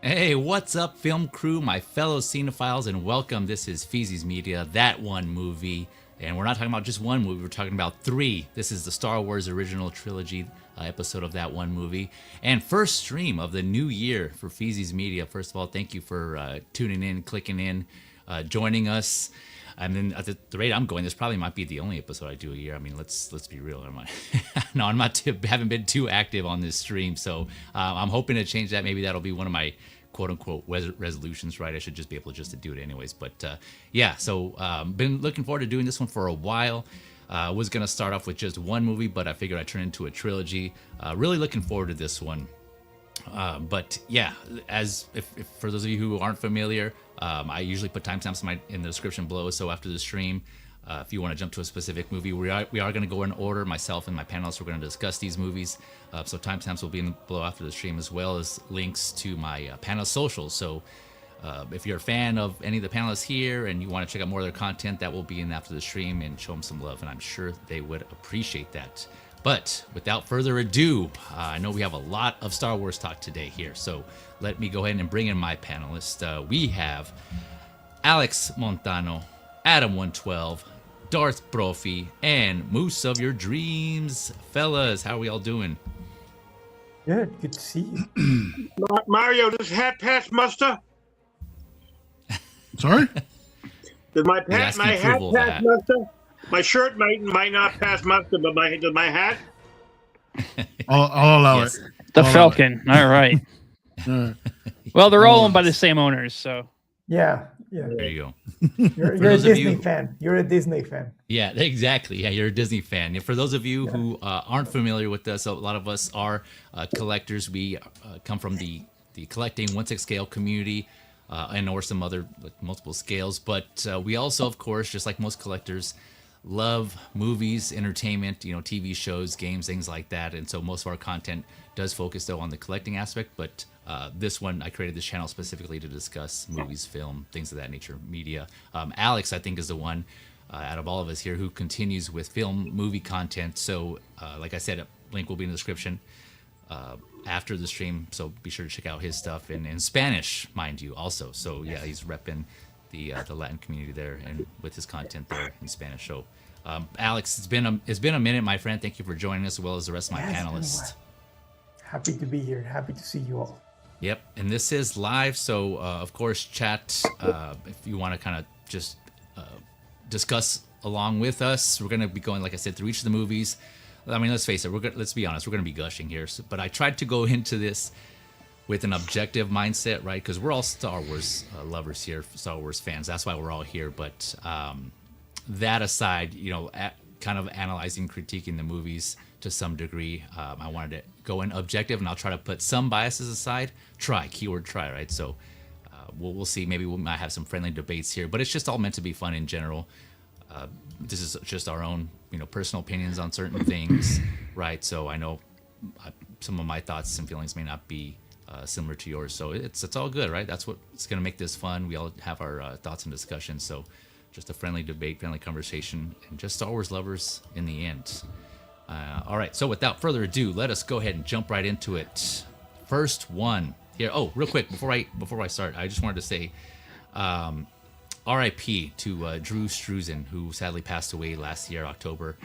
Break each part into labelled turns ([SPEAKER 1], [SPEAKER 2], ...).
[SPEAKER 1] Hey, what's up, film crew, my fellow cinephiles, and welcome. This is Feezys Media, That One Movie. And we're not talking about just one movie, we're talking about three. This is the Star Wars original trilogy episode of That One Movie. And first stream of the new year for Feezys Media. First of all, thank you for tuning in, clicking in, joining us. I mean, at the rate I'm going, this probably might be the only episode I do a year. I mean, let's be real. No, I'm not. Haven't been too active on this stream, so I'm hoping to change that. Maybe that'll be one of my quote unquote resolutions, right? I should just be able just to do it anyways. But yeah, so been looking forward to doing this one for a while. Was gonna start off with just one movie, but I figured I'd turn into a trilogy. Really looking forward to this one. But yeah, as if for those of you who aren't familiar, I usually put timestamps in the description below. So after the stream, if you want to jump to a specific movie, we are going to go in order. Myself and my panelists are going to discuss these movies. So timestamps will be below after the stream, as well as links to my panel socials. So if you're a fan of any of the panelists here and you want to check out more of their content, that will be in after the stream, and show them some love. And I'm sure they would appreciate that. But without further ado, I know we have a lot of Star Wars talk today here, so let me go ahead and bring in my panelists. We have Alex Montano, Adam112, Darth Proffi, and Moose of Your Dreams. Fellas, how are we all doing?
[SPEAKER 2] Good to see you.
[SPEAKER 3] Mario, does hat pass muster?
[SPEAKER 4] Sorry?
[SPEAKER 3] Does my hat pass muster? My shirt might not pass muster, but my hat?
[SPEAKER 4] I'll allow
[SPEAKER 1] Yes.
[SPEAKER 4] it.
[SPEAKER 5] The
[SPEAKER 4] I'll
[SPEAKER 5] Falcon. All right.
[SPEAKER 4] allow it.
[SPEAKER 5] Well, they're all owned by the same owners, so.
[SPEAKER 2] Yeah.
[SPEAKER 1] There you go.
[SPEAKER 2] You're a
[SPEAKER 1] those of
[SPEAKER 2] Disney
[SPEAKER 1] you-
[SPEAKER 2] fan. You're a Disney fan.
[SPEAKER 1] Yeah, exactly. Yeah, you're a Disney fan. Yeah, for those of you who aren't familiar with us, a lot of us are collectors. We come from the collecting 1/6 scale community, and or some other multiple scales. But we also, of course, just like most collectors, love movies, entertainment, TV shows, games, things like that. And so most of our content does focus though on the collecting aspect. But this one, I created this channel specifically to discuss movies, film, things of that nature, media. Alex, I think, is the one out of all of us here who continues with film, movie content. So like I said, a link will be in the description after the stream. So be sure to check out his stuff in Spanish, mind you, also. So yeah, he's repping the Latin community there, and with his content there in Spanish. So Alex, it's been a minute, my friend. Thank you for joining us, as well as the rest of my
[SPEAKER 2] Yeah, it's been a
[SPEAKER 1] panelists.
[SPEAKER 2] while. Happy to be here. Happy to see you all.
[SPEAKER 1] Yep, and this is live, so of course, chat if you want to kind of just discuss along with us. We're going to be going, like I said, through each of the movies. I mean, let's face it. Let's be honest. We're going to be gushing here. But I tried to go into this with an objective mindset, right? Because we're all Star Wars lovers here, Star Wars fans. That's why we're all here. But that aside, kind of analyzing, critiquing the movies to some degree, I wanted to go in objective, and I'll try to put some biases aside. Keyword try, right? So we'll see. Maybe we might have some friendly debates here, but it's just all meant to be fun in general. This is just our own, personal opinions on certain things, right? So I know some of my thoughts and feelings may not be similar to yours, so it's all good, right? That's what's going to make this fun. We all have our thoughts and discussions, so just a friendly debate, friendly conversation, and just Star Wars lovers in the end. All right, so without further ado, let us go ahead and jump right into it. First one here. Oh, real quick before I start, I just wanted to say R.I.P. to Drew Struzan, who sadly passed away last year, October.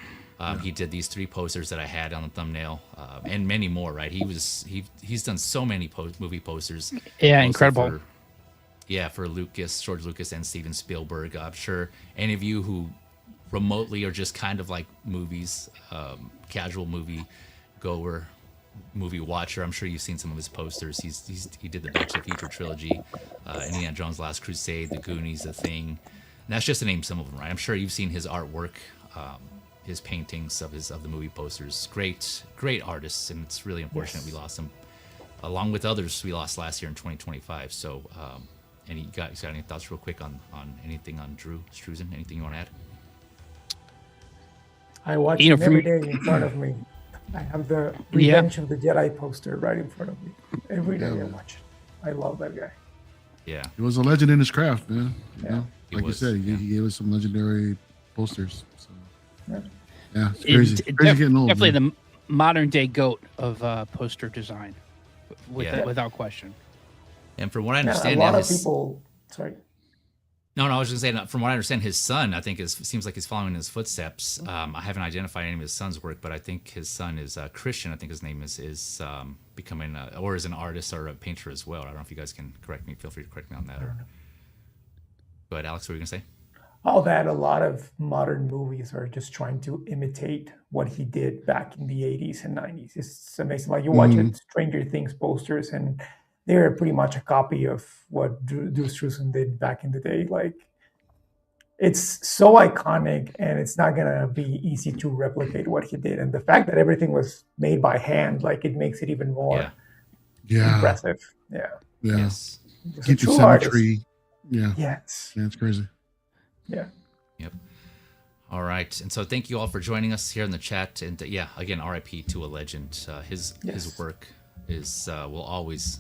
[SPEAKER 1] He did these 3 posters that I had on the thumbnail, and many more. Right? He's done so many movie posters.
[SPEAKER 5] Yeah, incredible.
[SPEAKER 1] For George Lucas, and Steven Spielberg. I'm sure any of you who remotely are just kind of like movies, casual movie goer, movie watcher, I'm sure you've seen some of his posters. He did the Back to the Future trilogy, Indiana Jones' Last Crusade, The Goonies, The Thing. And that's just to name some of them, right? I'm sure you've seen his artwork, his paintings of the movie posters. Great artists, and it's really unfortunate we lost him, along with others we lost last year in 2025. So, you got any thoughts real quick on anything on Drew Struzan? Anything you want to add?
[SPEAKER 2] I watch him every day in front of me. I have the Revenge of the Jedi poster right in front of me. Every day I watch it. I love that guy.
[SPEAKER 1] Yeah.
[SPEAKER 4] He was a legend in his craft, man.
[SPEAKER 2] Yeah.
[SPEAKER 4] Like you said, he gave us some legendary posters. So.
[SPEAKER 2] Yeah.
[SPEAKER 4] It's crazy. Crazy getting old.
[SPEAKER 5] Definitely
[SPEAKER 4] Man.
[SPEAKER 5] the modern day goat of poster design, without question.
[SPEAKER 1] And from what I
[SPEAKER 2] Yeah, a
[SPEAKER 1] understand,
[SPEAKER 2] lot of people. Sorry.
[SPEAKER 1] No, I was just saying. From what I understand, his son, I think, seems like he's following in his footsteps. I haven't identified any of his son's work, but I think his son is Christian. I think his name is becoming or is an artist or a painter as well. I don't know if you guys can correct me. Feel free to correct me on that. Go ahead, Alex. What were you gonna say?
[SPEAKER 2] All that a lot of modern movies are just trying to imitate what he did back in the 80s and 90s. It's amazing. Like you watch Stranger Things posters, and they're pretty much a copy of what Drew Struzan did back in the day. Like, it's so iconic, and it's not gonna be easy to replicate what he did. And the fact that everything was made by hand, like, it makes it even more impressive. Yeah.
[SPEAKER 1] Yes.
[SPEAKER 4] Keep the symmetry. Yeah.
[SPEAKER 2] Yes.
[SPEAKER 4] Yeah, it's crazy.
[SPEAKER 2] Yeah.
[SPEAKER 1] Yep. All right, and so thank you all for joining us here in the chat. And again, RIP to a legend. His work will always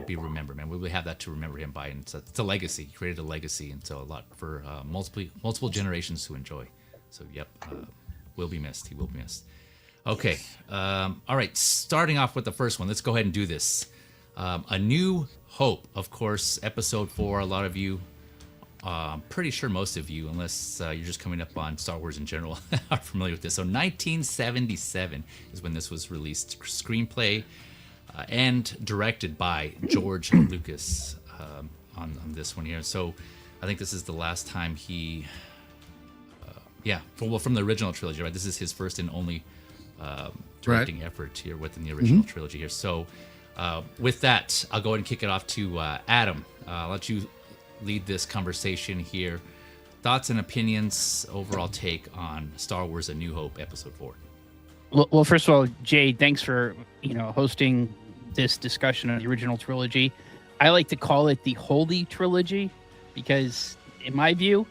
[SPEAKER 1] be remembered, man. We will have that to remember him by, and it's a legacy. He created a legacy, and so a lot for multiple generations to enjoy. So will be missed. He will be missed. Okay. All right. Starting off with the first one, let's go ahead and do this. A New Hope, of course, episode 4. A lot of you. I'm pretty sure most of you, unless you're just coming up on Star Wars in general, are familiar with this. So 1977 is when this was released. Screenplay and directed by George Lucas on this one here. So I think this is the last time he, from the original trilogy, right? This is his first and only directing effort here within the original trilogy here. So with that, I'll go ahead and kick it off to Adam. I'll let you lead this conversation here. Thoughts and opinions, overall take on Star Wars: A New Hope, Episode 4.
[SPEAKER 5] Well, first of all, Jay, thanks for hosting this discussion on the original trilogy. I like to call it the Holy Trilogy because, in my view,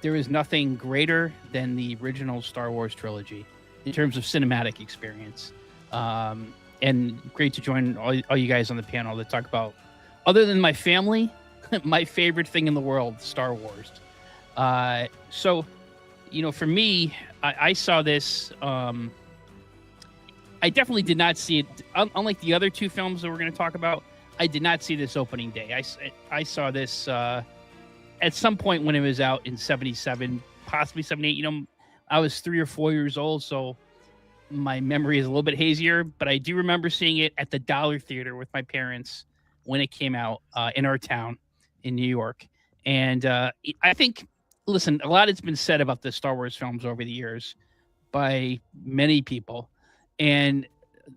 [SPEAKER 5] there is nothing greater than the original Star Wars trilogy in terms of cinematic experience. And great to join all you guys on the panel to talk about, other than my family, my favorite thing in the world, Star Wars. So, for me, I saw this. I definitely did not see it. Unlike the other two films that we're going to talk about, I did not see this opening day. I saw this at some point when it was out in 77, possibly 78. I was 3 or 4 years old, so my memory is a little bit hazier. But I do remember seeing it at the Dollar Theater with my parents when it came out in our town in New York. And I think, listen, a lot has been said about the Star Wars films over the years by many people. And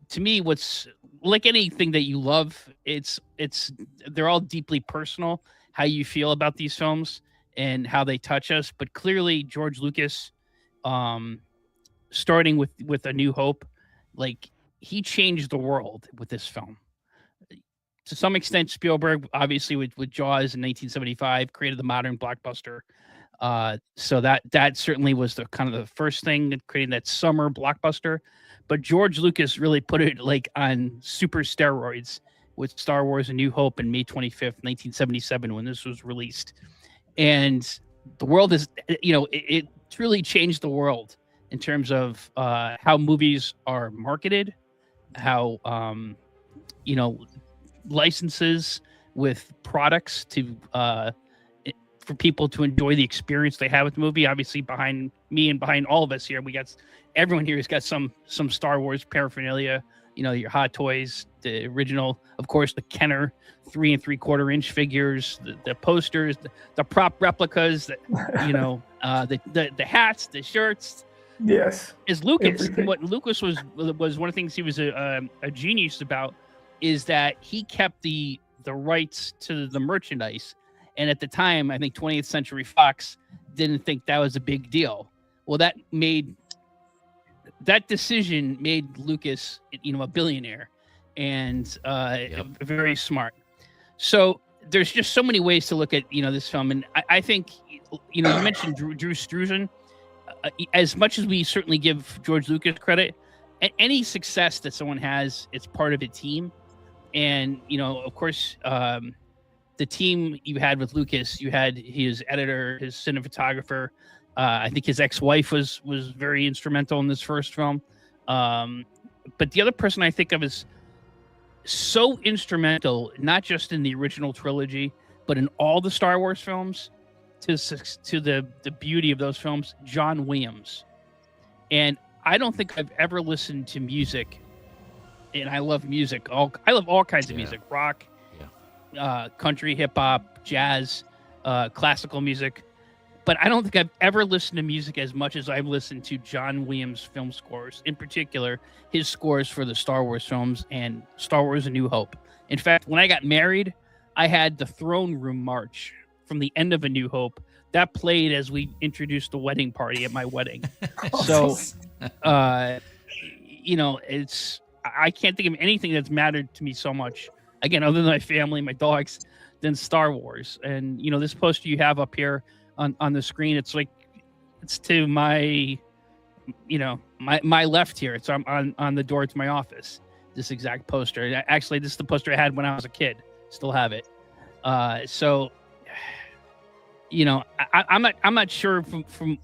[SPEAKER 5] to me, what's like anything that you love, they're all deeply personal, how you feel about these films and how they touch us. But clearly George Lucas, starting with A New Hope, like, he changed the world with this film. To some extent, Spielberg, obviously with Jaws in 1975, created the modern blockbuster. So that certainly was the kind of the first thing, creating that summer blockbuster. But George Lucas really put it like on super steroids with Star Wars: A New Hope on May 25th, 1977, when this was released. And the world is, it really changed the world in terms of how movies are marketed, how, licenses with products to for people to enjoy the experience they have with the movie. Obviously, behind me and behind all of us here, everyone here has got some Star Wars paraphernalia. Your Hot Toys, the original, of course, the Kenner 3 3/4-inch figures, the posters, the prop replicas, the hats, the shirts.
[SPEAKER 2] Yes.
[SPEAKER 5] Is Lucas.
[SPEAKER 2] Everything.
[SPEAKER 5] What Lucas was one of the things he was a genius about is that he kept the rights to the merchandise. And at the time, I think 20th Century Fox didn't think that was a big deal. Well, that decision made Lucas, a billionaire and very smart. So there's just so many ways to look at, this film. And I think, you mentioned Drew Struzan. As much as we certainly give George Lucas credit, any success that someone has, it's part of a team. And, of course, the team you had with Lucas, you had his editor, his cinematographer. I think his ex-wife was very instrumental in this first film. But the other person I think of is so instrumental, not just in the original trilogy, but in all the Star Wars films, to the beauty of those films, John Williams. And I don't think I've ever listened to music, and I love music. I love all kinds of music, rock, country, hip hop, jazz, classical music. But I don't think I've ever listened to music as much as I've listened to John Williams' film scores, in particular, his scores for the Star Wars films and Star Wars A New Hope. In fact, when I got married, I had the Throne Room March from the end of A New Hope. That played as we introduced the wedding party at my wedding. So, you know, I can't think of anything that's mattered to me so much, again, other than my family, my dogs, than Star Wars. And, you know, this poster you have up here on the screen, it's like, it's to my, you know, my left here. It's on the door to my office, this exact poster. Actually, this is the poster I had when I was a kid. Still have it. So, you know, I'm not sure from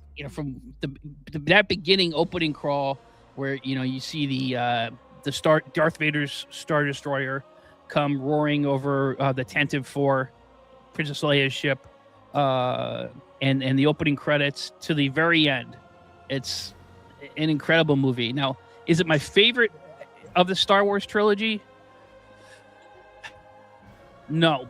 [SPEAKER 5] that beginning opening crawl where, you know, you see the Darth Vader's Star Destroyer come roaring over the Tantive 4, Princess Leia's ship, and the opening credits to the very end. It's an incredible movie. Now, is it my favorite of the Star Wars trilogy? No,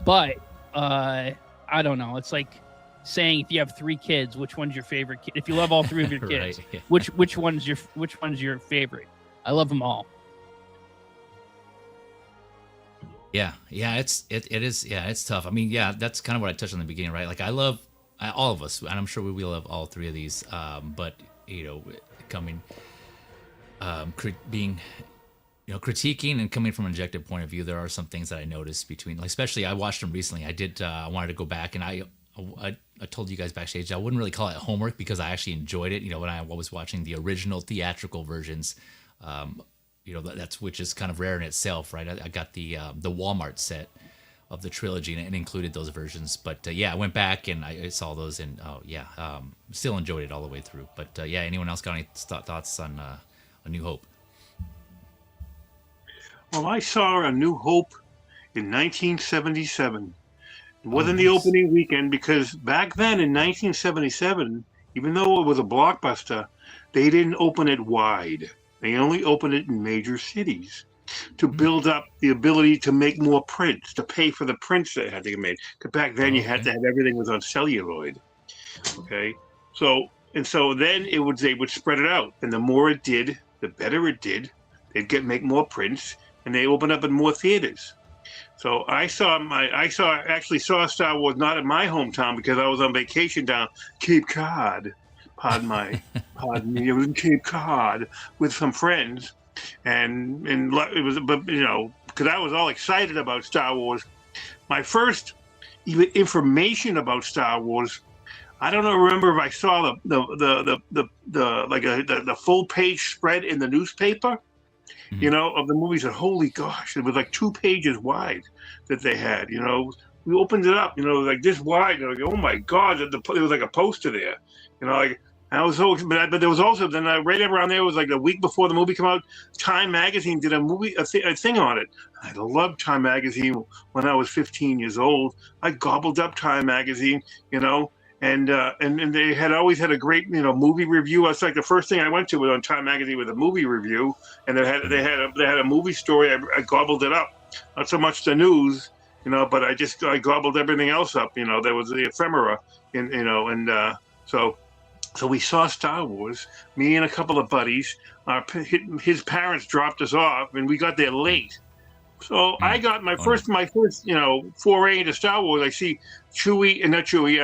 [SPEAKER 5] but I don't know. It's like saying if you have 3 kids, which one's your favorite kid? If you love all 3 of your kids,
[SPEAKER 1] Right, yeah.
[SPEAKER 5] which one's your favorite? I love them all.
[SPEAKER 1] Yeah, it is. Yeah, it's tough. I mean, yeah, that's kind of what I touched on in the beginning, right? Like, I love all of us, and I'm sure we will love all 3 of these. But you know, being, you know, critiquing and coming from an objective point of view, there are some things that I noticed between, like, especially I watched them recently. I wanted to go back, and I told you guys backstage I wouldn't really call it homework because I actually enjoyed it. You know, when I was watching the original theatrical versions. You know, which is kind of rare in itself, right? I got the Walmart set of the trilogy, and it included those versions. But yeah, I went back and I saw those, and still enjoyed it all the way through. But yeah, anyone else got any thoughts on A New Hope?
[SPEAKER 3] Well, I saw A New Hope in 1977. It wasn't the opening weekend because back then in 1977, even though it was a blockbuster, they didn't open it wide. They only opened it in major cities to build up the ability to make more prints, to pay for the prints that had to get made. Because back then you had to have everything was on celluloid. Okay, so then they would spread it out, and the more it did, the better it did. They'd make more prints, and they opened up in more theaters. So I actually saw Star Wars not in my hometown because I was on vacation down Cape Cod. Pardon me. It was in Cape Cod with some friends, and it was, but you know, because I was all excited about Star Wars. My first information about Star Wars, I don't remember if I saw the full page spread in the newspaper, you know, of the movies. And holy gosh, it was like 2 pages wide that they had. You know, we opened it up, you know, like this wide. And like, oh my God, there was like a poster there, you know, like. I was so, but there was also then right around there was like a week before the movie came out. Time magazine did a thing on it. I loved Time magazine when I was 15 years old. I gobbled up Time magazine, you know, and they had always had a great, you know, movie review. It's like the first thing I went to was on Time magazine with a movie review, and they had a movie story. I gobbled it up, not so much the news, you know, but I gobbled everything else up. You know, there was the ephemera, So we saw Star Wars, me and a couple of buddies. His parents dropped us off, and we got there late. So I got my first, you know, foray into Star Wars. I see C-3PO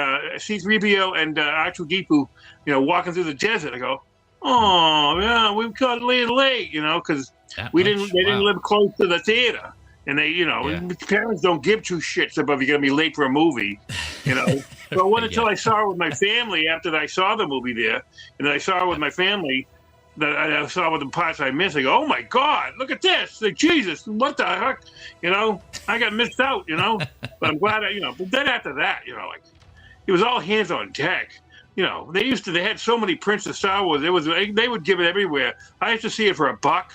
[SPEAKER 3] and R2-D2, you know, walking through the desert. I go, oh yeah, we got late, you know, because they didn't live close to the theater. And they, you know, parents don't give 2 shits about if you're going to be late for a movie, you know. So it wasn't until I saw it with my family after I saw the movie there, and then I saw it with my family, that I saw with the parts I missed. I go, oh my God, look at this. Like, Jesus, what the heck? You know, I got missed out, you know. But I'm glad, you know, but then after that, you know, like, it was all hands on deck. You know, they had so many prints of Star Wars. They would give it everywhere. I used to see it for $1.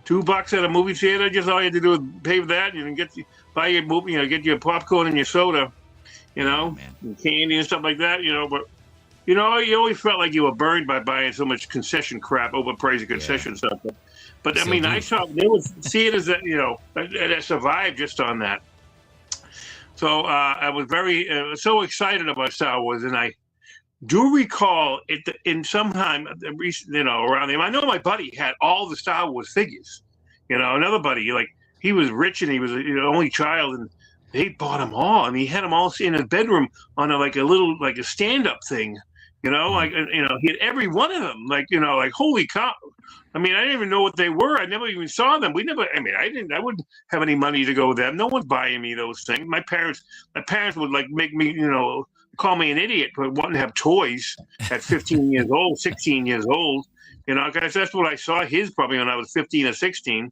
[SPEAKER 3] $2 at a movie theater. Just all you had to do was pay for that. You can buy your movie, get your popcorn and your soda, and candy and stuff like that. But you always felt like you were burned by buying so much concession crap, overpriced concession stuff. But I mean, I saw there was theaters that that survived just on that. So I was very so excited about Star Wars, and I do recall it in sometime around him. I know my buddy had all the Star Wars figures. Another buddy, like he was rich and he was an only child, and they bought them all, and he had them all in his bedroom on a stand-up thing. He had every one of them. Like holy cow. I mean, I didn't even know what they were. I never even saw them. I wouldn't have any money to go with them. No one's buying me those things. My parents would make me, call me an idiot for wanting to have toys at 15 years old, 16 years old. Because that's what I saw his probably when I was 15 or 16,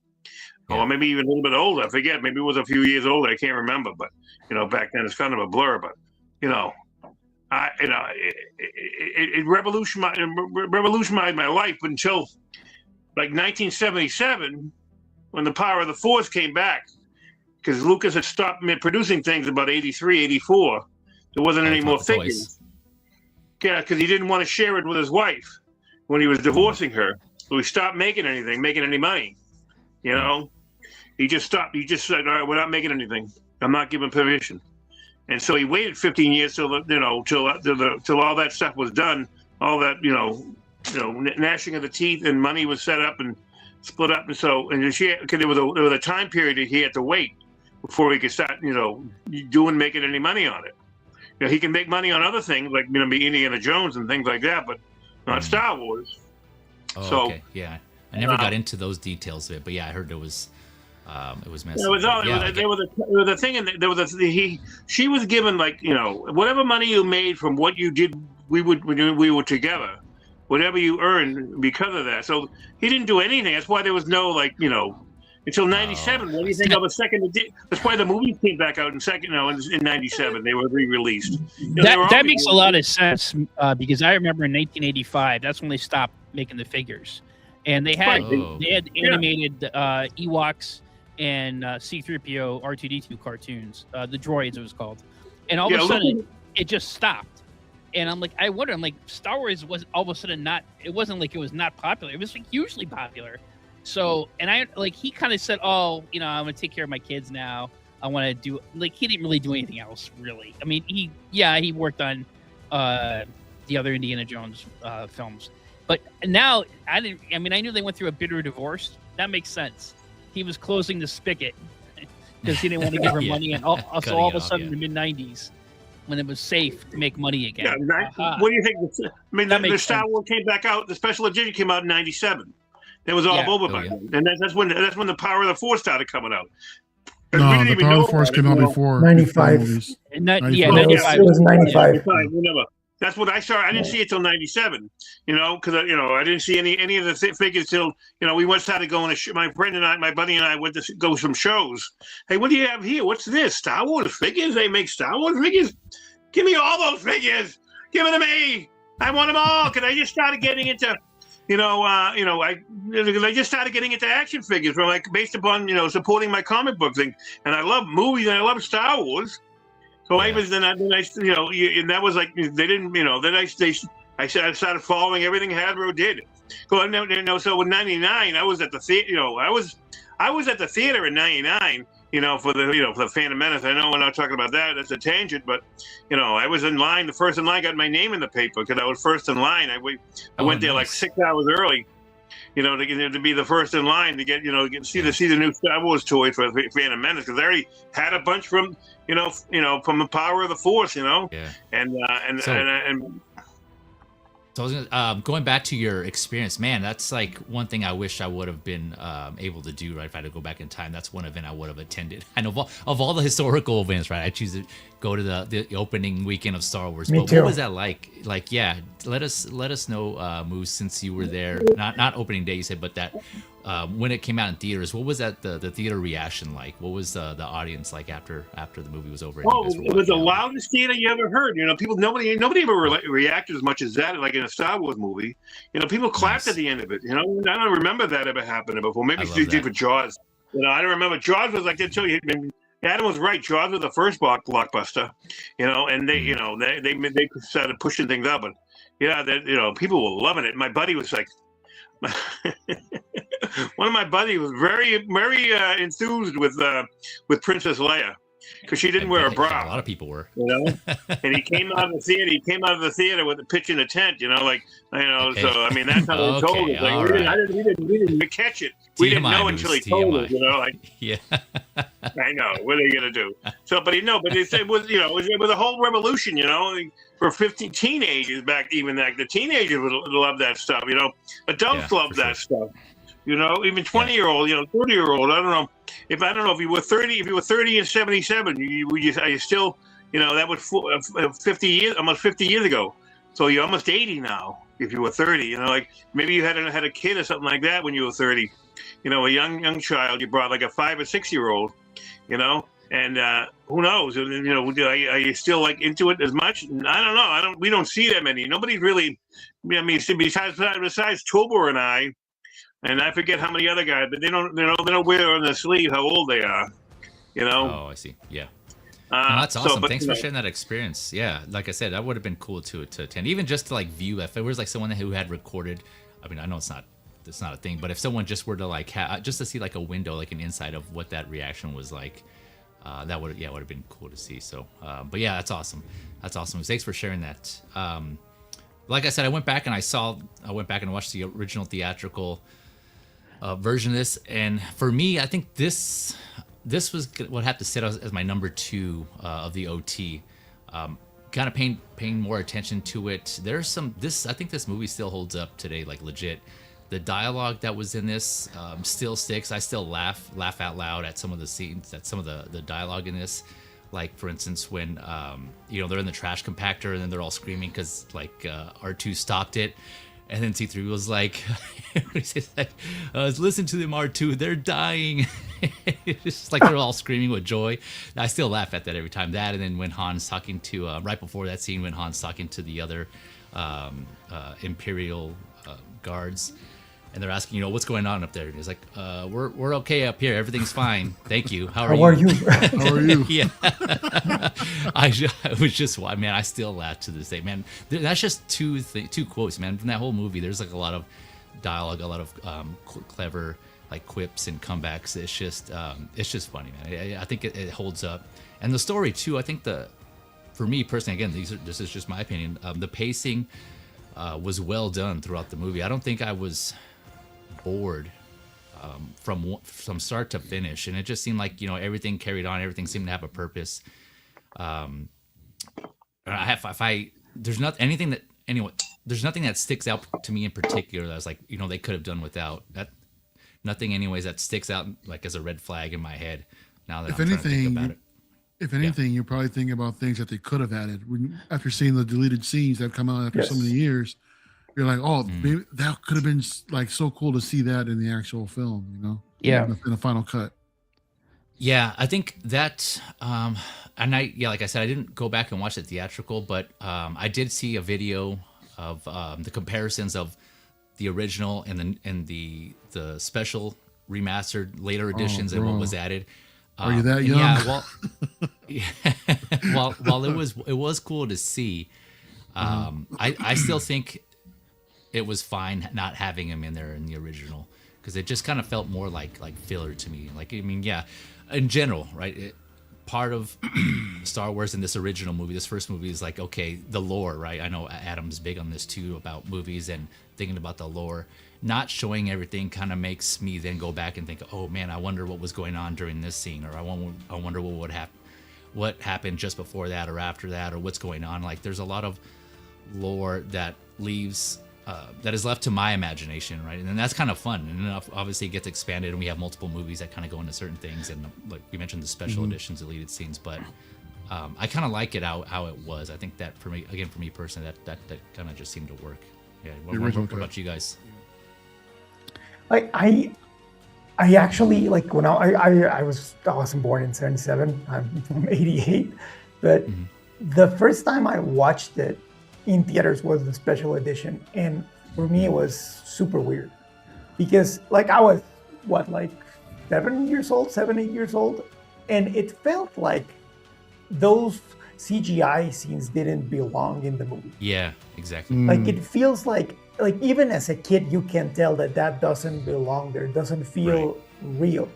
[SPEAKER 3] or maybe even a little bit older. I forget. Maybe it was a few years older. I can't remember. But back then it's kind of a blur. But it revolutionized my life until like 1977, when the Power of the Force came back, because Lucas had stopped producing things about 83, 84. There wasn't any more figures. Yeah, because he didn't want to share it with his wife when he was divorcing her. So he stopped making any money. He just stopped. He just said, "All right, we're not making anything. I'm not giving permission." And so he waited 15 years till all that stuff was done. All that gnashing of the teeth and money was set up and split up, and there was a time period that he had to wait before he could start making any money on it. He can make money on other things like Indiana Jones and things like that, but not Star Wars.
[SPEAKER 1] Okay. Yeah, I never got into those details of it, but yeah, I heard it was messy.
[SPEAKER 3] There was a thing, and she was given whatever money you made from what you did. We were together. Whatever you earned because of that. So he didn't do anything. That's why there was no until 97. What do you think of a second? That's why the movies came back out in 97. They were re-released.
[SPEAKER 5] That makes a lot of sense because I remember in 1985, that's when they stopped making the figures. And they had animated Ewoks and C-3PO R2-D2 cartoons, the droids it was called. And all of a sudden, it just stopped. And I'm like, Star Wars was all of a sudden it wasn't like it was not popular. It was hugely popular. So, and he kind of said, I'm going to take care of my kids now. I want to do, he didn't really do anything else, really. I mean, he worked on the other Indiana Jones films. But now, I knew they went through a bitter divorce. That makes sense. He was closing the spigot because he didn't want to give her money. And so all of a sudden, in the mid-90s, when it was safe to make money again.
[SPEAKER 3] Yeah, what do you think? The Star Wars came back out. The special edition came out in 97. It was all over by then. And that's when the Power of the Force started coming out.
[SPEAKER 4] No, the Power of the Force came out before
[SPEAKER 2] 95.
[SPEAKER 5] 95.
[SPEAKER 2] It was 95.
[SPEAKER 3] Whatever. That's what I saw. I didn't see it till 97. Because I didn't see any of the figures till we started going to my friend and I, my buddy and I went to go some shows. Hey, what do you have here? What's this? Star Wars figures? They make Star Wars figures? Give me all those figures. Give them to me. I want them all. Because I just started getting into, I just started getting into action figures from based upon supporting my comic book thing. And I love movies and I love Star Wars. So I was and that was they didn't I started following everything Hasbro did. So in '99 I was at the theater. I was at the theater in '99. For the Phantom Menace. I know we're not talking about that. That's a tangent, but I was in line. The first in line got my name in the paper because I was first in line. I went there 6 hours early. To be the first in line to get see the new Star Wars toy for Phantom Menace because I already had a bunch from from the Power of the Force.
[SPEAKER 1] Yeah. So I was going back to your experience, man. That's one thing I wish I would have been able to do. Right, if I had to go back in time, that's one event I would have attended. I know of all the historical events, right? I choose to go to the opening weekend of Star Wars.
[SPEAKER 2] Me
[SPEAKER 1] But
[SPEAKER 2] too.
[SPEAKER 1] what was that like? Like, yeah, let us know, Moose, since you were there. Not opening day, you said, but that when it came out in theaters, what was that the theater reaction like? What was the audience like after the movie was over? And
[SPEAKER 3] Oh,
[SPEAKER 1] you guys were
[SPEAKER 3] it was the
[SPEAKER 1] walking out?
[SPEAKER 3] loudest theater you ever heard. You know, nobody ever reacted as much as that, like in a Star Wars movie. You know, people clapped
[SPEAKER 1] Nice.
[SPEAKER 3] at the end of it. You know, I don't remember that ever happening before. Maybe
[SPEAKER 1] I love
[SPEAKER 3] they did
[SPEAKER 1] that.
[SPEAKER 3] for Jaws. You know, I don't remember. Jaws was like that too. Adam was right. Jaws was the first blockbuster. You know, and they, you know, they started pushing things up, but yeah, you know, people were loving it. My buddy was like. One of my buddies was very enthused with Princess Leia because she didn't wear a
[SPEAKER 1] A
[SPEAKER 3] bra,
[SPEAKER 1] lot of people were.
[SPEAKER 3] you know. And he came out of the theater. He came out of the theater with a pitch in a tent, you know, like you know. So I mean, that's how they told
[SPEAKER 1] Okay,
[SPEAKER 3] us. Like,
[SPEAKER 1] all
[SPEAKER 3] we
[SPEAKER 1] right.
[SPEAKER 3] didn't catch it. We didn't
[SPEAKER 1] TMI
[SPEAKER 3] know
[SPEAKER 1] news,
[SPEAKER 3] until he told
[SPEAKER 1] TMI.
[SPEAKER 3] us, you know. Like
[SPEAKER 1] Yeah.
[SPEAKER 3] I know, what are you gonna do? So, but it was, you know, it was a whole revolution, you know, for 15 teenagers back, even like the teenagers would love that stuff, you know. Adults
[SPEAKER 1] Yeah,
[SPEAKER 3] love
[SPEAKER 1] for
[SPEAKER 3] that stuff. You know, even 20-year-old, you know, 30-year-old. I don't know if you were 30. If you were 30 in '77, are you still, you know, that was 50 years, almost 50 years ago. So you're almost 80 now. If you were 30, you know, like maybe you had a kid or something like that when you were 30. You know, a young child. You brought like a 5 or 6-year-old. You know, and who knows? You know, are you still like into it as much? I don't know. We don't see that many. Nobody's really. I mean, besides Tober and I. And I forget how many other guys, but they don't wear on their sleeve how old they are, you know.
[SPEAKER 1] Oh, I see. Yeah. No, that's awesome.
[SPEAKER 3] But,
[SPEAKER 1] Thanks
[SPEAKER 3] you
[SPEAKER 1] for
[SPEAKER 3] know,
[SPEAKER 1] sharing that experience. Yeah, like I said, that would have been cool to attend, even just to like view. If it was like someone who had recorded, I mean, I know it's not a thing, but if someone just were to like just to see like a window, like an inside of what that reaction was like, that would have been cool to see. So, but yeah, that's awesome. That's awesome. Thanks for sharing that. Like I said, I went back and watched the original theatrical version of this, and for me, I think this was what have to sit as my number 2 of the OT. Kind of paying more attention to it. There's I think this movie still holds up today, like legit. The dialogue that was in this still sticks. I still laugh out loud at some of the scenes, at some of the dialogue in this. Like, for instance, when you know, they're in the trash compactor and then they're all screaming because like R2 stopped it. And then C3 was like, listen to them, R2, they're dying. It's just like they're all screaming with joy. I still laugh at that every time. That, and then when Han's talking to, right before that scene, when Han's talking to the other Imperial guards, and they're asking, you know, what's going on up there? And he's like, we're okay up here. Everything's fine. Thank you. How are you?
[SPEAKER 4] How are you?
[SPEAKER 1] Yeah. I was just, man, I still laugh to this day, man. That's just two quotes, man. From that whole movie, there's like a lot of dialogue, a lot of clever like quips and comebacks. It's just funny, man. I think it holds up, and the story too. I think for me personally, again, this is just my opinion. The pacing was well done throughout the movie. I don't think I was bored from start to finish, and it just seemed like, you know, everything carried on. Everything seemed to have a purpose. There's nothing that sticks out to me in particular that I was like, you know, they could have done without that. Nothing, anyways, that sticks out like as a red flag in my head. Now that
[SPEAKER 4] If
[SPEAKER 1] I'm trying to think about it.
[SPEAKER 4] If anything, you're probably thinking about things that they could have added. After seeing the deleted scenes that come out after so many years, you're like, oh, maybe that could have been like so cool to see that in the actual film, you know?
[SPEAKER 5] Yeah.
[SPEAKER 4] In the final cut.
[SPEAKER 1] Yeah, I think that, like I said, I didn't go back and watch the theatrical, but I did see a video of the comparisons of the original and the special remastered later editions and what was added.
[SPEAKER 4] Are you that young?
[SPEAKER 1] While it was cool to see, I still think it was fine not having him in there in the original, because it just kind of felt more like filler to me. Like, I mean, yeah, in general, right? Part of Star Wars in this original movie, this first movie, is like, okay, the lore, right? I know Adam's big on this too, about movies and thinking about the lore. Not showing everything kind of makes me then go back and think, oh man, I wonder what was going on during this scene, or I wonder what happened just before that or after that, or what's going on. Like, there's a lot of lore that leaves that is left to my imagination, right? And then that's kind of fun. And then obviously it gets expanded, and we have multiple movies that kind of go into certain things. And like we mentioned, the special editions, deleted scenes. But I kind of like it how it was. I think that for me personally, that kind of just seemed to work. Yeah. What about you guys?
[SPEAKER 2] Like I actually like when I wasn't born in '77. I'm from '88, but the first time I watched it in theaters was the special edition, and for me it was super weird because like I was like 7 years old, 8 years old, and it felt like those CGI scenes didn't belong in the movie.
[SPEAKER 1] Yeah, exactly.
[SPEAKER 2] Like it feels like even as a kid you can tell that doesn't belong there. It doesn't feel real.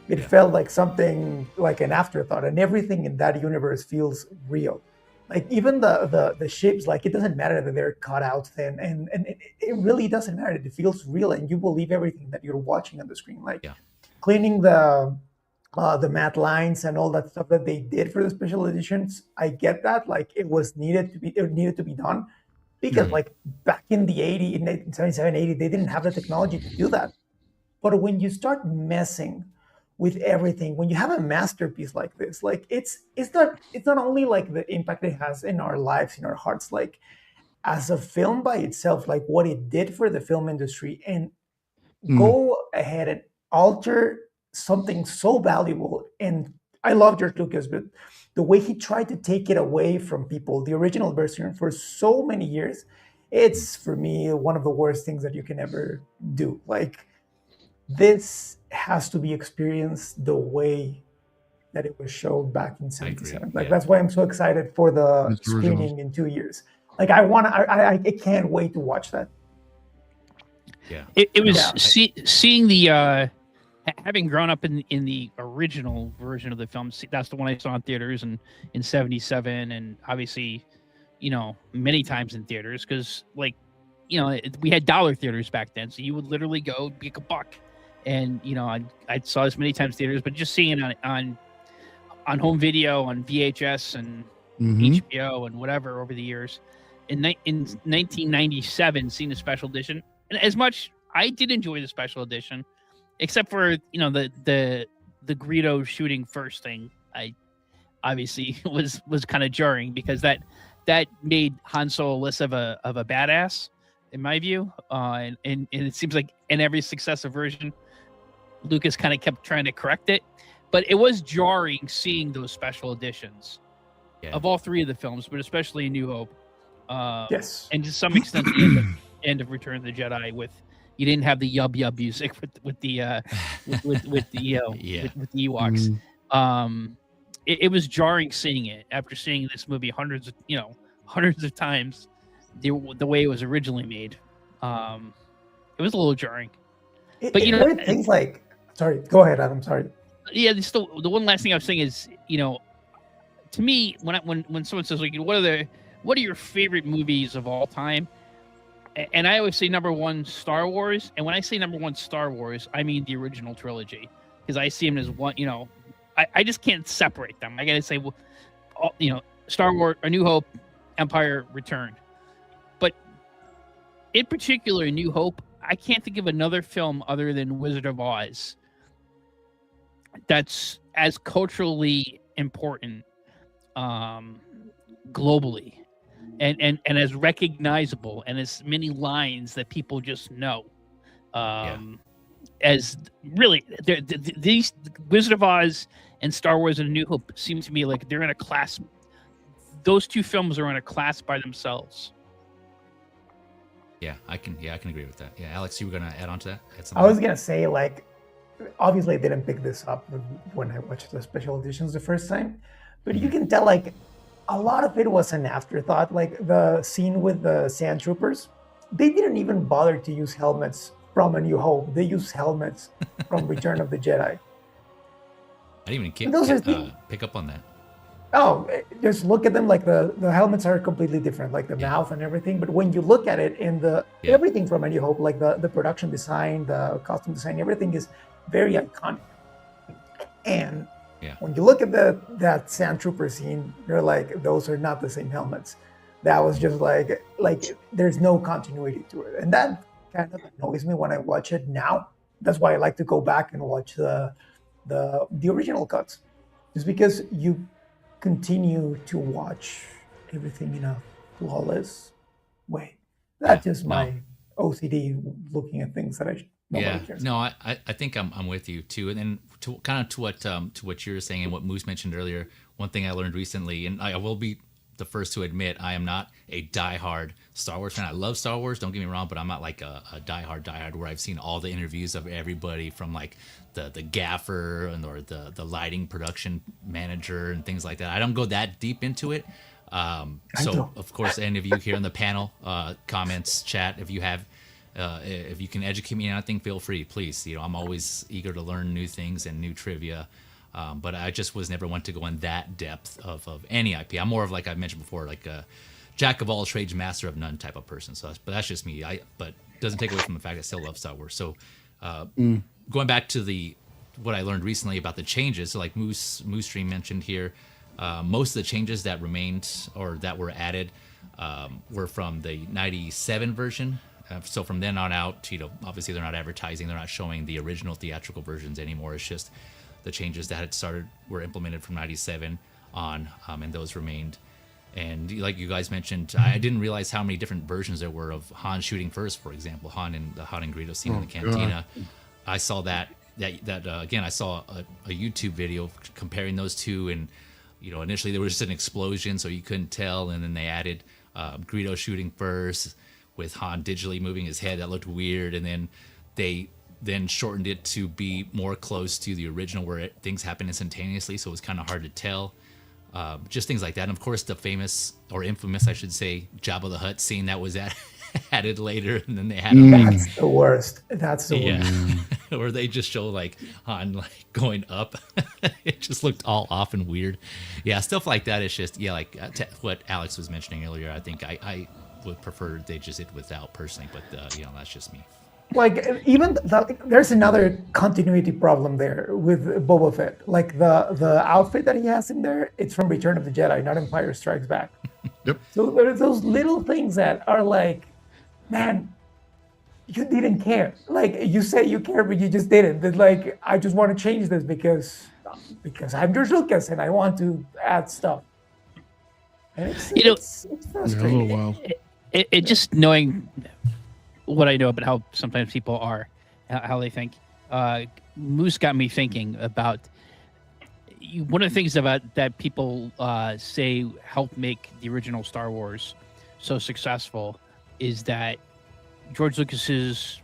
[SPEAKER 2] It felt like something like an afterthought, and everything in that universe feels real. Like even the ships, like it doesn't matter that they're cut out thin, and it really doesn't matter. It feels real, and you believe everything that you're watching on the screen. Like cleaning the matte lines and all that stuff that they did for the special editions. I get that, like it needed to be done because like back in the 80s, in 1977, 80, they didn't have the technology to do that. But when you start messing with everything, when you have a masterpiece like this, like it's not only like the impact it has in our lives, in our hearts, like as a film by itself, like what it did for the film industry, and go ahead and alter something so valuable. And I love George Lucas, but the way he tried to take it away from people, the original version, for so many years, it's for me one of the worst things that you can ever do. Like this has to be experienced the way that it was shown back in '77. Like that's why I'm so excited for the screening in 2 years. Like I can't wait to watch that.
[SPEAKER 5] Yeah, it was seeing the having grown up in the original version of the film. That's the one I saw in theaters and in '77, and obviously, many times in theaters because we had dollar theaters back then, so you would literally go pick a buck. And I saw this many times in theaters, but just seeing it on home video, on VHS and HBO and whatever over the years. In 1997, seeing the special edition, and as much I did enjoy the special edition, except for the Greedo shooting first thing, I obviously was kind of jarring because that made Han Solo less of a badass in my view, and it seems like in every successive version, Lucas kind of kept trying to correct it, but it was jarring seeing those special editions of all three of the films, but especially New Hope.
[SPEAKER 2] Yes,
[SPEAKER 5] and to some extent the end of Return of the Jedi with you didn't have the yub yub music with the Ewoks. It was jarring seeing it after seeing this movie hundreds of times. The way it was originally made, it was a little jarring. But
[SPEAKER 2] things like, sorry, go ahead, Adam. Sorry.
[SPEAKER 5] Yeah, the one last thing I was saying is, to me, when someone says like, what are your favorite movies of all time? And I always say number one, Star Wars. And when I say number one, Star Wars, I mean the original trilogy because I see them as one. I just can't separate them. I gotta say, Star Wars, A New Hope, Empire, Return. But in particular, A New Hope, I can't think of another film other than Wizard of Oz that's as culturally important globally and as recognizable and as many lines that people just know. As really, these Wizard of Oz and Star Wars and A New Hope seem to me like they're in a class. Those two films are in a class by themselves.
[SPEAKER 1] Yeah, I can agree with that. Yeah, Alex, you were gonna add on to that?
[SPEAKER 2] I was gonna say, like, obviously I didn't pick this up when I watched the special editions the first time, but you can tell like a lot of it was an afterthought. Like the scene with the sand troopers, they didn't even bother to use helmets from A New Hope. They used helmets from Return of the Jedi.
[SPEAKER 1] I didn't even pick up on that.
[SPEAKER 2] Oh, just look at them. Like the helmets are completely different, like the mouth and everything. But when you look at it in everything from A New Hope, like the production design, the costume design, everything is very iconic. And when you look at that sand trooper scene, you're like, those are not the same helmets. That was just like there's no continuity to it, and that kind of annoys me when I watch it now. That's why I like to go back and watch the original cuts, just because continue to watch everything in a flawless way. That's just my OCD looking at things that nobody cares.
[SPEAKER 1] No, I think I'm with you too. And then to what you were saying and what Moose mentioned earlier, one thing I learned recently, and I will be the first to admit, I am not a diehard Star Wars fan. I love Star Wars, don't get me wrong, but I'm not like a diehard where I've seen all the interviews of everybody from like the gaffer or the lighting production manager and things like that. I don't go that deep into it. So of course, any of you here in the panel, comments, chat, if you have, if you can educate me on anything, feel free, please. I'm always eager to learn new things and new trivia. But I just was never one to go in that depth of any IP. I'm more of, like I mentioned before, like a jack of all trades, master of none type of person. So, but that's just me. But doesn't take away from the fact I still love Star Wars. So, going back to what I learned recently about the changes, so like Moosedream mentioned here, most of the changes that remained or that were added were from the '97 version. So from then on out, obviously they're not advertising, they're not showing the original theatrical versions anymore. It's just the changes that had were implemented from '97 on, and those remained. And like you guys mentioned, I didn't realize how many different versions there were of Han shooting first, for example, Han and Greedo scene in the cantina. God. I saw that again. I saw a YouTube video comparing those two, and initially there was just an explosion, so you couldn't tell, and then they added Greedo shooting first with Han digitally moving his head. That looked weird, and then they shortened it to be more close to the original where things happen instantaneously, so it was kind of hard to tell. Just things like that. And of course the famous, or infamous I should say, Jabba the Hutt scene that was added later, and then they had
[SPEAKER 2] that's the worst. That's the worst.
[SPEAKER 1] Where they just show like Han like going up. It just looked all off and weird. Yeah, stuff like that. It's just like what Alex was mentioning earlier. I think I would prefer they just did without personally, but that's just me.
[SPEAKER 2] Like, even there's another continuity problem there with Boba Fett. Like the outfit that he has in there, it's from Return of the Jedi, not Empire Strikes Back.
[SPEAKER 4] Yep.
[SPEAKER 2] So there's those little things that are like, man, you didn't care. Like, you say you care, but you just didn't. But like, I just want to change this because I'm George Lucas and I want to add stuff. And it's frustrating.
[SPEAKER 4] Yeah, a little while.
[SPEAKER 5] It just knowing what I know about how sometimes people are, how they think. Moose got me thinking about one of the things about that people say helped make the original Star Wars so successful is that George Lucas's,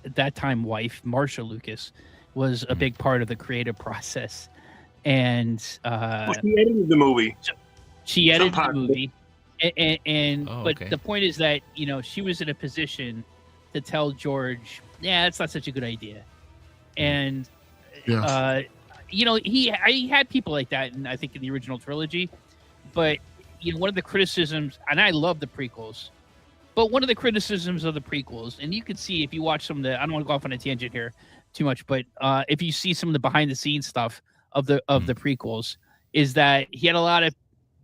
[SPEAKER 5] at that time, wife, Marcia Lucas, was a big part of the creative process. And
[SPEAKER 3] she edited the movie.
[SPEAKER 5] She edited the movie. But
[SPEAKER 1] okay.
[SPEAKER 5] the point is that, she was in a position to tell George, that's not such a good idea. And, he had people like that, and I think in the original trilogy. But, one of the criticisms, and I love the prequels, but one of the criticisms of the prequels, and you can see if you watch some of the, I don't want to go off on a tangent here too much, but if you see some of the behind the scenes stuff of the prequels, is that he had a lot of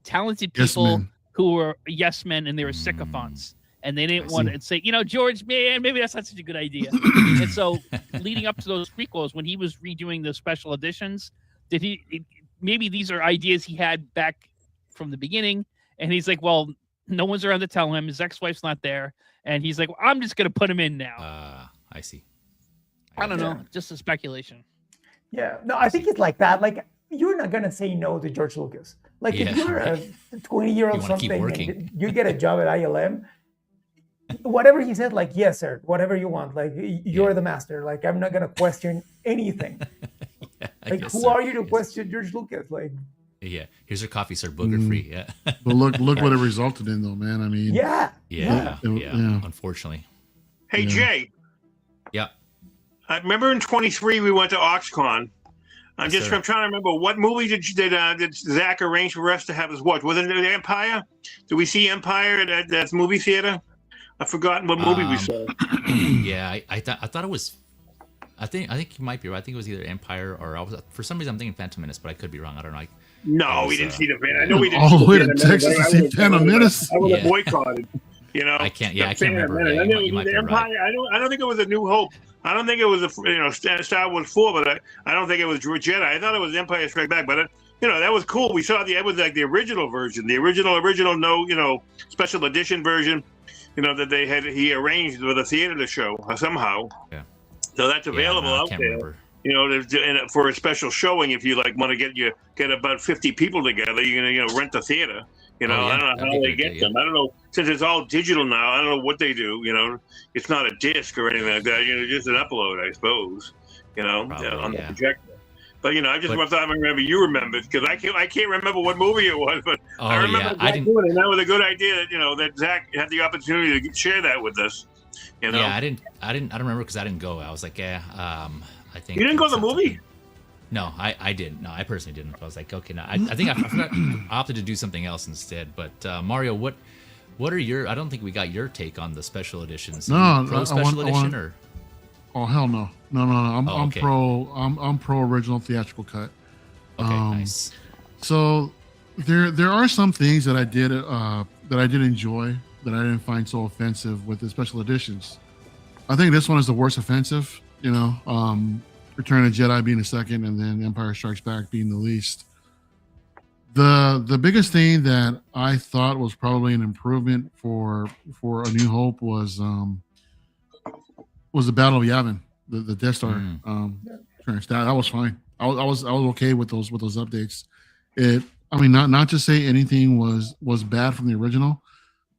[SPEAKER 5] talented people who were yes men, and they were sycophants. And they didn't want to say, George, man, maybe that's not such a good idea. And so leading up to those prequels, when he was redoing the special editions, maybe these are ideas he had back from the beginning. And he's like, well, no one's around to tell him. His ex-wife's not there. And he's like, well, I'm just going to put him in now.
[SPEAKER 1] I see.
[SPEAKER 5] I don't know. Just a speculation.
[SPEAKER 2] Yeah. No, I think it's like that. Like, you're not going to say no to George Lucas. Like, if you're a 20-year-old something and you get a job at ILM, whatever he said, like, yes, sir, whatever you want. Like, you're the master. Like, I'm not going to question anything. Like, who are you to question George Lucas? Like,
[SPEAKER 1] yeah, here's your coffee, sir, booger free. Yeah.
[SPEAKER 4] But look what it resulted in, though, man. I mean,
[SPEAKER 1] yeah. Unfortunately.
[SPEAKER 3] Hey, Jay.
[SPEAKER 1] Yeah.
[SPEAKER 3] I remember in 23 we went to OxCon. I'm trying to remember, what movie did Zach arrange for us to have us watch? Was it Empire? Did we see Empire at that movie theater? I've forgotten what movie we saw.
[SPEAKER 1] Yeah, I thought it was. I think you might be right. I think it was either Empire or for some reason I'm thinking Phantom Menace, but I could be wrong. I don't know.
[SPEAKER 3] No, we didn't see the Phantom. I know we didn't.
[SPEAKER 4] All the way to Texas to see Phantom Menace.
[SPEAKER 3] I would have boycotted.
[SPEAKER 1] I can't. Yeah, I can't remember.
[SPEAKER 3] I know you might be Empire. Right. I don't think it was A New Hope. I don't think it was Star Wars 4, but I don't think it was Jedi. I thought it was Empire Strikes Back, but that was cool. We saw that was like the original version, the original, no, special edition version, that he arranged with a theater to show somehow.
[SPEAKER 1] Yeah.
[SPEAKER 3] So that's available out there.
[SPEAKER 1] Remember.
[SPEAKER 3] For a special showing, if you want to get about 50 people together, you're gonna rent the theater. I don't know how they get them. I don't know, since it's all digital now. I don't know what they do. It's not a disc or anything like that. Just an upload, I suppose.
[SPEAKER 1] Probably,
[SPEAKER 3] on the projector. But I just thought I remember you remembered, because I can't remember what movie it was, but I remember Zach doing it, and that was a good idea. That Zach had the opportunity to share that with us.
[SPEAKER 1] Yeah, I don't remember because I didn't go. I was like, I think
[SPEAKER 3] you didn't go to the movie.
[SPEAKER 1] No, I didn't. No, I personally didn't. I was like, okay, no, I think I forgot, opted to do something else instead. But Mario, what are your? I don't think we got your take on the special editions.
[SPEAKER 4] No,
[SPEAKER 1] pro special edition or?
[SPEAKER 4] Oh hell no, no. I'm pro. I'm pro original theatrical cut.
[SPEAKER 1] Okay, nice.
[SPEAKER 4] So there are some things that I did enjoy that I didn't find so offensive with the special editions. I think this one is the worst offensive. Return of the Jedi being the second, and then Empire Strikes Back being the least. The biggest thing that I thought was probably an improvement for A New Hope was the Battle of Yavin, the Death Star trench. That was fine. I was okay with those updates. Not to say anything was bad from the original,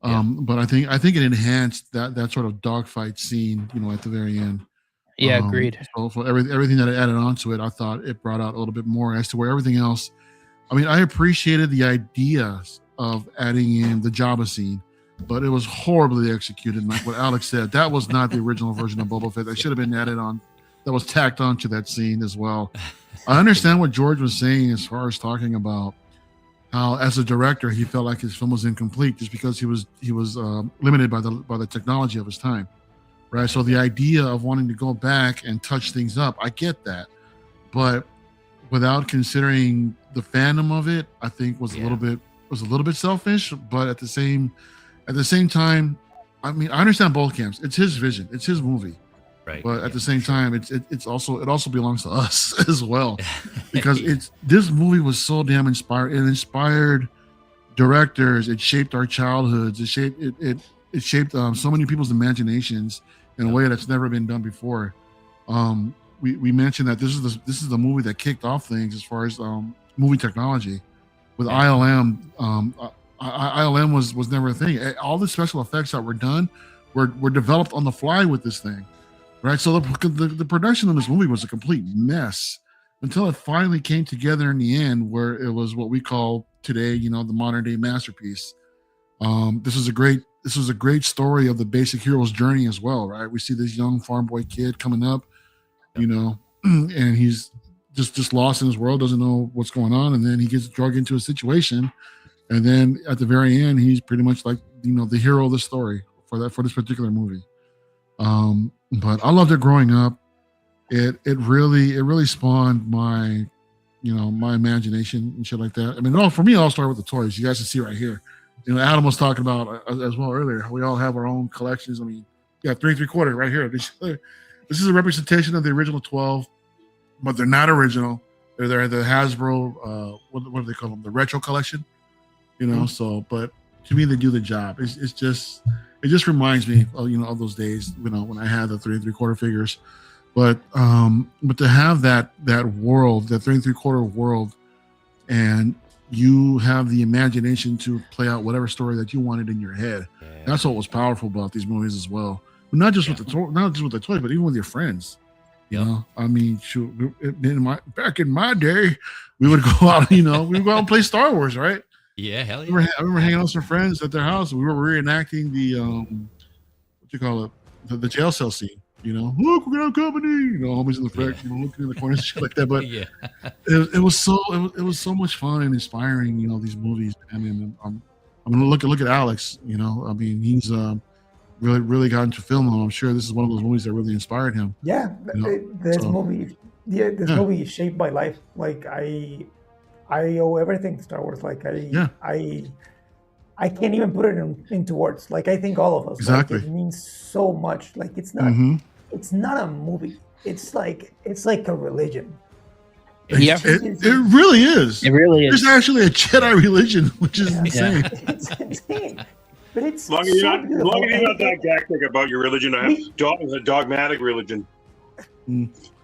[SPEAKER 4] but I think it enhanced that sort of dogfight scene, at the very end.
[SPEAKER 5] Yeah, agreed.
[SPEAKER 4] So for everything that I added onto it, I thought it brought out a little bit more. As to where everything else, I appreciated the ideas of adding in the Jabba scene, but it was horribly executed. And like what Alex said, that was not the original version of Boba Fett. That should have been added on. That was tacked onto that scene as well. I understand what George was saying as far as talking about how, as a director, he felt like his film was incomplete just because he was limited by the technology of his time. Right. So the idea of wanting to go back and touch things up, I get that. But without considering the fandom of it, I think was a little bit selfish. But at the same time, I understand both camps. It's his vision. It's his movie.
[SPEAKER 1] Right.
[SPEAKER 4] But at the same time, it also belongs to us as well. Because this movie was so damn inspired. It inspired directors. It shaped our childhoods. It shaped so many people's imaginations in a way that's never been done before. We mentioned that this is the movie that kicked off things as far as movie technology. With ILM, ILM was never a thing. All the special effects that were done were developed on the fly with this thing, right? So the production of this movie was a complete mess until it finally came together in the end, where it was what we call today, the modern day masterpiece. This is a great story of the basic hero's journey as well, right? We see this young farm boy kid coming up, and he's just lost in his world, doesn't know what's going on, and then he gets drugged into a situation, and then at the very end, he's pretty much like the hero of the story for this particular movie. But I loved it growing up. It really spawned my my imagination and shit like that. For me, it all started with the toys. You guys can see right here. Adam was talking about as well earlier. We all have our own collections. 3 3/4 right here. This is a representation of the original 12, but they're not original. They're the Hasbro. What do they call them? The retro collection. So, but to me, they do the job. It just reminds me of those days. When I had the 3 3/4 figures. But to have that world, that 3 3/4 world, and you have the imagination to play out whatever story that you wanted in your head. Yeah. That's what was powerful about these movies as well. But not just with the toys, but even with your friends. Back in my day, we would go out. We would go out and play Star Wars, right?
[SPEAKER 1] Yeah, hell yeah.
[SPEAKER 4] I remember hanging out with some friends at their house. We were reenacting the jail cell scene. Look, we're gonna have company. Homies in the front, looking in the corners, shit like that. But it was so much fun and inspiring. These movies. I'm gonna look at Alex. He's really gotten to film them. I'm sure this is one of those movies that really inspired him.
[SPEAKER 2] Yeah, this movie is shaped by life. Like I owe everything to Star Wars. Like I can't even put it into words. Like I think all of us.
[SPEAKER 4] Exactly.
[SPEAKER 2] Like, it means so much. Like it's not. It's not a movie. It's like a religion.
[SPEAKER 5] Yeah.
[SPEAKER 4] It really is.
[SPEAKER 5] It really is.
[SPEAKER 4] There's actually a Jedi religion, which is insane.
[SPEAKER 2] It's insane. But it's
[SPEAKER 3] As long as
[SPEAKER 2] so
[SPEAKER 3] you're not,
[SPEAKER 2] beautiful.
[SPEAKER 3] you're not didactic about your religion, I have a dogmatic religion.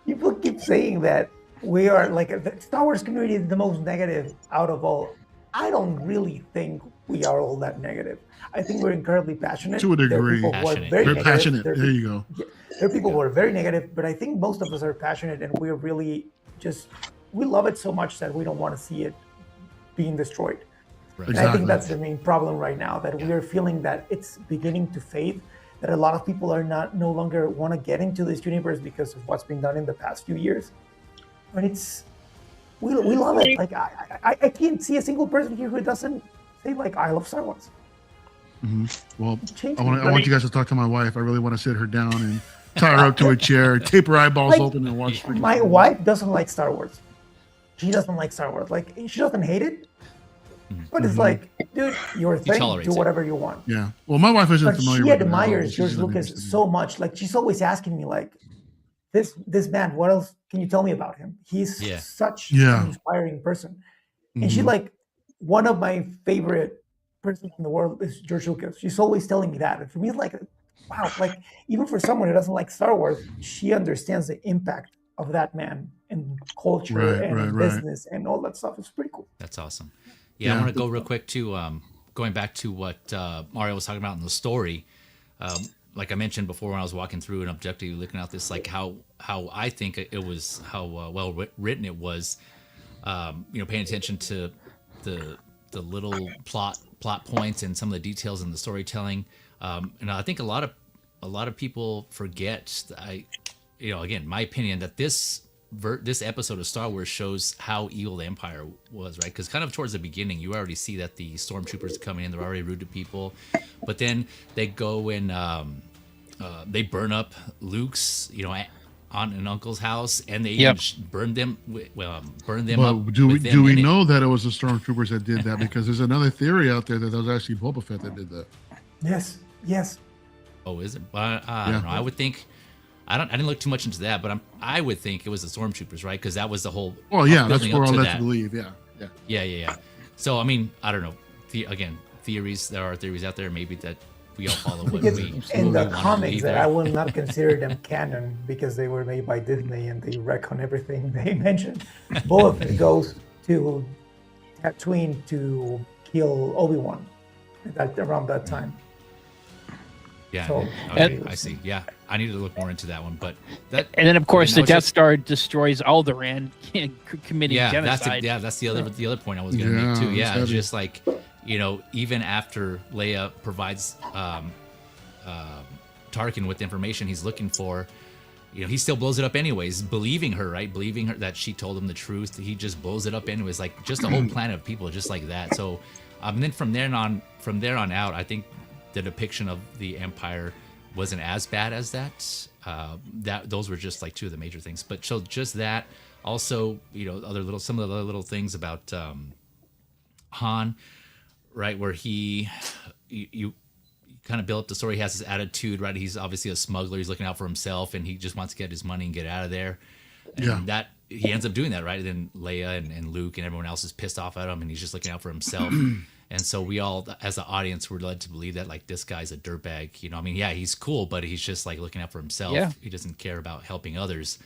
[SPEAKER 2] People keep saying that we are like the Star Wars community is the most negative out of all. I don't really think we are all that negative. I think we're incredibly passionate.
[SPEAKER 4] To a degree.
[SPEAKER 2] There are people who are
[SPEAKER 1] Passionate.
[SPEAKER 2] very
[SPEAKER 4] They're
[SPEAKER 2] negative.
[SPEAKER 4] passionate.
[SPEAKER 2] There
[SPEAKER 4] There you go.
[SPEAKER 2] are people who are very negative, but I think most of us are passionate, and we're really just we love it so much that we don't want to see it being destroyed.
[SPEAKER 1] Right.
[SPEAKER 2] And I
[SPEAKER 4] Exactly.
[SPEAKER 2] think that's the main problem right now, that we are feeling that it's beginning to fade, that a lot of people are no longer want to get into this universe because of what's been done in the past few years. And we love it. Like I can't see a single person here who doesn't say like I love Star Wars.
[SPEAKER 4] Well,
[SPEAKER 2] Change
[SPEAKER 4] I
[SPEAKER 2] me.
[SPEAKER 4] want you guys to talk to my wife. I really want to sit her down and tie her up to a chair, tape her eyeballs
[SPEAKER 2] Like,
[SPEAKER 4] open, and watch. freaking
[SPEAKER 2] My
[SPEAKER 4] Star Wars.
[SPEAKER 2] wife doesn't like Star Wars. She doesn't like Star Wars. Like she doesn't hate it, but it's like, dude, your thing.
[SPEAKER 1] tolerates
[SPEAKER 2] Do
[SPEAKER 1] it.
[SPEAKER 2] whatever you want.
[SPEAKER 4] Yeah. Well, my wife isn't
[SPEAKER 2] But
[SPEAKER 4] familiar
[SPEAKER 2] she
[SPEAKER 4] with it at all.
[SPEAKER 2] admires
[SPEAKER 4] She's
[SPEAKER 2] George
[SPEAKER 4] just
[SPEAKER 2] Lucas
[SPEAKER 4] interested in
[SPEAKER 2] so much. Like she's always asking me, like, this man, what else can you tell me about him? He's
[SPEAKER 1] Yeah.
[SPEAKER 2] such
[SPEAKER 4] Yeah.
[SPEAKER 2] an inspiring person. And she
[SPEAKER 4] Mhm.
[SPEAKER 2] like one of my favorite persons in the world is George Lucas. She's always telling me that. And for me, it's like, wow, like even for someone who doesn't like Star Wars, she understands the impact of that man in culture
[SPEAKER 4] Right,
[SPEAKER 2] and in
[SPEAKER 4] right.
[SPEAKER 2] business and all that stuff. It's pretty cool.
[SPEAKER 1] That's awesome. Yeah, I
[SPEAKER 4] Yeah.
[SPEAKER 1] want to go real quick to going back to what Mario was talking about in the story. Like I mentioned before, when I was walking through and objectively looking at this, like how I think it was, how well written it was. Paying attention to the little plot points and some of the details in the storytelling. And I think a lot of people forget. Again, my opinion that this episode of Star Wars shows how evil the Empire was, right? Because kind of towards the beginning, you already see that the stormtroopers are coming in; they're already rude to people, but then they go and they burn up Luke's, aunt and uncle's house, and they even burn them up.
[SPEAKER 4] Do we
[SPEAKER 1] with them in it.
[SPEAKER 4] know that it was the stormtroopers that did that? Because there's another theory out there that was actually Boba Fett that did that.
[SPEAKER 2] Yes.
[SPEAKER 1] Oh, is it? I don't know. I would think. I didn't look too much into that, but I would think it was the stormtroopers, right? Because that was the whole.
[SPEAKER 4] Well, yeah, that's
[SPEAKER 1] building
[SPEAKER 4] what
[SPEAKER 1] up
[SPEAKER 4] I'm
[SPEAKER 1] to
[SPEAKER 4] led
[SPEAKER 1] that.
[SPEAKER 4] to believe. Yeah.
[SPEAKER 1] Yeah. So I mean, I don't know. Theories. There are theories out there. Maybe that we all follow what
[SPEAKER 2] Because
[SPEAKER 1] we
[SPEAKER 2] in the
[SPEAKER 1] wanna
[SPEAKER 2] comics,
[SPEAKER 1] believe
[SPEAKER 2] that
[SPEAKER 1] there.
[SPEAKER 2] I will not consider them canon because they were made by Disney and they wreck on everything they mentioned. Boba Fett goes to Tatooine to kill Obi-Wan around that time.
[SPEAKER 1] Yeah.
[SPEAKER 2] So-
[SPEAKER 1] Okay, I see. Yeah, I need to look more into that one. But that.
[SPEAKER 5] And then, of course,
[SPEAKER 1] I
[SPEAKER 5] the
[SPEAKER 1] mean, that
[SPEAKER 5] Death
[SPEAKER 1] was
[SPEAKER 5] Star destroys Alderaan, committing genocide.
[SPEAKER 1] That's the other point I was going to
[SPEAKER 4] Yeah,
[SPEAKER 1] make too.
[SPEAKER 4] it's
[SPEAKER 1] Yeah,
[SPEAKER 4] heavy.
[SPEAKER 1] just like, even after Leia provides Tarkin with the information he's looking for, he still blows it up anyways, believing her, right? Believing her that she told him the truth. He just blows it up anyways, like just a whole planet of people just like that. So, and then from there on out, I think the depiction of the Empire wasn't as bad as that. Those were just like two of the major things. But so just that, also, some of the other little things about Han, right, where you kind of build up the story. He has this attitude, right? He's obviously a smuggler. He's looking out for himself, and he just wants to get his money and get out of there. And
[SPEAKER 4] Yeah.
[SPEAKER 1] that he ends up doing that, right? And then Leia and Luke and everyone else is pissed off at him, and he's just looking out for himself. And so we all, as an audience, were led to believe that like this guy's a dirtbag. He's cool, but he's just like looking out for himself.
[SPEAKER 5] Yeah.
[SPEAKER 1] He doesn't care about helping others.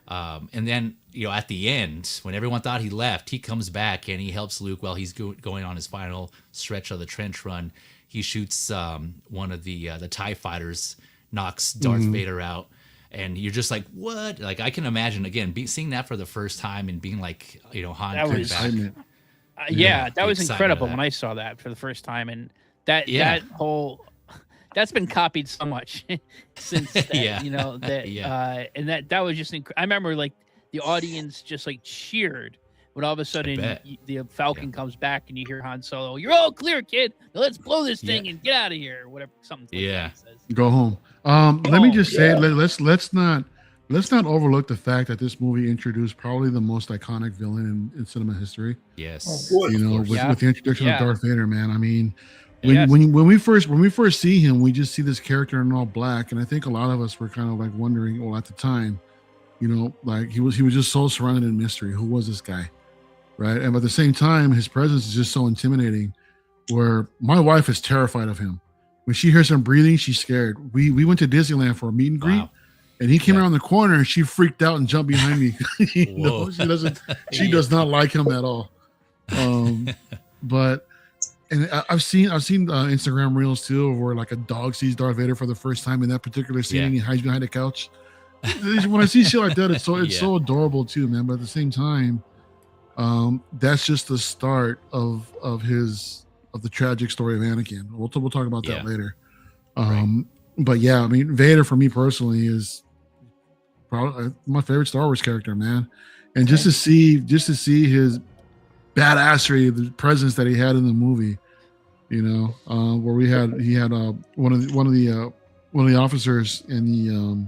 [SPEAKER 1] And then, at the end, when everyone thought he left, he comes back and he helps Luke while he's going on his final stretch of the trench run. He shoots one of the TIE fighters, knocks Darth Vader out. And you're just like, what? Like, I can imagine, again, seeing that for the first time and being like, Han
[SPEAKER 5] That
[SPEAKER 1] comes
[SPEAKER 5] was-
[SPEAKER 1] back.
[SPEAKER 4] Excitement.
[SPEAKER 5] That
[SPEAKER 1] the
[SPEAKER 5] was
[SPEAKER 1] excitement
[SPEAKER 5] incredible
[SPEAKER 1] of that.
[SPEAKER 5] when I saw that for the first time, and that
[SPEAKER 1] Yeah.
[SPEAKER 5] that whole that's been copied so much since that,
[SPEAKER 1] Yeah.
[SPEAKER 5] that and that was just I remember like the audience just like cheered when all of a sudden
[SPEAKER 1] bet.
[SPEAKER 5] the Falcon comes back and you hear Han Solo, "You're all clear, kid. Now let's blow this thing and get out of here," or whatever, something like
[SPEAKER 1] Yeah.
[SPEAKER 5] that he says.
[SPEAKER 4] Go home. Let me just say,
[SPEAKER 2] yeah.
[SPEAKER 4] let's not overlook the fact that this movie introduced probably the most iconic villain in cinema history.
[SPEAKER 1] Yes.
[SPEAKER 2] Of course.
[SPEAKER 4] With the introduction
[SPEAKER 5] Yeah.
[SPEAKER 4] of Darth Vader, man. I mean,
[SPEAKER 5] Yes.
[SPEAKER 4] when we first see him, we just see this character in all black, and I think a lot of us were kind of like wondering, well, at the time, You know, like he was just so surrounded in mystery. Who was this guy, right? And at the same time, his presence is just so intimidating. Where my wife is terrified of him. When she hears him breathing, she's scared. We went to Disneyland for a meet and greet, and he came around the corner and she freaked out and jumped behind me. You know, she does not like him at all. But and I've seen Instagram reels too, where like a dog sees Darth Vader for the first time in that particular scene, and he hides behind a couch. When I see shit like that, it's so adorable too, man. But at the same time, that's just the start of the tragic story of Anakin. We'll talk about that later. But yeah, I mean, Vader for me personally is probably my favorite Star Wars character, man. And just to see his badassery, the presence that he had in the movie, you know, where he had one of the officers in the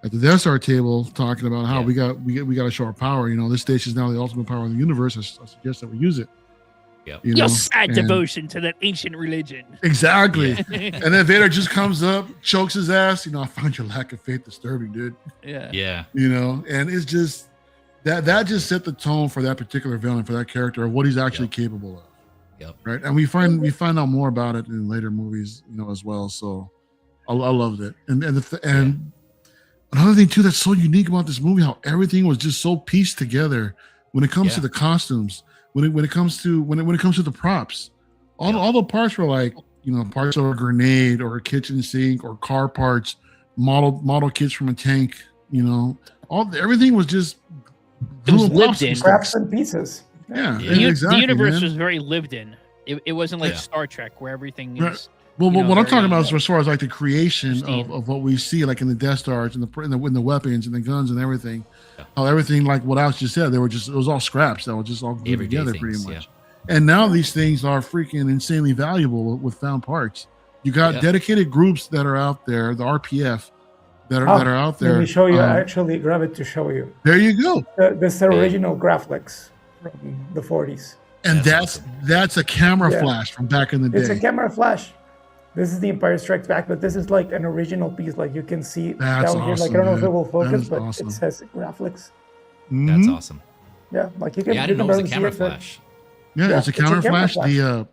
[SPEAKER 4] at the Death Star table talking about how we got to show our power. You know, this station is now the ultimate power in the universe. I suggest that we use it.
[SPEAKER 1] Yep.
[SPEAKER 5] Your sad devotion to that ancient religion. Exactly.
[SPEAKER 4] And then Vader just comes up, chokes his ass. You know, I find your lack of faith disturbing, dude.
[SPEAKER 1] Yeah.
[SPEAKER 4] You know, and it's just that just set the tone for that particular villain, for that character, of what he's actually capable of.
[SPEAKER 1] Yep.
[SPEAKER 4] Right. And we find out more about it in later movies, you know, as well. So I loved it. And another thing too that's so unique about this movie, how everything was just so pieced together when it comes to the costumes. When it comes to the props, all the parts were like, you know, parts of a grenade or a kitchen sink or car parts, model kits from a tank, you know, everything was just
[SPEAKER 5] lived in
[SPEAKER 2] scraps and pieces.
[SPEAKER 4] Yeah.
[SPEAKER 5] The universe was very lived in. It wasn't like Star Trek where everything is.
[SPEAKER 4] Well, what I'm talking about is as far as like the creation of what we see, like in the Death Stars and the weapons and the guns and everything, how everything, like what Alex just said, it was all scraps that were just all glued together pretty much. And now these things are freaking insanely valuable with found parts. You got dedicated groups that are out there, the RPF that are out there.
[SPEAKER 2] Let me show you. I actually grab it to show you.
[SPEAKER 4] There you go.
[SPEAKER 2] This original Graflex from the 40s.
[SPEAKER 4] And that's a camera flash from back in the day.
[SPEAKER 2] It's a camera flash. This is the Empire Strikes Back, but this is like an original piece. Like you can see down here. Like I don't know if it will focus, but it says Graflex.
[SPEAKER 1] That's awesome.
[SPEAKER 2] Yeah, like you can.
[SPEAKER 1] I didn't know it was a camera flash.
[SPEAKER 4] Yeah, it's a camera flash. The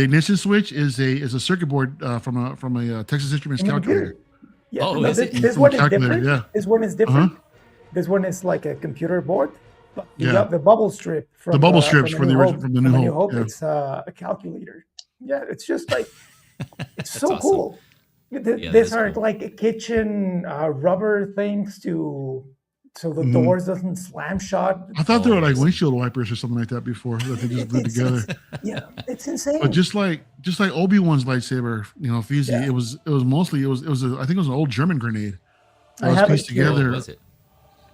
[SPEAKER 4] ignition switch is a circuit board from a Texas Instruments calculator.
[SPEAKER 2] Yeah, this one is different. Yeah. This one is different. This one is like a computer board. You got the bubble strip from
[SPEAKER 4] the bubble strips from the New Hope.
[SPEAKER 2] It's a calculator. Yeah, it's just like it's so awesome. Cool. These are cool. Like kitchen rubber things so the doors doesn't slam shut.
[SPEAKER 4] I thought they were like windshield wipers or something like that before that they just put together.
[SPEAKER 2] It's insane.
[SPEAKER 4] But just like Obi-Wan's lightsaber, you know, Feezy, it was mostly I think it was an old German grenade. It was pieced together.
[SPEAKER 1] Was it?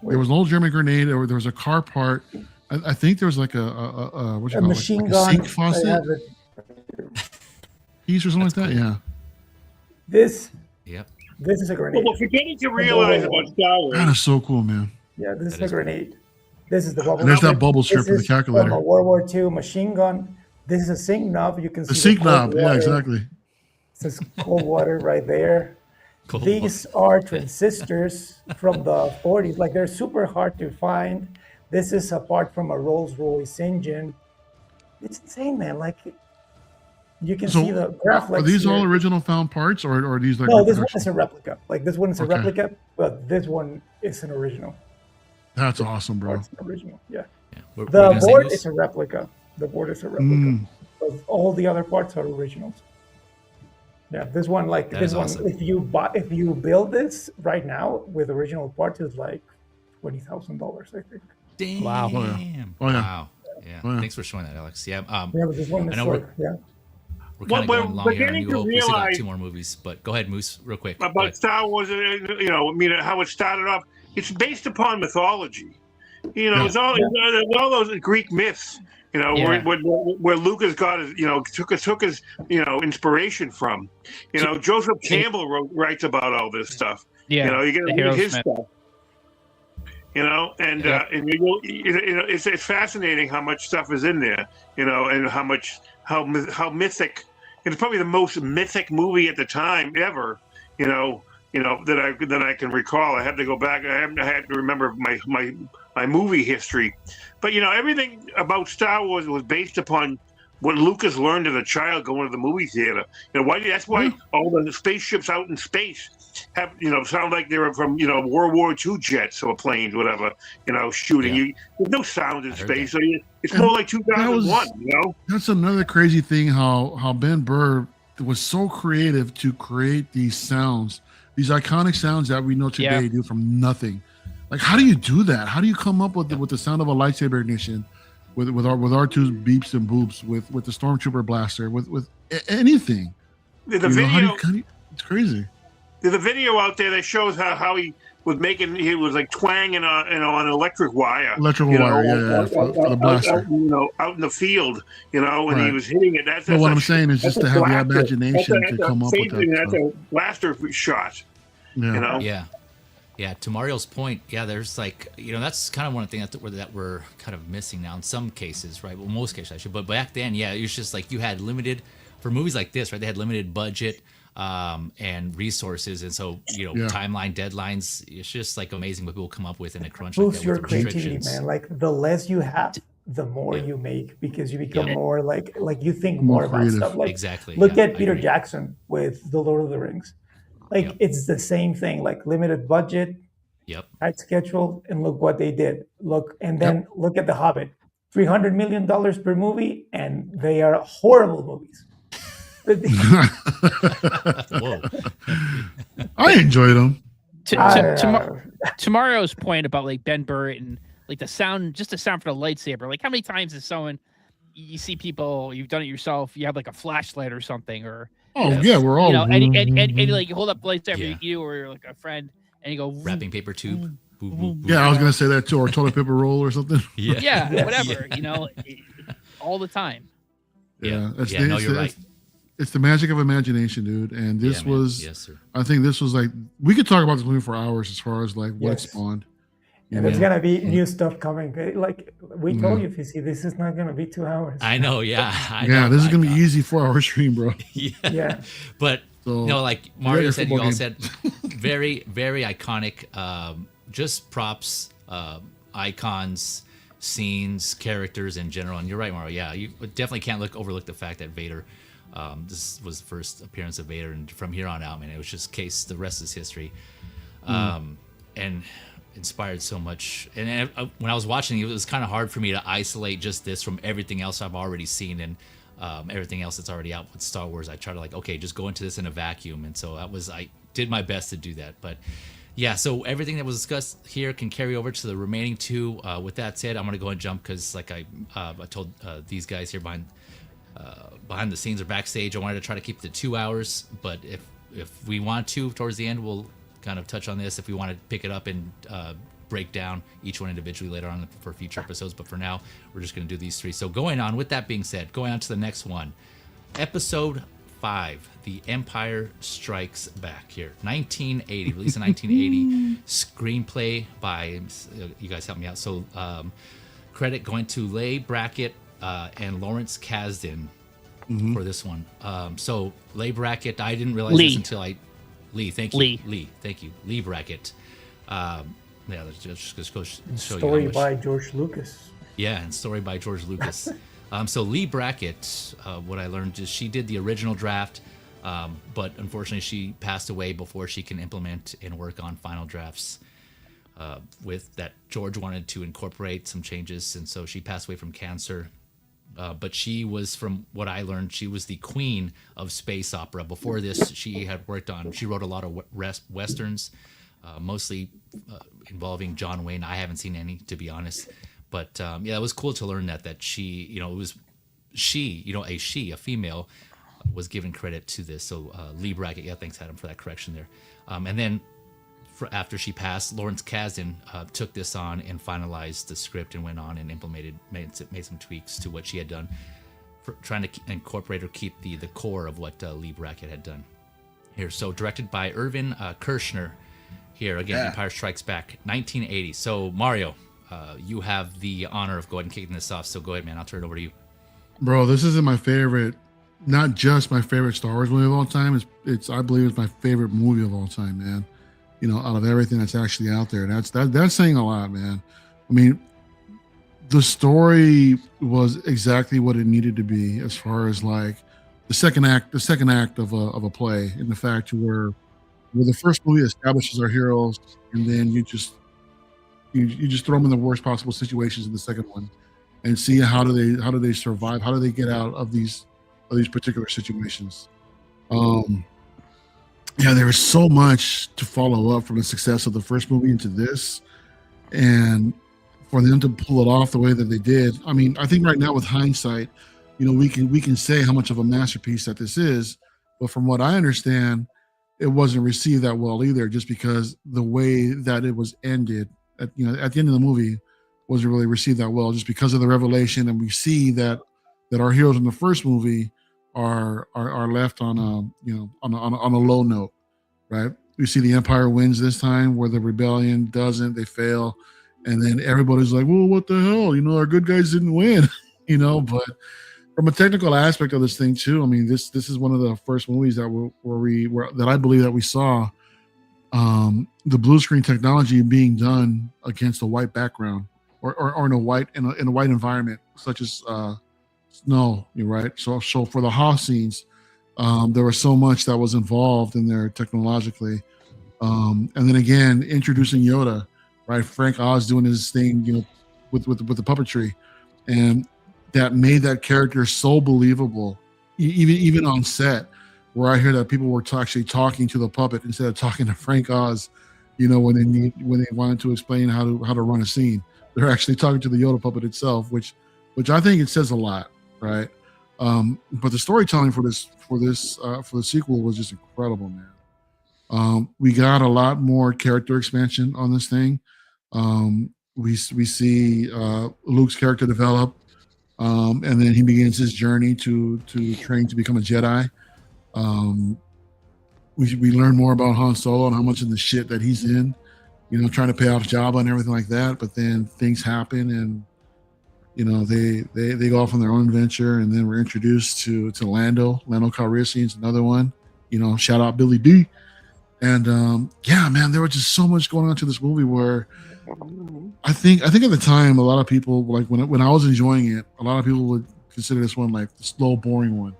[SPEAKER 4] There was an old German grenade, or there was a car part. I think there was like a
[SPEAKER 2] machine gun,
[SPEAKER 4] a sink faucet piece or something like that. Yeah.
[SPEAKER 2] This is a grenade.
[SPEAKER 3] Well, forgetting to realize about Star Wars.
[SPEAKER 4] That is so cool, man.
[SPEAKER 2] Yeah, this is a grenade. This is the bubble.
[SPEAKER 4] And there's that bubble strip for the calculator.
[SPEAKER 2] From a World War II machine gun. This is a sink knob. You can see
[SPEAKER 4] the sink knob.
[SPEAKER 2] Water.
[SPEAKER 4] Yeah, exactly.
[SPEAKER 2] This is cold water right there. These are transistors from the 40s. Like they're super hard to find. This is a part from a Rolls-Royce engine. It's insane, man. Like you can see the Graflex.
[SPEAKER 4] Are these all original found parts, or are these like?
[SPEAKER 2] No, this one is a replica. Like this one is a replica, but this one is an original.
[SPEAKER 4] That's awesome, bro.
[SPEAKER 2] It's an original, The board is a replica. The board is a replica. But all the other parts are originals. Yeah, this one, awesome. If you build this right now with original parts, is like $20,000, I think.
[SPEAKER 1] Damn.
[SPEAKER 5] Wow.
[SPEAKER 1] Wow. Yeah. Thanks for showing that, Alex. Yeah.
[SPEAKER 2] But this one is
[SPEAKER 1] we're kind of going long here on New Hope. We still got 2 more movies, but go ahead, Moose, real quick.
[SPEAKER 3] About Star Wars, you know, I mean, how it started off. It's based upon mythology. You know, it's all those Greek myths. You know, where Lucas got his, you know, took his, you know, inspiration from. You know, Joseph Campbell writes about all this stuff. Yeah, you know, you get to read his stuff. You know, and it's fascinating how much stuff is in there. You know, and how mythic. It's probably the most mythic movie at the time ever. You know, that I can recall. I had to go back. I had to remember my movie history, but everything about Star Wars was based upon what Lucas learned as a child going to the movie theater. That's why all the spaceships out in space have sound like they were from World War II jets or planes, whatever. Shooting.
[SPEAKER 1] Yeah.
[SPEAKER 3] There's no sound in space, so it's more like 2001.
[SPEAKER 4] That's another crazy thing. How Ben Burr was so creative to create these sounds, these iconic sounds that we know today do from nothing. Like, how do you do that? How do you come up with the sound of a lightsaber ignition, with R2's beeps and boops, with the stormtrooper blaster, with anything?
[SPEAKER 3] There's a video.
[SPEAKER 4] It's crazy.
[SPEAKER 3] There's a video out there that shows how he was like twanging on an electric wire.
[SPEAKER 4] For the blaster.
[SPEAKER 3] Out in the field, when he was hitting it. That's
[SPEAKER 4] what I'm saying is just to have the imagination to come up with that.
[SPEAKER 3] That's a blaster shot.
[SPEAKER 1] Yeah. Yeah, to Mario's point, there's that's kind of one of the things that we're kind of missing now in some cases, right? Well, most cases actually, but back then, it was just like you had limited, for movies like this, right? They had limited budget and resources, and so timeline, deadlines. It's just like amazing what people come up with in a crunch.
[SPEAKER 2] Boosts your creativity, man. Like the less you have, the more you make, because you become more like you think more about stuff. Like
[SPEAKER 1] exactly.
[SPEAKER 2] Look at Peter Jackson with The Lord of the Rings. Like it's the same thing, like limited budget, tight schedule, and look what they did. Look at The Hobbit, $300 million per movie, and they are horrible movies.
[SPEAKER 1] Whoa.
[SPEAKER 4] I enjoyed them.
[SPEAKER 5] To Mario's point about like Ben Burr and like the sound for the lightsaber. Like how many times is someone you see people, you've done it yourself, you have like a flashlight or something, or
[SPEAKER 4] we're all
[SPEAKER 5] and like you hold up the lightsaber, you or like a friend, and you go
[SPEAKER 1] wrapping paper tube.
[SPEAKER 4] I was gonna say that too, or toilet paper roll or something.
[SPEAKER 5] Whatever, all the time.
[SPEAKER 1] You're right.
[SPEAKER 4] It's the magic of imagination, dude. And this was,
[SPEAKER 1] yes, sir.
[SPEAKER 4] I think this was like, we could talk about this movie for hours as far as like what it spawned.
[SPEAKER 2] And there's gonna be new stuff coming. Like we told you, Fizzy, this is not gonna be 2 hours.
[SPEAKER 1] I know,
[SPEAKER 4] this is gonna be easy 4-hour stream, bro.
[SPEAKER 1] But like Mario said, you all said, very, very iconic. Just props, icons, scenes, characters in general. And you're right, Mario. Yeah, you definitely can't overlook the fact that Vader. This was the first appearance of Vader, and from here on out, man, it was just the rest is history. And inspired so much. And when I was watching it was kind of hard for me to isolate just this from everything else I've already seen and everything else that's already out with Star Wars. I try to just go into this in a vacuum, and so I did my best to do that. But so everything that was discussed here can carry over to the remaining 2. With that said, I'm gonna go and jump because like I told these guys here behind the scenes or backstage, I wanted to try to keep it to 2 hours, but if we want to towards the end, we'll kind of touch on this if we want to pick it up and break down each one individually later on for future episodes. But for now, we're just going to do these 3. So going on with that being said, going on to the next one, episode 5, The Empire Strikes Back, here, 1980, released in 1980, screenplay by you guys help me out, so credit going to Leigh Brackett and Lawrence Kasdan for this one. So Leigh Brackett, I didn't realize this until Lee, thank you. Lee, thank you. Leigh Brackett. Let's just go show
[SPEAKER 2] story
[SPEAKER 1] you.
[SPEAKER 2] By George Lucas.
[SPEAKER 1] Yeah, and story by George Lucas. So Leigh Brackett, what I learned is she did the original draft, but unfortunately she passed away before she can implement and work on final drafts. With that, George wanted to incorporate some changes, and so she passed away from cancer. But she was, from what I learned, she was the queen of space opera. Before this, she wrote a lot of westerns, mostly involving John Wayne. I haven't seen any, to be honest. But it was cool to learn that she, a female, was given credit to this. So Leigh Brackett, thanks Adam for that correction there. And then after she passed, Lawrence Kasdan took this on and finalized the script and went on and made some tweaks to what she had done, trying to incorporate or keep the core of what Leigh Brackett had done here. So directed by Irvin Kershner here, again, Empire Strikes Back, 1980. So Mario, you have the honor of going and kicking this off. So go ahead, man. I'll turn it over to you.
[SPEAKER 4] Bro, this isn't my favorite not just my favorite Star Wars movie of all time. It's I believe it's my favorite movie of all time, man. You know, out of everything that's actually out there, that's saying a lot, man. I mean, the story was exactly what it needed to be as far as like the second act of a play, in the fact where the first movie establishes our heroes, and then you just throw them in the worst possible situations in the second one, and see how do they survive, how do they get out of these particular situations. Yeah, there was so much to follow up from the success of the first movie into this, and for them to pull it off the way that they did. I mean, I think right now with hindsight, you know, we can say how much of a masterpiece that this is, but from what I understand, it wasn't received that well either, just because the way that it was ended at the end of the movie wasn't really received that well, just because of the revelation. And we see that our heroes in the first movie are left on a low note, right? We see the Empire wins this time, where the rebellion doesn't. They fail, and then everybody's like, "Well, what the hell? You know, our good guys didn't win." You know, but from a technical aspect of this thing too, I mean, this is one of the first movies that I believe that we saw the blue screen technology being done against a white background, or in a white environment, such as snow. You're right. So for the Hoth scenes, there was so much that was involved in there technologically, and then again introducing Yoda, right? Frank Oz doing his thing, you know, with the puppetry, and that made that character so believable, even on set, where I hear that people were actually talking to the puppet instead of talking to Frank Oz. You know, when they wanted to explain how to run a scene, they're actually talking to the Yoda puppet itself, which I think it says a lot, right? But the storytelling for the sequel was just incredible, man. We got a lot more character expansion on this thing. We see Luke's character develop, and then he begins his journey to train to become a Jedi. We learn more about Han Solo and how much of the shit that he's in, you know, trying to pay off Jabba and everything like that. But then things happen, and you know, they go off on their own adventure, and then we're introduced to Lando Calrissian's another one. You know, shout out Billy D. And yeah, man, there was just so much going on to this movie where I think at the time, a lot of people, like when I was enjoying it, a lot of people would consider this one like the slow, boring one.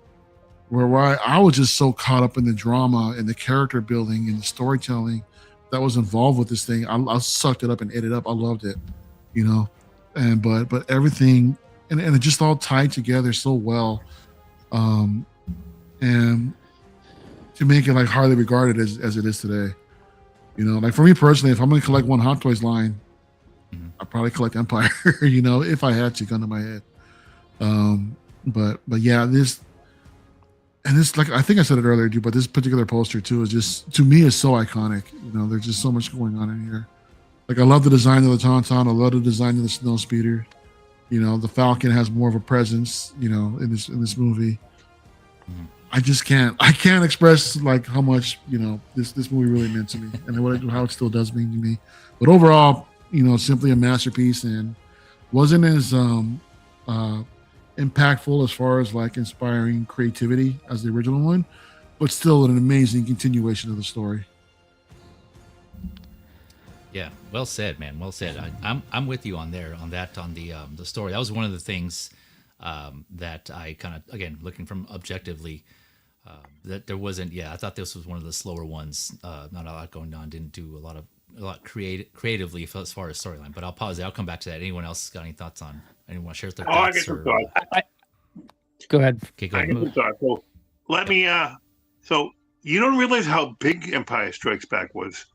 [SPEAKER 4] Where I was just so caught up in the drama and the character building and the storytelling that was involved with this thing. I sucked it up and ate it up. I loved it, you know. And but everything and it just all tied together so well, and to make it like highly regarded as it is today. You know, like for me personally, if I'm going to collect one Hot Toys line, I'd probably collect Empire. You know, if I had to, gun to my head. But yeah, this, like I think I said it earlier, dude, but this particular poster too is just, to me, is so iconic. You know, there's just so much going on in here. Like I love the design of the Tauntaun. I love the design of the Snow Speeder. You know, the Falcon has more of a presence, you know, in this movie. I can't express like how much, you know, this movie really meant to me, and how it still does mean to me. But overall, you know, simply a masterpiece, and wasn't as impactful as far as like inspiring creativity as the original one, but still an amazing continuation of the story.
[SPEAKER 1] Yeah, well said, man. Well said. I'm with you on the story. That was one of the things that I kind of, again, looking from objectively, that there wasn't. Yeah, I thought this was one of the slower ones. Not a lot going on. Didn't do a lot creatively as far as storyline. But I'll pause there. I'll come back to that. Anyone else got any thoughts on? Anyone want to share their thoughts?
[SPEAKER 3] I get some thoughts.
[SPEAKER 5] Go ahead.
[SPEAKER 1] Okay, go ahead.
[SPEAKER 3] I get some thoughts. So let me. So you don't realize how big Empire Strikes Back was.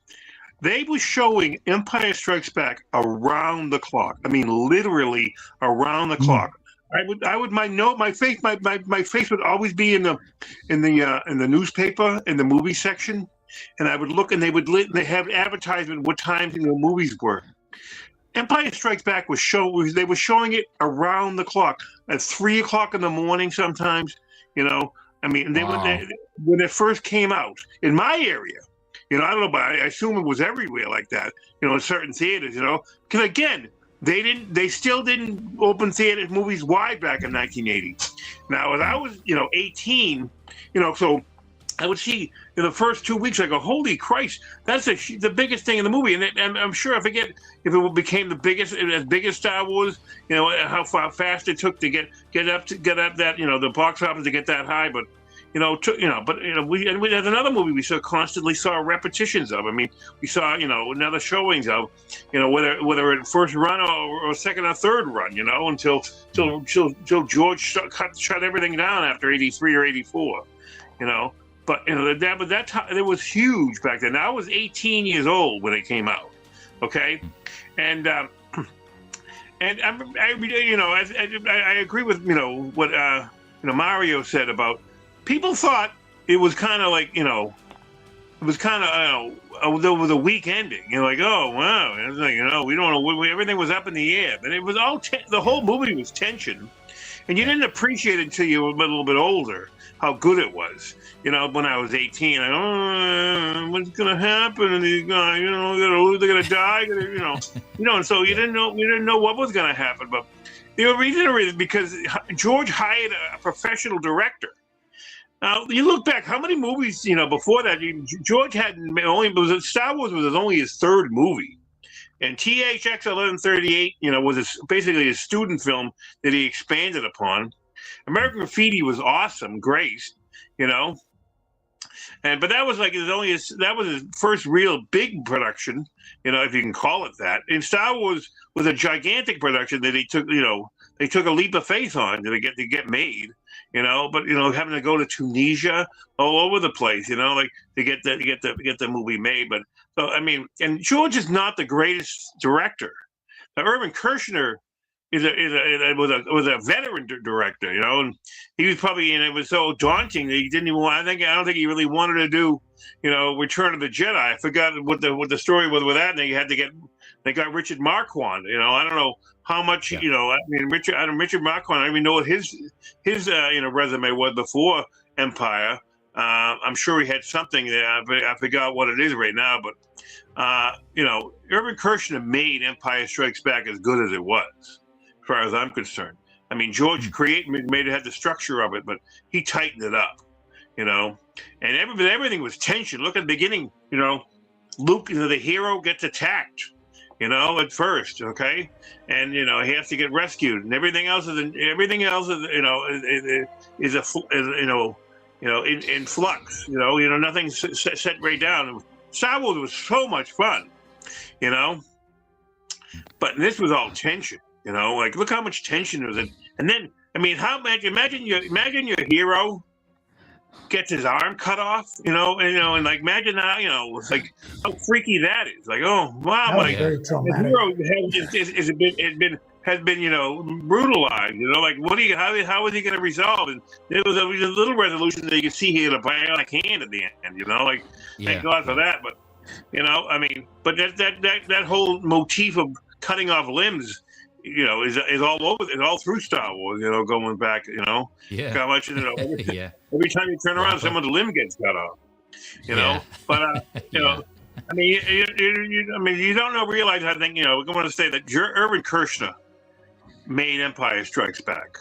[SPEAKER 3] They were showing Empire Strikes Back around the clock. I mean, literally around the clock. My face would always be in the newspaper in the movie section, and I would look, and they have advertisement what times the movies were. Empire Strikes Back they were showing it around the clock at 3:00 in the morning sometimes. You know, I mean, when it first came out in my area. You know, I don't know, but I assume it was everywhere like that, you know, in certain theaters, you know. Because, again, They still didn't open theater movies wide back in 1980. Now, as I was, 18, so I would see in the first 2 weeks, I go, holy Christ, that's the biggest thing in the movie. And I'm sure, I forget if it became as big as Star Wars, how fast it took to get up that, the box office to get that high. But, we there's another movie we constantly saw repetitions of. I mean, we saw, another showings of, whether it first run or second or third run, until George shut everything down after 83 or 84, But it was huge back then. I was 18 years old when it came out, okay, and I agree with what Mario said about people thought it was kind of like it was kind of there was a weak ending. Like, oh wow, it's like, we don't know, everything was up in the air, but it was all the whole movie was tension, and you didn't appreciate it until you were a little bit older how good it was. When I was 18, what's gonna happen? And these guys, they're gonna die. And so you didn't know what was gonna happen. But the reason is because George hired a professional director. Now you look back, how many movies before that George had Star Wars was only his third movie, and THX 1138 was basically a student film that he expanded upon. American Graffiti was awesome, Grace, but that was like that was his first real big production, if you can call it that. And Star Wars was a gigantic production that they took a leap of faith on to get made, but having to go to Tunisia, all over the place, like to get the movie made. But so I mean, and George is not the greatest director. Now, Irvin Kershner was a veteran director, and he was probably, and it was so daunting that he didn't even want. I don't think he really wanted to do, Return of the Jedi. I forgot what the story was with that, and they got Richard Marquand. I don't know how much, Richard Marquand. I don't even know what his resume was before Empire. I'm sure he had something there. I forgot what it is right now, but Irvin Kershner made Empire Strikes Back as good as it was, as far as I'm concerned. I mean, George made it, had the structure of it, but he tightened it up, and everything was tension. Look at the beginning, Luke, the hero, gets attacked, at first, okay, and he has to get rescued, and everything else is in flux, nothing's set right down. Star Wars was so much fun, but this was all tension. Like, look how much tension was in. And then, I mean, imagine your hero gets his arm cut off, and like, imagine how, it's like how freaky that is. Like, oh wow, like the hero has been brutalized. Like, how is he going to resolve? And there was a little resolution that you can see he had a bionic hand at the end. Like, thank God for that. But I mean, but that whole motif of cutting off limbs, is all over. It's all through Star Wars. Going back.
[SPEAKER 1] Yeah.
[SPEAKER 3] How much?
[SPEAKER 1] Yeah.
[SPEAKER 3] Every time you turn around, someone's limb gets cut off. But I mean, you don't realize. I think I want to say that Irvin Kershner made Empire Strikes Back.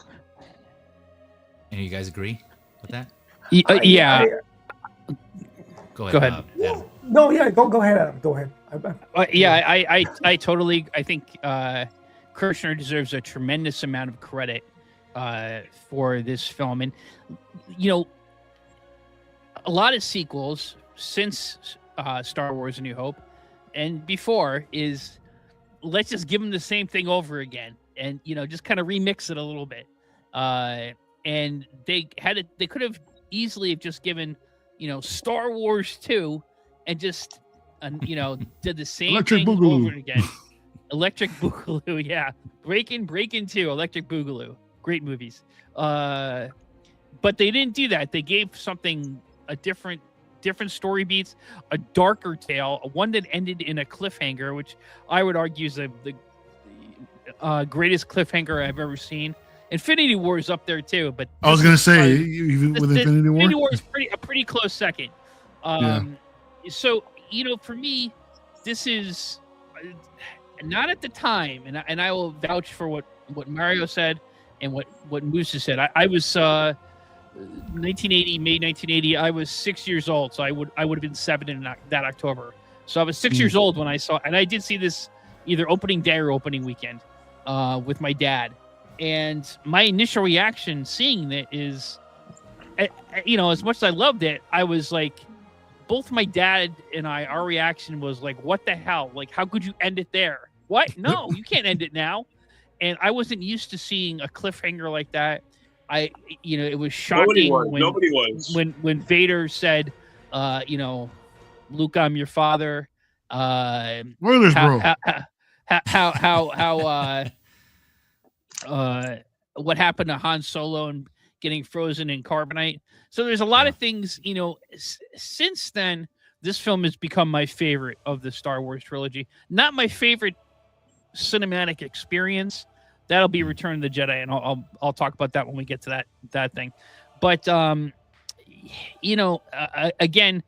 [SPEAKER 1] And you guys agree with that?
[SPEAKER 5] Yeah.
[SPEAKER 1] Go ahead.
[SPEAKER 5] Adam.
[SPEAKER 2] No, yeah, go ahead, Adam. Go ahead.
[SPEAKER 5] I totally. I think Kershner deserves a tremendous amount of credit for this film, and a lot of sequels since Star Wars: A New Hope and before is, let's just give them the same thing over again, and just kind of remix it a little bit. And they could have easily have just given Star Wars 2 and just did the same
[SPEAKER 4] Electric
[SPEAKER 5] thing
[SPEAKER 4] Boogaloo.
[SPEAKER 5] over again. Electric Boogaloo, yeah. Breakin' 2, Electric Boogaloo. Great movies. But they didn't do that. They gave something a different story beats, a darker tale, one that ended in a cliffhanger, which I would argue is the greatest cliffhanger I've ever seen. Infinity War is up there too, but
[SPEAKER 4] I was gonna say, even with Infinity War,
[SPEAKER 5] Infinity War is a pretty close second. So for me, this is not at the time, and I will vouch for what Mario said and what Moose said. I was 1980, May 1980. I was 6 years old, so I would have been 7 in that October. So I was 6 years old when I saw, and I did see this either opening day or opening weekend with my dad. And my initial reaction seeing it is, as much as I loved it, I was like, both my dad and our reaction was like, what the hell? Like, how could you end it there? What? No, you can't end it now. And I wasn't used to seeing a cliffhanger like that. It was shocking.
[SPEAKER 3] Nobody was.
[SPEAKER 5] When Vader said, Luke, I'm your father.
[SPEAKER 4] Spoilers, bro.
[SPEAKER 5] What happened to Han Solo and getting frozen in carbonite. So there's a lot of things, since then, this film has become my favorite of the Star Wars trilogy. Not my favorite cinematic experience. That'll be Return of the Jedi, and I'll talk about that when we get to that thing. But again,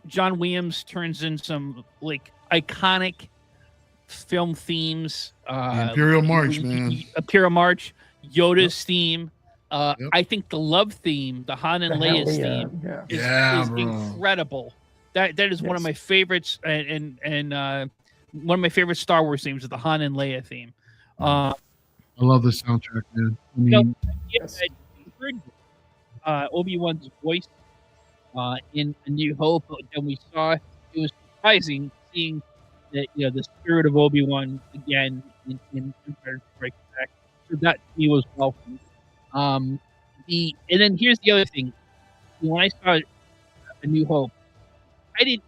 [SPEAKER 5] John Williams turns in some like iconic film themes.
[SPEAKER 4] Imperial March, man.
[SPEAKER 5] Imperial March, Yoda's theme. I think the love theme, the Han and Leia's theme, is incredible. That is one of my favorites, and one of my favorite Star Wars themes is the Han and Leia theme.
[SPEAKER 4] I love the soundtrack, man. I mean,
[SPEAKER 5] Obi-Wan's voice in A New Hope, and we saw it was surprising seeing that the spirit of Obi-Wan again in Empire Strikes Back. So that to me was welcome. And then here's the other thing. When I saw A New Hope, I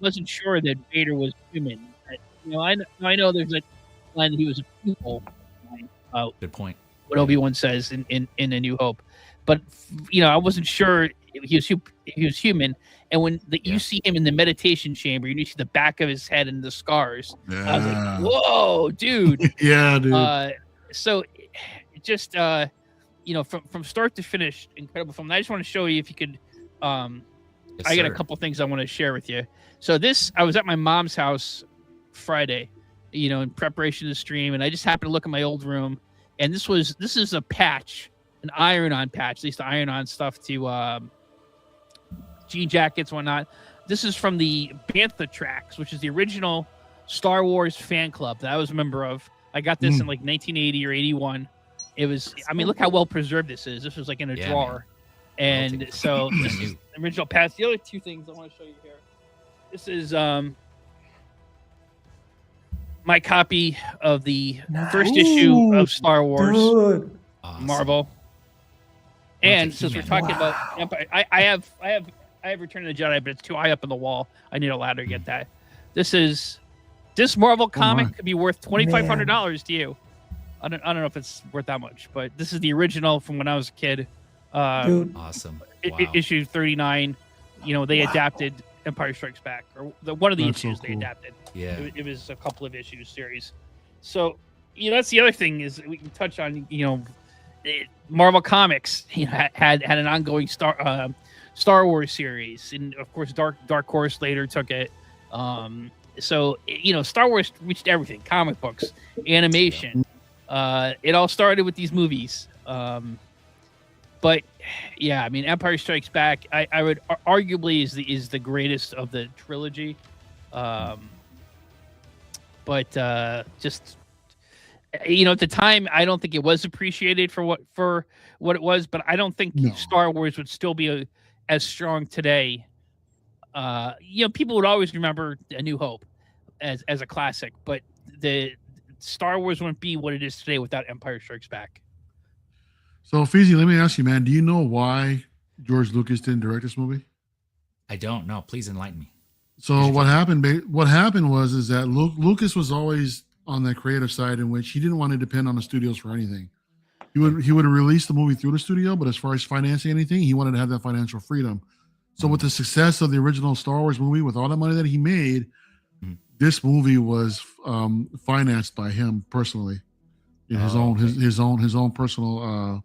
[SPEAKER 5] wasn't sure that Vader was human. I know there's a line that he was a pupil.
[SPEAKER 1] Good point.
[SPEAKER 5] What Obi-Wan says in A New Hope, but I wasn't sure he was human. And when you see him in the meditation chamber, and you see the back of his head and the scars, I was like, "Whoa, dude!"
[SPEAKER 4] Yeah, dude.
[SPEAKER 5] So just from start to finish, incredible film. And I just want to show you if you could. I got a couple things I want to share with you. So I was at my mom's house Friday, in preparation to the stream, and I just happened to look in my old room, and this is a patch, an iron-on patch. They used to iron on stuff to jean jackets, whatnot. This is from the Bantha Tracks, which is the original Star Wars fan club that I was a member of. I got this in like 1980 or 81. It was, look how well preserved this is. This was like in a drawer.
[SPEAKER 1] Man.
[SPEAKER 5] And so this is the original patch. The other two things I want to show you here. This is my copy of the first issue of Star Wars Marvel. And since we're talking about Empire, I have Return of the Jedi, but it's too high up on the wall. I need a ladder to get that. This Marvel comic could be worth $2,500 to you. I don't know if it's worth that much, but this is the original from when I was a kid.
[SPEAKER 2] Dude.
[SPEAKER 1] Awesome.
[SPEAKER 2] Wow.
[SPEAKER 5] Issue 39. They adapted Empire Strikes Back, or one of the issues they adapted.
[SPEAKER 1] Yeah,
[SPEAKER 5] it was a couple of issues series. So that's the other thing is we can touch on. Marvel Comics had an ongoing Star Wars series, and of course Dark Horse later took it. So Star Wars reached everything: comic books, animation. It all started with these movies. But yeah, Empire Strikes Back, I would arguably is the greatest of the trilogy. But just at the time, I don't think it was appreciated for what it was. But I don't think Star Wars would still be as strong today. People would always remember A New Hope as a classic, but the Star Wars wouldn't be what it is today without Empire Strikes Back.
[SPEAKER 4] So, Feezy, let me ask you, man, do you know why George Lucas didn't direct this movie?
[SPEAKER 1] I don't know. Please enlighten me.
[SPEAKER 4] So what happened was that Lucas was always on the creative side in which he didn't want to depend on the studios for anything. He would release the movie through the studio, but as far as financing anything, he wanted to have that financial freedom. So with the success of the original Star Wars movie, with all the money that he made, this movie was financed by him personally, in his own personal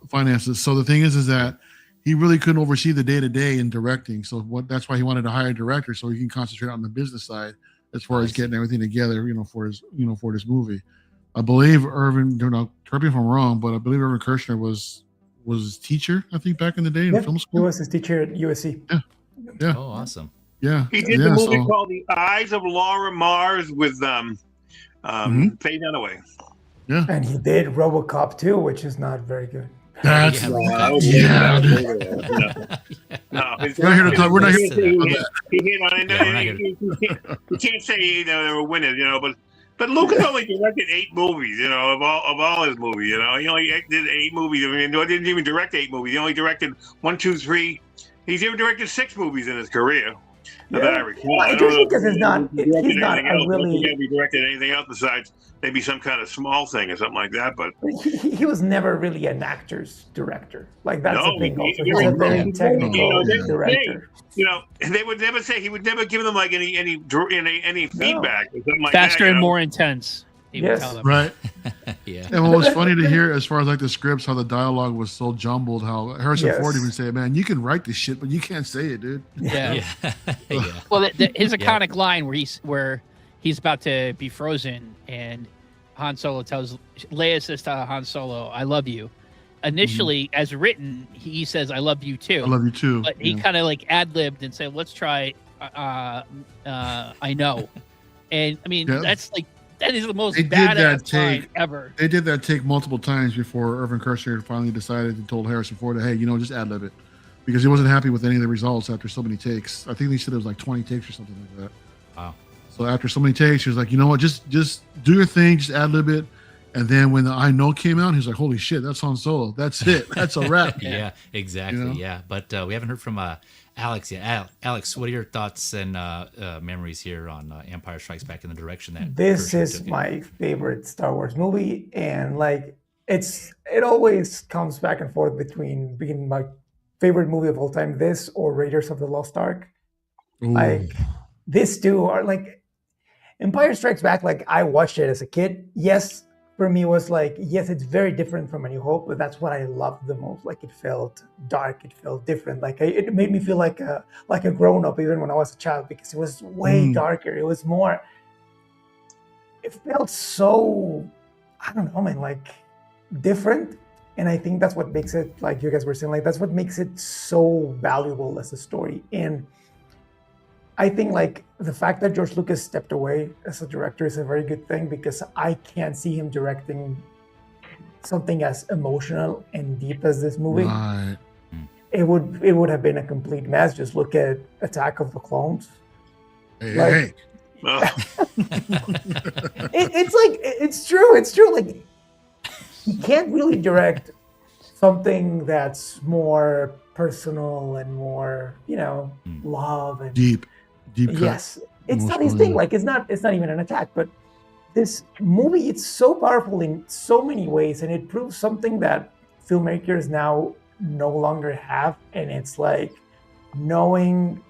[SPEAKER 4] finances. So the thing is that he really couldn't oversee the day-to-day in directing. So that's why he wanted to hire a director so he can concentrate on the business side. as far as getting everything together, for this movie. I believe Irvin, correct me if I'm wrong, but I believe Irvin Kershner was his teacher, I think, back in the day in film school.
[SPEAKER 2] He was his teacher at USC.
[SPEAKER 4] Yeah.
[SPEAKER 1] Oh, awesome.
[SPEAKER 4] Yeah.
[SPEAKER 3] He did the movie called The Eyes of Laura Mars with Faye Dunaway.
[SPEAKER 4] Yeah.
[SPEAKER 2] And he did RoboCop 2, which is not very good.
[SPEAKER 4] That's
[SPEAKER 3] No,
[SPEAKER 4] we're not here to talk. We're not here to
[SPEAKER 3] You can't say they were winners, but Lucas only directed 8 movies, of all his movies, He only did 8 movies. I mean, he didn't even direct 8 movies. He only directed 1, 2, 3. He's even directed 6 movies in his career. That I recall. I don't know
[SPEAKER 2] because he's not really.
[SPEAKER 3] He directed anything else besides maybe some kind of small thing or something like that. But
[SPEAKER 2] he was never really an actor's director. Like that's the thing. Also,
[SPEAKER 3] he's
[SPEAKER 2] a very technical director.
[SPEAKER 3] They would never say he would never give them like any feedback or something like
[SPEAKER 5] faster
[SPEAKER 3] that.
[SPEAKER 5] and more intense.
[SPEAKER 2] Yes.
[SPEAKER 4] Right.
[SPEAKER 1] Yeah.
[SPEAKER 4] And what was funny to hear, as far as like the scripts, how the dialogue was so jumbled, how Harrison Ford even said, "Man, you can write this shit, but you can't say it, dude."
[SPEAKER 5] Yeah.
[SPEAKER 1] Yeah.
[SPEAKER 5] Well, his iconic line where he's about to be frozen and Han Solo Leia says to Han Solo, "I love you." Initially, as written, he says, "I love you too."
[SPEAKER 4] I love you too.
[SPEAKER 5] But he kind of like ad-libbed and said, "Let's try I know." And I mean, that's like, that is the most badass line ever.
[SPEAKER 4] They did that take multiple times before Irvin Kershner finally decided and told Harrison Ford, "Hey, just ad-lib it," because he wasn't happy with any of the results after so many takes. I think they said it was like 20 takes or something like that.
[SPEAKER 1] Wow.
[SPEAKER 4] So after so many takes, he was like, "You know what? Just do your thing, just ad-lib it." And then when the I Know came out, he was like, "Holy shit, that's Han Solo. That's it. That's a wrap."
[SPEAKER 1] Yeah, exactly. Yeah, but we haven't heard from Alex yet. Alex, what are your thoughts and memories here on Empire Strikes Back in the direction that
[SPEAKER 2] this is my favorite Star Wars movie, and like it always comes back and forth between being my favorite movie of all time, this or Raiders of the Lost Ark.
[SPEAKER 4] Ooh.
[SPEAKER 2] Like these two are like Empire Strikes Back. Like I watched it as a kid. Yes. For me, was like, yes, it's very different from A New Hope, but that's what I loved the most. Like, it felt dark, it felt different. Like, it made me feel like a grown up, even when I was a child, because it was way darker. It was more. It felt so, I don't know, man, like different. And I think that's what makes it, like you guys were saying, like that's what makes it so valuable as a story. And I think like the fact that George Lucas stepped away as a director is a very good thing, because I can't see him directing something as emotional and deep as this movie.
[SPEAKER 4] Right.
[SPEAKER 2] It would have been a complete mess. Just look at Attack of the Clones.
[SPEAKER 4] Hey.
[SPEAKER 2] It's true. Like he can't really direct something that's more personal and more, love and
[SPEAKER 4] deep cut.
[SPEAKER 2] Yes, it's not his thing. Like it's not even an attack, but this movie, it's so powerful in so many ways, and it proves something that filmmakers now no longer have, and it's like knowing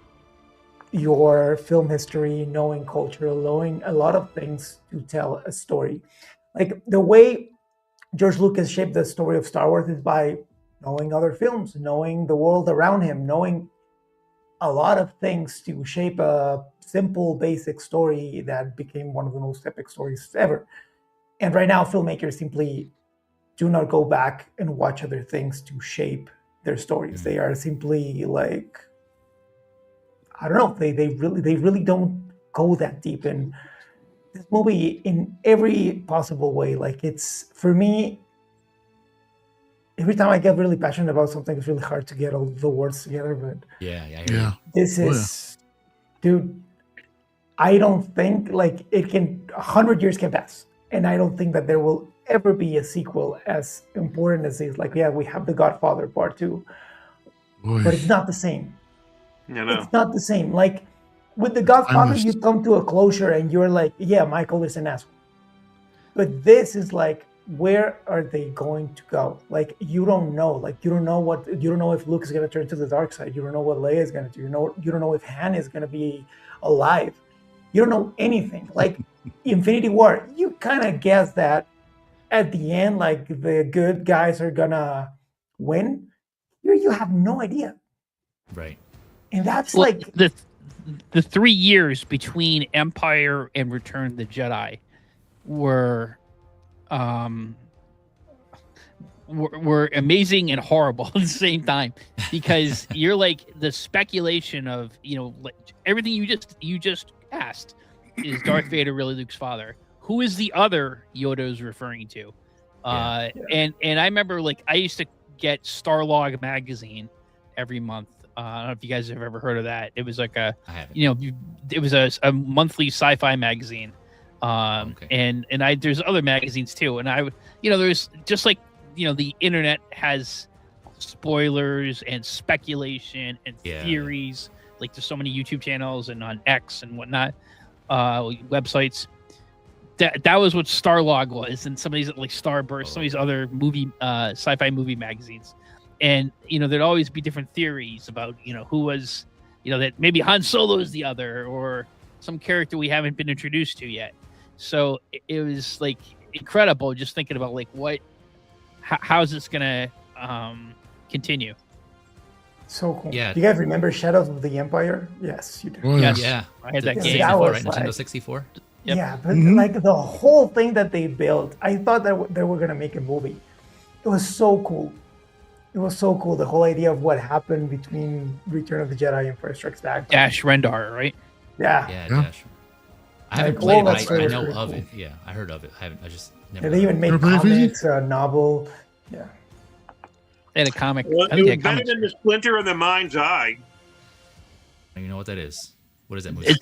[SPEAKER 2] your film history, knowing culture, knowing a lot of things to tell a story. Like the way George Lucas shaped the story of Star Wars is by knowing other films, knowing the world around him, knowing a lot of things to shape a simple, basic story that became one of the most epic stories ever. And right now, filmmakers simply do not go back and watch other things to shape their stories. They are simply like, I don't know, they really don't go that deep. And this movie, in every possible way, like it's, for me, every time I get really passionate about something, it's really hard to get all the words together. But this is, dude, I don't think like 100 years can pass, and I don't think that there will ever be a sequel as important as this. Like, we have The Godfather Part 2, but it's not the same. It's not the same. Like with The Godfather, you come to a closure and you're like, yeah, Michael is an asshole. But this is like, where are they going to go? Like, you don't know. Like, you don't know if Luke is going to turn to the dark side. You don't know what Leia is going to do. You don't know if Han is going to be alive. You don't know anything. Like Infinity War, you kind of guess that at the end, like the good guys are going to win. You have no idea.
[SPEAKER 1] Right.
[SPEAKER 2] And that's like
[SPEAKER 5] the 3 years between Empire and Return of the Jedi were were amazing and horrible at the same time, because you're like, the speculation of, like, everything you just asked, is Darth Vader really Luke's father? Who is the other Yoda's referring to? And I remember, like, I used to get Starlog magazine every month. I don't know if you guys have ever heard of that. It was like
[SPEAKER 1] I haven't.
[SPEAKER 5] it was a monthly sci-fi magazine.
[SPEAKER 1] Okay.
[SPEAKER 5] And there's other magazines too. And I would, there's just like, the internet has spoilers and speculation and theories. Like, there's so many YouTube channels and on X and whatnot, websites. That was what Starlog was, and some of these, like Starburst, some of these other sci-fi movie magazines. And there'd always be different theories about who was, that maybe Han Solo is the other, or some character we haven't been introduced to yet. So it was like incredible just thinking about, like, how's this gonna continue.
[SPEAKER 2] So cool.
[SPEAKER 1] Yeah.
[SPEAKER 2] Do you guys remember Shadows of the Empire? Yes, you do.
[SPEAKER 4] Oh, yes.
[SPEAKER 1] Yeah.
[SPEAKER 5] I had that
[SPEAKER 2] Yes,
[SPEAKER 5] game.
[SPEAKER 2] that
[SPEAKER 1] 64,
[SPEAKER 2] was
[SPEAKER 1] right?
[SPEAKER 2] like-
[SPEAKER 1] Nintendo 64.
[SPEAKER 5] Yep.
[SPEAKER 2] Yeah, but like the whole thing that they built, I thought that they were gonna make a movie. It was so cool. It was so cool. The whole idea of what happened between Return of the Jedi and First Strikes Back.
[SPEAKER 5] Dash Rendar, right?
[SPEAKER 2] Yeah.
[SPEAKER 1] Yeah,
[SPEAKER 4] Yeah.
[SPEAKER 1] Dash. I haven't
[SPEAKER 2] Like,
[SPEAKER 1] played
[SPEAKER 2] all
[SPEAKER 1] it,
[SPEAKER 2] that
[SPEAKER 1] but
[SPEAKER 2] story
[SPEAKER 1] I
[SPEAKER 2] was
[SPEAKER 1] know
[SPEAKER 2] pretty
[SPEAKER 1] of
[SPEAKER 2] cool.
[SPEAKER 1] it. Yeah, I heard of it. I just never.
[SPEAKER 2] Yeah, they even made
[SPEAKER 4] Ever play
[SPEAKER 2] comics, a novel. Yeah.
[SPEAKER 5] They had a comic.
[SPEAKER 3] Well,
[SPEAKER 5] I
[SPEAKER 3] it
[SPEAKER 5] think they
[SPEAKER 3] was
[SPEAKER 5] had
[SPEAKER 3] better
[SPEAKER 5] comics.
[SPEAKER 3] than the Splinter in the Mind's Eye.
[SPEAKER 1] You know what that is? What is that movie?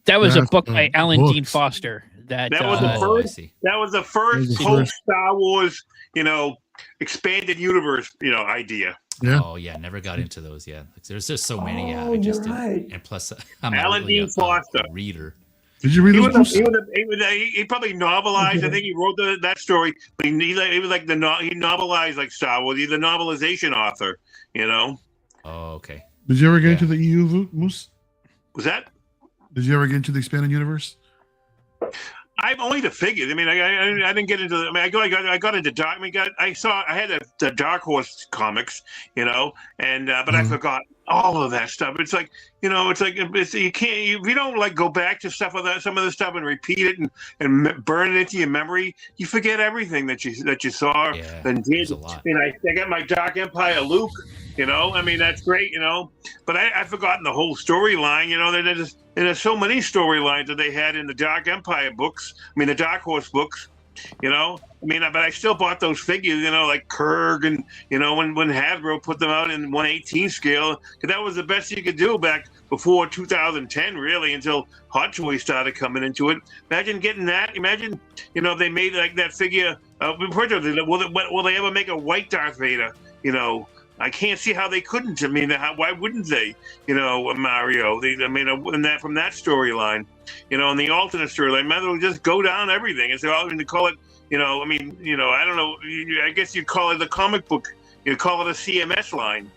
[SPEAKER 5] That was a
[SPEAKER 4] That's
[SPEAKER 5] book
[SPEAKER 4] the
[SPEAKER 5] by Alan Dean
[SPEAKER 4] books.
[SPEAKER 5] Foster. That
[SPEAKER 3] Was the
[SPEAKER 1] I
[SPEAKER 3] first.
[SPEAKER 1] see.
[SPEAKER 3] That was the
[SPEAKER 4] That was
[SPEAKER 3] first
[SPEAKER 4] the
[SPEAKER 3] whole
[SPEAKER 4] first.
[SPEAKER 3] Star Wars, expanded universe, idea.
[SPEAKER 4] Yeah.
[SPEAKER 1] Oh yeah, never got into those. Yeah, there's just so many. Yeah,
[SPEAKER 2] Oh,
[SPEAKER 1] I just
[SPEAKER 2] you're
[SPEAKER 1] didn't.
[SPEAKER 2] right.
[SPEAKER 1] And plus, I'm
[SPEAKER 3] Alan
[SPEAKER 1] not really
[SPEAKER 3] Dean Foster.
[SPEAKER 1] a reader.
[SPEAKER 4] Did you read
[SPEAKER 3] He
[SPEAKER 4] those
[SPEAKER 3] was,
[SPEAKER 4] books?
[SPEAKER 3] he probably novelized. I think he wrote that story. But he was like he novelized like Star Wars. He's a novelization author.
[SPEAKER 1] Oh okay.
[SPEAKER 4] Did you ever get
[SPEAKER 1] Yeah.
[SPEAKER 4] into the EU, Moose?
[SPEAKER 3] Was that?
[SPEAKER 4] Did you ever get into the expanded universe?
[SPEAKER 3] I've only the figures. I mean, I didn't get into. I mean, I got into Dark. I mean, I had the Dark Horse comics, and but I forgot all of that stuff. It's like you can't if you don't like go back to stuff of that, some of the stuff and repeat it and burn it into your memory. You forget everything that you saw
[SPEAKER 1] Yeah,
[SPEAKER 3] and
[SPEAKER 1] there's
[SPEAKER 3] did.
[SPEAKER 1] a lot.
[SPEAKER 3] I mean, I got my Dark Empire Luke. I mean, that's great. But I've forgotten the whole storyline. There's so many storylines that they had in the Dark Empire books. I mean, the Dark Horse books. But I still bought those figures. Like Kurg and when Hasbro put them out in 1/18 scale, 'cause that was the best you could do back before 2010, really, until Hot Toys started coming into it. Imagine getting that. Imagine if they made like that figure. Will they ever make a white Darth Vader? I can't see how they couldn't. I mean, why wouldn't they? Mario. From that storyline, in the alternate storyline, might as well just go down everything and say, to call it. I don't know. I guess you'd call it the comic book. You'd call it a CMS line,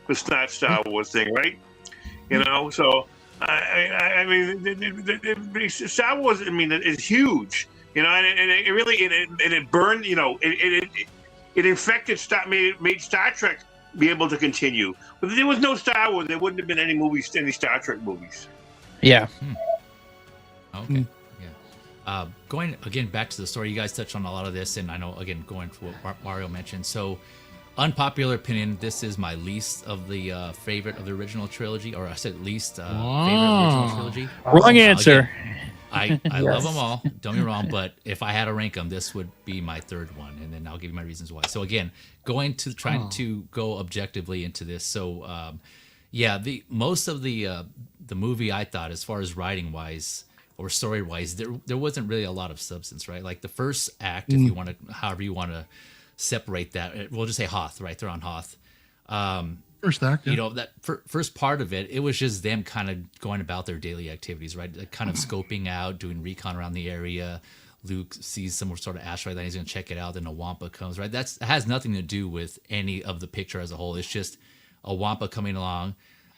[SPEAKER 3] the Star Wars thing, right? So I mean, Star Wars. I mean, is huge. And it really it burned. It infected made Star Trek be able to continue. But if there was no Star Wars, there wouldn't have been any Star Trek movies.
[SPEAKER 5] Yeah.
[SPEAKER 1] Okay. Yeah. Going again back to the story, you guys touched on a lot of this, and I know again going to what Mario mentioned. So, unpopular opinion: this is my least of the favorite of the original trilogy, or I said least favorite of the original trilogy.
[SPEAKER 5] Wrong answer.
[SPEAKER 1] Again, I love
[SPEAKER 2] Yes.
[SPEAKER 1] them all. Don't get me wrong, but if I had to rank them, this would be my third one, and then I'll give you my reasons why. So again, trying to go objectively into this. So, the most of the movie, I thought, as far as writing wise or story wise, there wasn't really a lot of substance, right? Like the first act, if you want to, however you want to separate that, we'll just say Hoth, right? They're on Hoth.
[SPEAKER 4] First act. Yeah.
[SPEAKER 1] That first part of it, it was just them kind of going about their daily activities, right? Like kind of scoping out, doing recon around the area. Luke sees some sort of asteroid that he's going to check it out. Then a Wampa comes, right? It has nothing to do with any of the picture as a whole. It's just a Wampa coming along,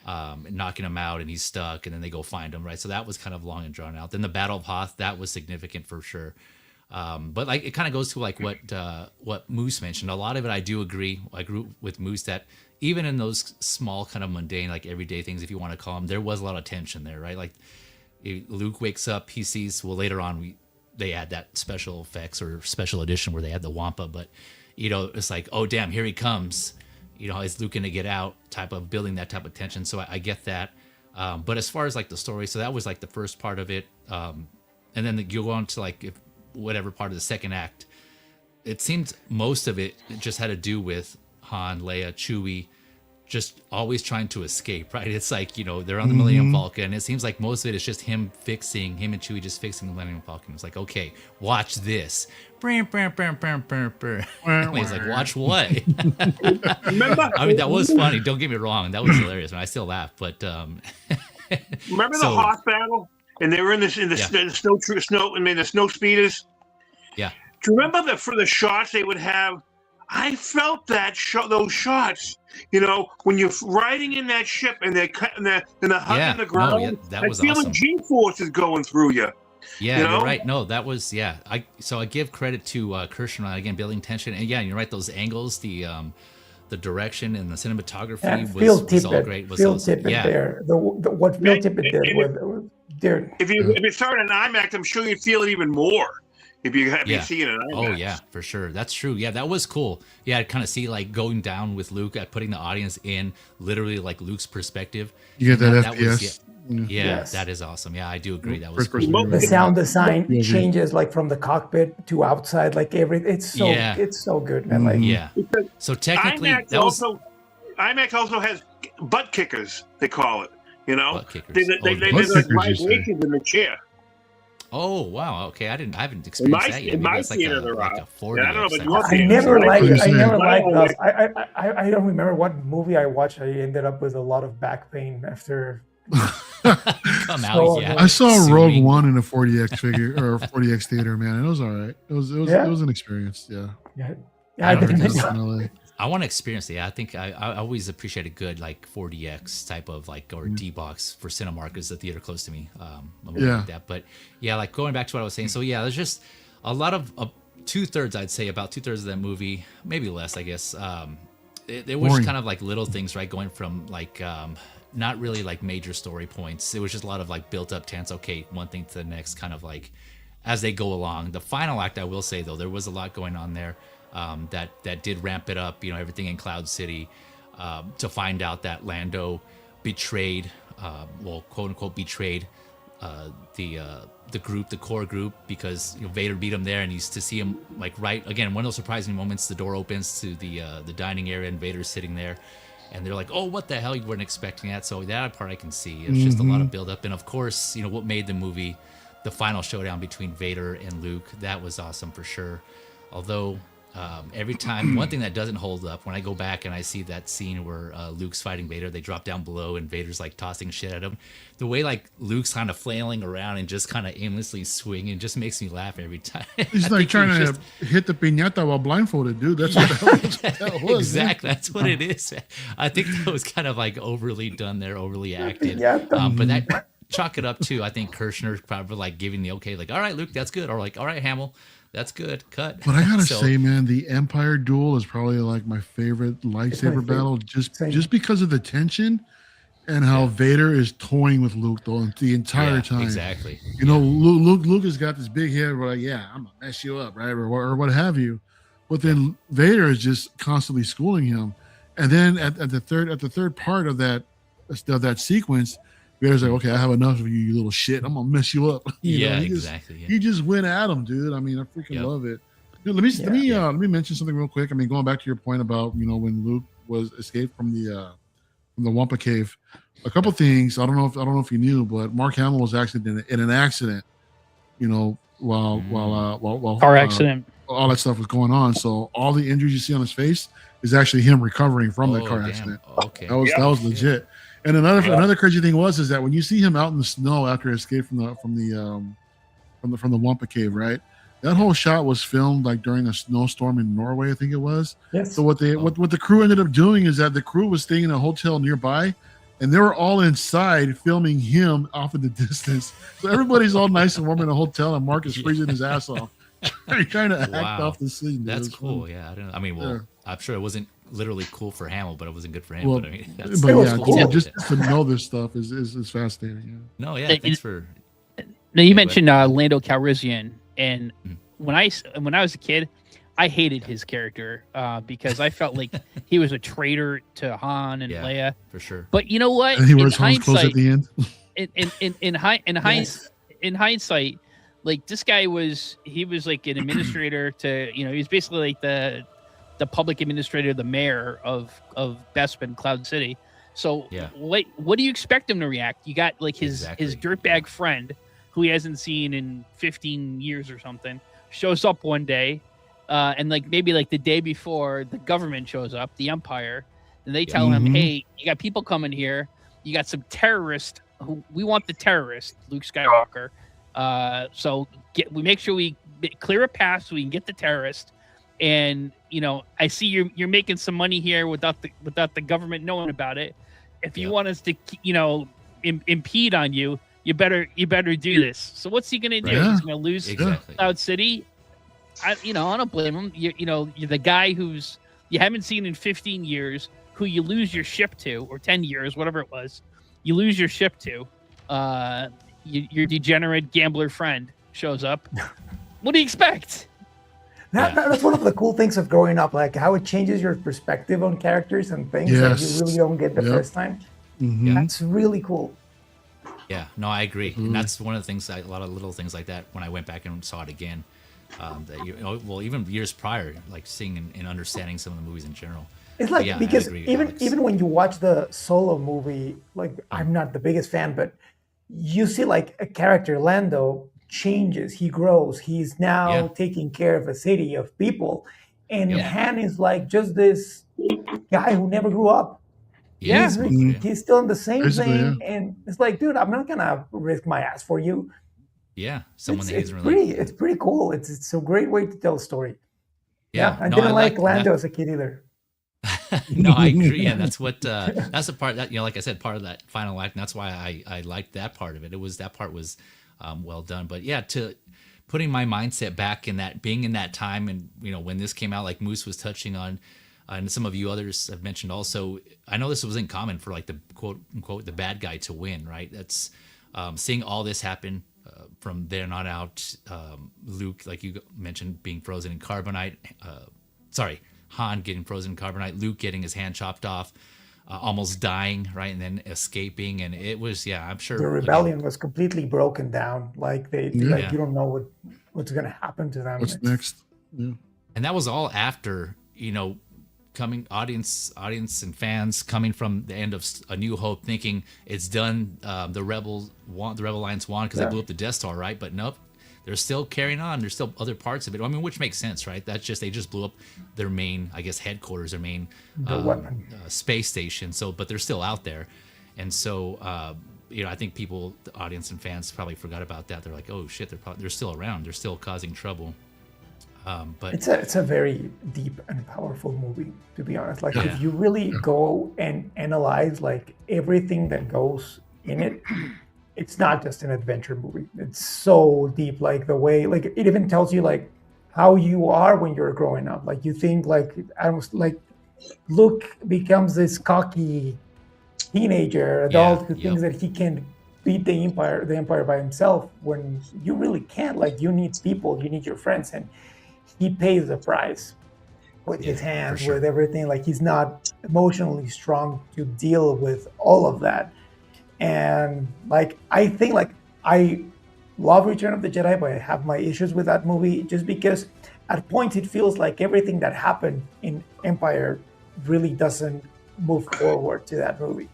[SPEAKER 1] knocking him out, and he's stuck, and then they go find him, right? So that was kind of long and drawn out. Then the Battle of Hoth, that was significant for sure. But like it kind of goes to like what Moose mentioned. A lot of it, I do agree. I agree with Moose that even in those small kind of mundane, like everyday things, if you want to call them, there was a lot of tension there, right? Like Luke wakes up, he sees, well, later on they add that special effects or special edition where they add the Wampa, but it's like, oh damn, here he comes. Is Luke gonna get out? Type of building that type of tension. So I get that. But as far as like the story, so that was like the first part of it. And then you go on to like whatever part of the second act. It seemed most of it just had to do with Han, Leia, Chewie, just always trying to escape, right? It's like, they're on the Millennium Falcon. It seems like most of it is just him and Chewie just fixing the Millennium Falcon. It's like, okay, watch this. He's like, watch what? I mean, that was funny. Don't get me wrong. That was hilarious. And I still laugh. But
[SPEAKER 3] remember the Hoth battle? And they were in the snow speeders?
[SPEAKER 1] Yeah.
[SPEAKER 3] Do you remember that for the shots they would have? I felt those shots. When you're riding in that ship and they're cutting the hut in the ground.
[SPEAKER 1] That was
[SPEAKER 3] I feel
[SPEAKER 1] awesome.
[SPEAKER 3] the G-force is going through you.
[SPEAKER 1] Yeah, you're right. No, that was So I give credit to Kirshner again, building tension. And yeah, you're right. Those angles, the direction and the cinematography was all great. Was
[SPEAKER 2] Phil
[SPEAKER 1] awesome.
[SPEAKER 2] Tippett there. What Phil Tippett did was there.
[SPEAKER 3] If you saw it in IMAX, I'm sure you'd feel it even more. If you see it in IMAX.
[SPEAKER 1] Oh yeah, for sure. That's true. Yeah, that was cool. Yeah, I kind of see like going down with Luke at putting the audience in literally like Luke's perspective.
[SPEAKER 4] You get that
[SPEAKER 1] That
[SPEAKER 4] FPS.
[SPEAKER 1] was, that is awesome. Yeah, I do agree. That was cool.
[SPEAKER 2] The sound design changes like from the cockpit to outside, like it's so good, man. Like
[SPEAKER 1] So technically,
[SPEAKER 3] IMAX also has butt kickers. They call it.
[SPEAKER 1] Butt kickers.
[SPEAKER 3] They like vibrations in the chair.
[SPEAKER 1] Oh wow! Okay, I haven't experienced that yet. Maybe it's like a 40.
[SPEAKER 3] I don't know, but
[SPEAKER 2] I never liked those. I don't remember what movie I watched. I ended up with a lot of back pain after.
[SPEAKER 4] I saw Rogue One in a 40X figure or a 40X theater, man. It was all right. It was an experience.
[SPEAKER 1] I want to experience it. I think I always appreciate a good like 40X type of like or D-box for Cinemark because the theater close to me. Like that. But yeah, like going back to what I was saying. So yeah, there's just a lot of 2/3. I'd say about 2/3 of that movie, maybe less, I guess. It was kind of like little things, right? Going from like not really like major story points. It was just a lot of like built up tense. Okay, one thing to the next, kind of like as they go along. The final act, I will say though, there was a lot going on there. That did ramp it up, everything in Cloud City, to find out that Lando betrayed, quote unquote betrayed, the group, the core group, because Vader beat him there, and he's to see him like right again. One of those surprising moments, the door opens to the dining area, and Vader's sitting there, and they're like, "Oh, what the hell? You weren't expecting that." So that part I can see. It's just a lot of build up, and of course, what made the movie, the final showdown between Vader and Luke, that was awesome for sure. Although. Every time, one thing that doesn't hold up, when I go back and I see that scene where Luke's fighting Vader, they drop down below and Vader's like tossing shit at him. The way like Luke's kind of flailing around and just kind of aimlessly swinging just makes me laugh every time.
[SPEAKER 4] He's like trying to hit the piñata while blindfolded, dude. That's what that was.
[SPEAKER 1] Exactly, that's what it is. I think that was kind of like overly done there, overly acted. But that chalk it up to, I think Kirshner probably like giving the okay, like, all right, Luke, that's good. Or like, all right, Hamill. That's good. Cut.
[SPEAKER 4] But I gotta say, man, the Empire duel is probably like my favorite lightsaber battle, just because of the tension and how Vader is toying with Luke the entire time.
[SPEAKER 1] Exactly.
[SPEAKER 4] Luke has got this big head where like, I'm gonna mess you up, right, or what have you. But then Vader is just constantly schooling him, and then at the third part of that sequence. Vader's like, okay, I have enough of you, you little shit. I'm gonna mess you up.
[SPEAKER 1] Exactly.
[SPEAKER 4] He just went at him, dude. I mean, I freaking love it. Dude, let me mention something real quick. I mean, going back to your point about when Luke was escaped from the Wampa cave, a couple things. I don't know if you knew, but Mark Hamill was actually in an accident. While
[SPEAKER 5] car accident,
[SPEAKER 4] all that stuff was going on. So all the injuries you see on his face is actually him recovering from that car accident.
[SPEAKER 1] Okay,
[SPEAKER 4] that was legit. And another crazy thing is that when you see him out in the snow after escape from the Wampa cave, right? That whole shot was filmed like during a snowstorm in Norway, I think it was.
[SPEAKER 2] Yes.
[SPEAKER 4] So what the crew ended up doing is that the crew was staying in a hotel nearby, and they were all inside filming him off in the distance. So everybody's all nice and warm in a hotel, and Mark is freezing his ass off, trying to act off the scene.
[SPEAKER 1] That's cool. Fun. Yeah, I'm sure it wasn't literally cool for Hamill, but it wasn't good for him.
[SPEAKER 4] Well,
[SPEAKER 1] but I mean, that's
[SPEAKER 4] but
[SPEAKER 2] was
[SPEAKER 4] yeah,
[SPEAKER 2] cool.
[SPEAKER 4] just to know this stuff is fascinating.
[SPEAKER 1] no, yeah.
[SPEAKER 5] It-
[SPEAKER 1] Thanks for.
[SPEAKER 5] Now you
[SPEAKER 1] Yeah,
[SPEAKER 5] mentioned Lando Calrissian, and
[SPEAKER 1] Mhm.
[SPEAKER 5] when I was a kid, I hated his character because I felt like he was a traitor to Han and
[SPEAKER 1] Yeah.
[SPEAKER 5] Leia.
[SPEAKER 1] For sure.
[SPEAKER 5] But you know what?
[SPEAKER 4] Yeah. And he
[SPEAKER 5] In
[SPEAKER 4] wears Han's clothes at
[SPEAKER 5] hindsight,
[SPEAKER 4] the end.
[SPEAKER 5] in hindsight, like this guy was like an administrator to he was basically like the public administrator, the mayor of Bespin, Cloud City. So
[SPEAKER 1] Yeah.
[SPEAKER 5] what do you expect him to react? You got like his
[SPEAKER 1] Exactly.
[SPEAKER 5] dirtbag friend who he hasn't seen in 15 years or something shows up one day, and like maybe like the day before the government shows up, the Empire, and they tell him,
[SPEAKER 4] Mhm.
[SPEAKER 5] hey, you got people coming here, you got some terrorists who we want the terrorist Luke Skywalker. So we make sure we clear a path so we can get the terrorist. And I see you're making some money here without the government knowing about it. If you
[SPEAKER 1] Yep.
[SPEAKER 5] want us to impede on you, you better do this. So what's he gonna do?
[SPEAKER 4] Yeah.
[SPEAKER 5] He's gonna lose
[SPEAKER 1] Exactly.
[SPEAKER 5] Cloud City. I don't blame him. You're the guy who's you haven't seen in 15 years, who you lose your ship to, or 10 years, whatever it was. You lose your ship to. Your degenerate gambler friend shows up. What do you expect?
[SPEAKER 2] That's one of the cool things of growing up, like how it changes your perspective on characters and things that
[SPEAKER 4] Yes.
[SPEAKER 2] you really don't get the
[SPEAKER 4] Yep.
[SPEAKER 2] first time.
[SPEAKER 4] Mhm.
[SPEAKER 2] That's really cool.
[SPEAKER 1] Yeah, no, I agree,
[SPEAKER 4] Mhm.
[SPEAKER 1] and that's one of the things. A lot of little things like that. When I went back and saw it again, well, even years prior, like seeing and understanding some of the movies in general.
[SPEAKER 2] It's like
[SPEAKER 1] Yeah, I
[SPEAKER 2] because
[SPEAKER 1] agree with
[SPEAKER 2] even
[SPEAKER 1] Alex.
[SPEAKER 2] even when you watch the Solo movie, like I'm not the biggest fan, but you see like a character Lando changes, he grows, he's now
[SPEAKER 1] Yeah.
[SPEAKER 2] taking care of a city of people, and
[SPEAKER 1] Yeah.
[SPEAKER 2] Han is like just this guy who never grew up.
[SPEAKER 5] Yeah.
[SPEAKER 2] He's,
[SPEAKER 4] Mhm.
[SPEAKER 2] he's still in the same
[SPEAKER 4] Basically,
[SPEAKER 2] thing, and it's like, dude, I'm not gonna risk my ass for you.
[SPEAKER 1] Yeah, someone
[SPEAKER 2] It's,
[SPEAKER 1] that
[SPEAKER 2] it's
[SPEAKER 1] isn't
[SPEAKER 2] pretty,
[SPEAKER 1] really.
[SPEAKER 2] it's pretty cool. It's a great way to tell a story.
[SPEAKER 1] Yeah,
[SPEAKER 2] I
[SPEAKER 1] no,
[SPEAKER 2] didn't like
[SPEAKER 1] that.
[SPEAKER 2] Lando as a kid either.
[SPEAKER 1] No, I agree. Yeah, that's what. That's the part that like I said, part of that final act. And that's why I liked that part of it. That part was well done. But yeah, to putting my mindset back in that, being in that time, and when this came out, like Moose was touching on, and some of you others have mentioned also. I know this wasn't common for like the quote unquote the bad guy to win, right? That's seeing all this happen from there on out. Luke, like you mentioned, being frozen in carbonite. Han getting frozen in carbonite, Luke getting his hand chopped off, almost dying, right, and then escaping, and it was, I'm sure
[SPEAKER 2] The rebellion was completely broken down. Like
[SPEAKER 4] Yeah.
[SPEAKER 2] you don't know what's gonna happen to them.
[SPEAKER 4] What's
[SPEAKER 2] It's-
[SPEAKER 4] next? Yeah.
[SPEAKER 1] and that was all after coming audience and fans coming from the end of A New Hope, thinking it's done. The rebel alliance won because they
[SPEAKER 2] Yeah.
[SPEAKER 1] blew up the Death Star, right? But nope. They're still carrying on. There's still other parts of it. I mean, which makes sense, right? They just blew up their main, I guess, headquarters, their main
[SPEAKER 2] The weapon.
[SPEAKER 1] space station. So, but they're still out there, and so I think people, the audience and fans, probably forgot about that. They're like, oh shit, they're still around. They're still causing trouble. But
[SPEAKER 2] It's a very deep and powerful movie, to be honest. Like
[SPEAKER 1] Yeah.
[SPEAKER 2] if you really go and analyze like everything that goes in it, it's not just an adventure movie. It's so deep, like the way, like it even tells you like how you are when you're growing up. Like you think like almost like Luke becomes this cocky teenager, adult who
[SPEAKER 1] yep.
[SPEAKER 2] thinks that he can beat the empire by himself when you really can't. Like you need people, you need your friends, and he pays the price with his
[SPEAKER 1] for
[SPEAKER 2] hands,
[SPEAKER 1] sure.
[SPEAKER 2] with everything. Like he's not emotionally strong to deal with all of that. And like I think like I love Return of the Jedi, but I have my issues with that movie just because at points it feels like everything that happened in Empire really doesn't move forward to that movie.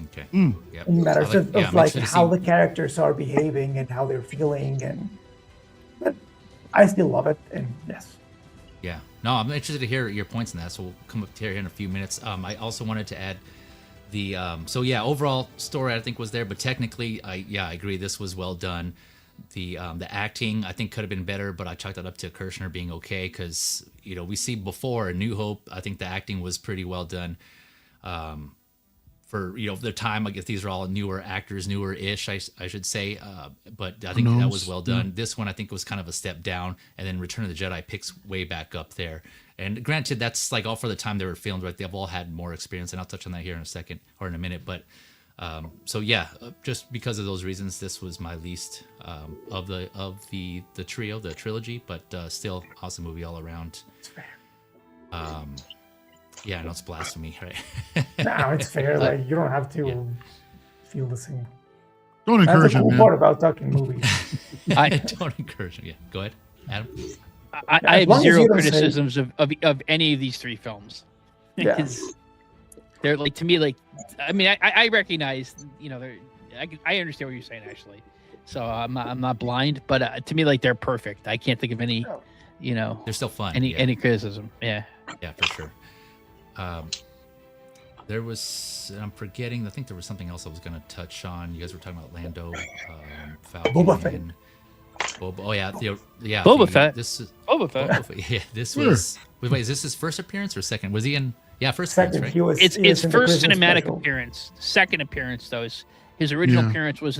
[SPEAKER 1] okay,
[SPEAKER 4] Mm.
[SPEAKER 1] yep.
[SPEAKER 2] In matters of
[SPEAKER 1] I'm
[SPEAKER 2] like
[SPEAKER 1] interested to
[SPEAKER 2] how
[SPEAKER 1] see-
[SPEAKER 2] the characters are behaving and how they're feeling, and but I still love it. And yes,
[SPEAKER 1] Yeah. No, I'm interested to hear your points on that. So we'll come up here in a few minutes. I also wanted to add the overall story I think was there, but technically I agree this was well done. The acting I think could have been better, but I chalked that up to Kirshner being okay because we see before A New Hope, I think the acting was pretty well done. For the time, I guess these are all newer actors, newer-ish, I should say. But I think that was well done. This one I think was kind of a step down, and then Return of the Jedi picks way back up there. And granted, that's like all for the time they were filmed, right? They've all had more experience, and I'll touch on that here in a second or in a minute. But so yeah, just because of those reasons, this was my least of the trio, the trilogy. But still, awesome movie all around. Yeah, I know it's blasphemy, right?
[SPEAKER 2] No, it's fair. Like you don't have to feel the same.
[SPEAKER 4] Don't encourage
[SPEAKER 2] That's the
[SPEAKER 4] him,
[SPEAKER 2] cool
[SPEAKER 4] man.
[SPEAKER 2] part about talking movies.
[SPEAKER 1] I don't encourage him. Yeah, go ahead, Adam.
[SPEAKER 5] I have
[SPEAKER 2] long as
[SPEAKER 5] zero
[SPEAKER 2] you don't say-
[SPEAKER 5] criticisms of any of these 3 films.
[SPEAKER 2] Yeah.
[SPEAKER 5] Because they're like, to me, like, I mean, I recognize, you know, I understand what you're saying, actually. So I'm not blind, but to me, like, they're perfect. I can't think of any, you know,
[SPEAKER 1] They're still fun.
[SPEAKER 5] any criticism. Yeah.
[SPEAKER 1] Yeah, for sure. There was, I'm forgetting, I think there was something else I was going to touch on. You guys were talking about Lando, Falcon.
[SPEAKER 2] Boba Fett.
[SPEAKER 1] Oh, yeah. Yeah.
[SPEAKER 5] Boba Fett.
[SPEAKER 1] This is,
[SPEAKER 5] Boba Fett.
[SPEAKER 1] Boba Fett. Yeah, this was, wait, is this his first appearance or second? Was he in, first
[SPEAKER 2] Second,
[SPEAKER 1] appearance,
[SPEAKER 2] he
[SPEAKER 1] right?
[SPEAKER 2] was.
[SPEAKER 5] It's
[SPEAKER 2] he was
[SPEAKER 5] his
[SPEAKER 2] in the
[SPEAKER 5] first
[SPEAKER 2] Christmas
[SPEAKER 5] cinematic
[SPEAKER 2] special.
[SPEAKER 5] appearance. Second appearance, though, is his original
[SPEAKER 4] Yeah.
[SPEAKER 5] appearance was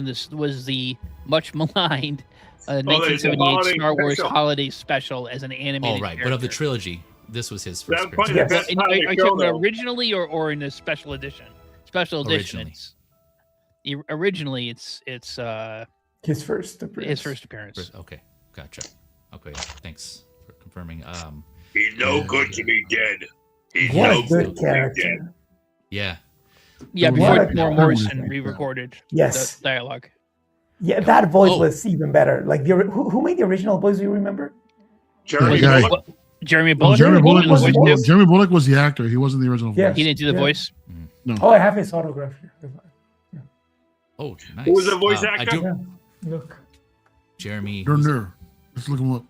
[SPEAKER 5] the much maligned
[SPEAKER 3] there's a
[SPEAKER 5] 1978
[SPEAKER 3] holiday
[SPEAKER 5] Star Wars
[SPEAKER 3] special.
[SPEAKER 5] holiday special as an animated.
[SPEAKER 1] Oh, right. But of the
[SPEAKER 5] character.
[SPEAKER 1] trilogy, this was his
[SPEAKER 3] That's
[SPEAKER 1] first
[SPEAKER 3] probably
[SPEAKER 1] appearance.
[SPEAKER 3] the
[SPEAKER 2] Yes.
[SPEAKER 3] best
[SPEAKER 5] And
[SPEAKER 3] part
[SPEAKER 5] are
[SPEAKER 3] of
[SPEAKER 5] you
[SPEAKER 3] the show,
[SPEAKER 5] talking about
[SPEAKER 3] though.
[SPEAKER 5] originally or in a special edition? Special edition.
[SPEAKER 1] Originally.
[SPEAKER 5] Originally, it's
[SPEAKER 2] His first appearance.
[SPEAKER 5] his first appearance.
[SPEAKER 1] Okay, gotcha. Okay, thanks for confirming.
[SPEAKER 3] He's no good to be dead. He's
[SPEAKER 2] What
[SPEAKER 3] no
[SPEAKER 2] a
[SPEAKER 3] good
[SPEAKER 2] good
[SPEAKER 3] to be dead.
[SPEAKER 2] character.
[SPEAKER 1] Yeah.
[SPEAKER 5] Yeah,
[SPEAKER 4] What
[SPEAKER 5] before
[SPEAKER 2] a-
[SPEAKER 5] Moore
[SPEAKER 4] what a-
[SPEAKER 5] Morrison re-recorded
[SPEAKER 2] Yes.
[SPEAKER 5] the dialogue.
[SPEAKER 2] Yeah, that voice
[SPEAKER 1] Oh.
[SPEAKER 2] was even better. Like who made the original voice? Do you remember?
[SPEAKER 3] Jeremy
[SPEAKER 4] That guy.
[SPEAKER 3] Bullock.
[SPEAKER 5] Jeremy
[SPEAKER 4] Well,
[SPEAKER 5] Bullock.
[SPEAKER 4] Jeremy Bullock
[SPEAKER 2] was
[SPEAKER 5] voice
[SPEAKER 2] the
[SPEAKER 5] too.
[SPEAKER 2] voice.
[SPEAKER 4] Jeremy Bullock was the actor. He wasn't the original
[SPEAKER 2] Yeah.
[SPEAKER 4] voice.
[SPEAKER 5] He didn't do the
[SPEAKER 2] Yeah.
[SPEAKER 5] voice.
[SPEAKER 2] Oh, I have his autograph here.
[SPEAKER 1] Oh, nice.
[SPEAKER 3] Who was the voice
[SPEAKER 1] I
[SPEAKER 3] actor?
[SPEAKER 1] do,
[SPEAKER 2] Yeah. Look.
[SPEAKER 1] Jeremy.
[SPEAKER 4] Turner. Let's look him up.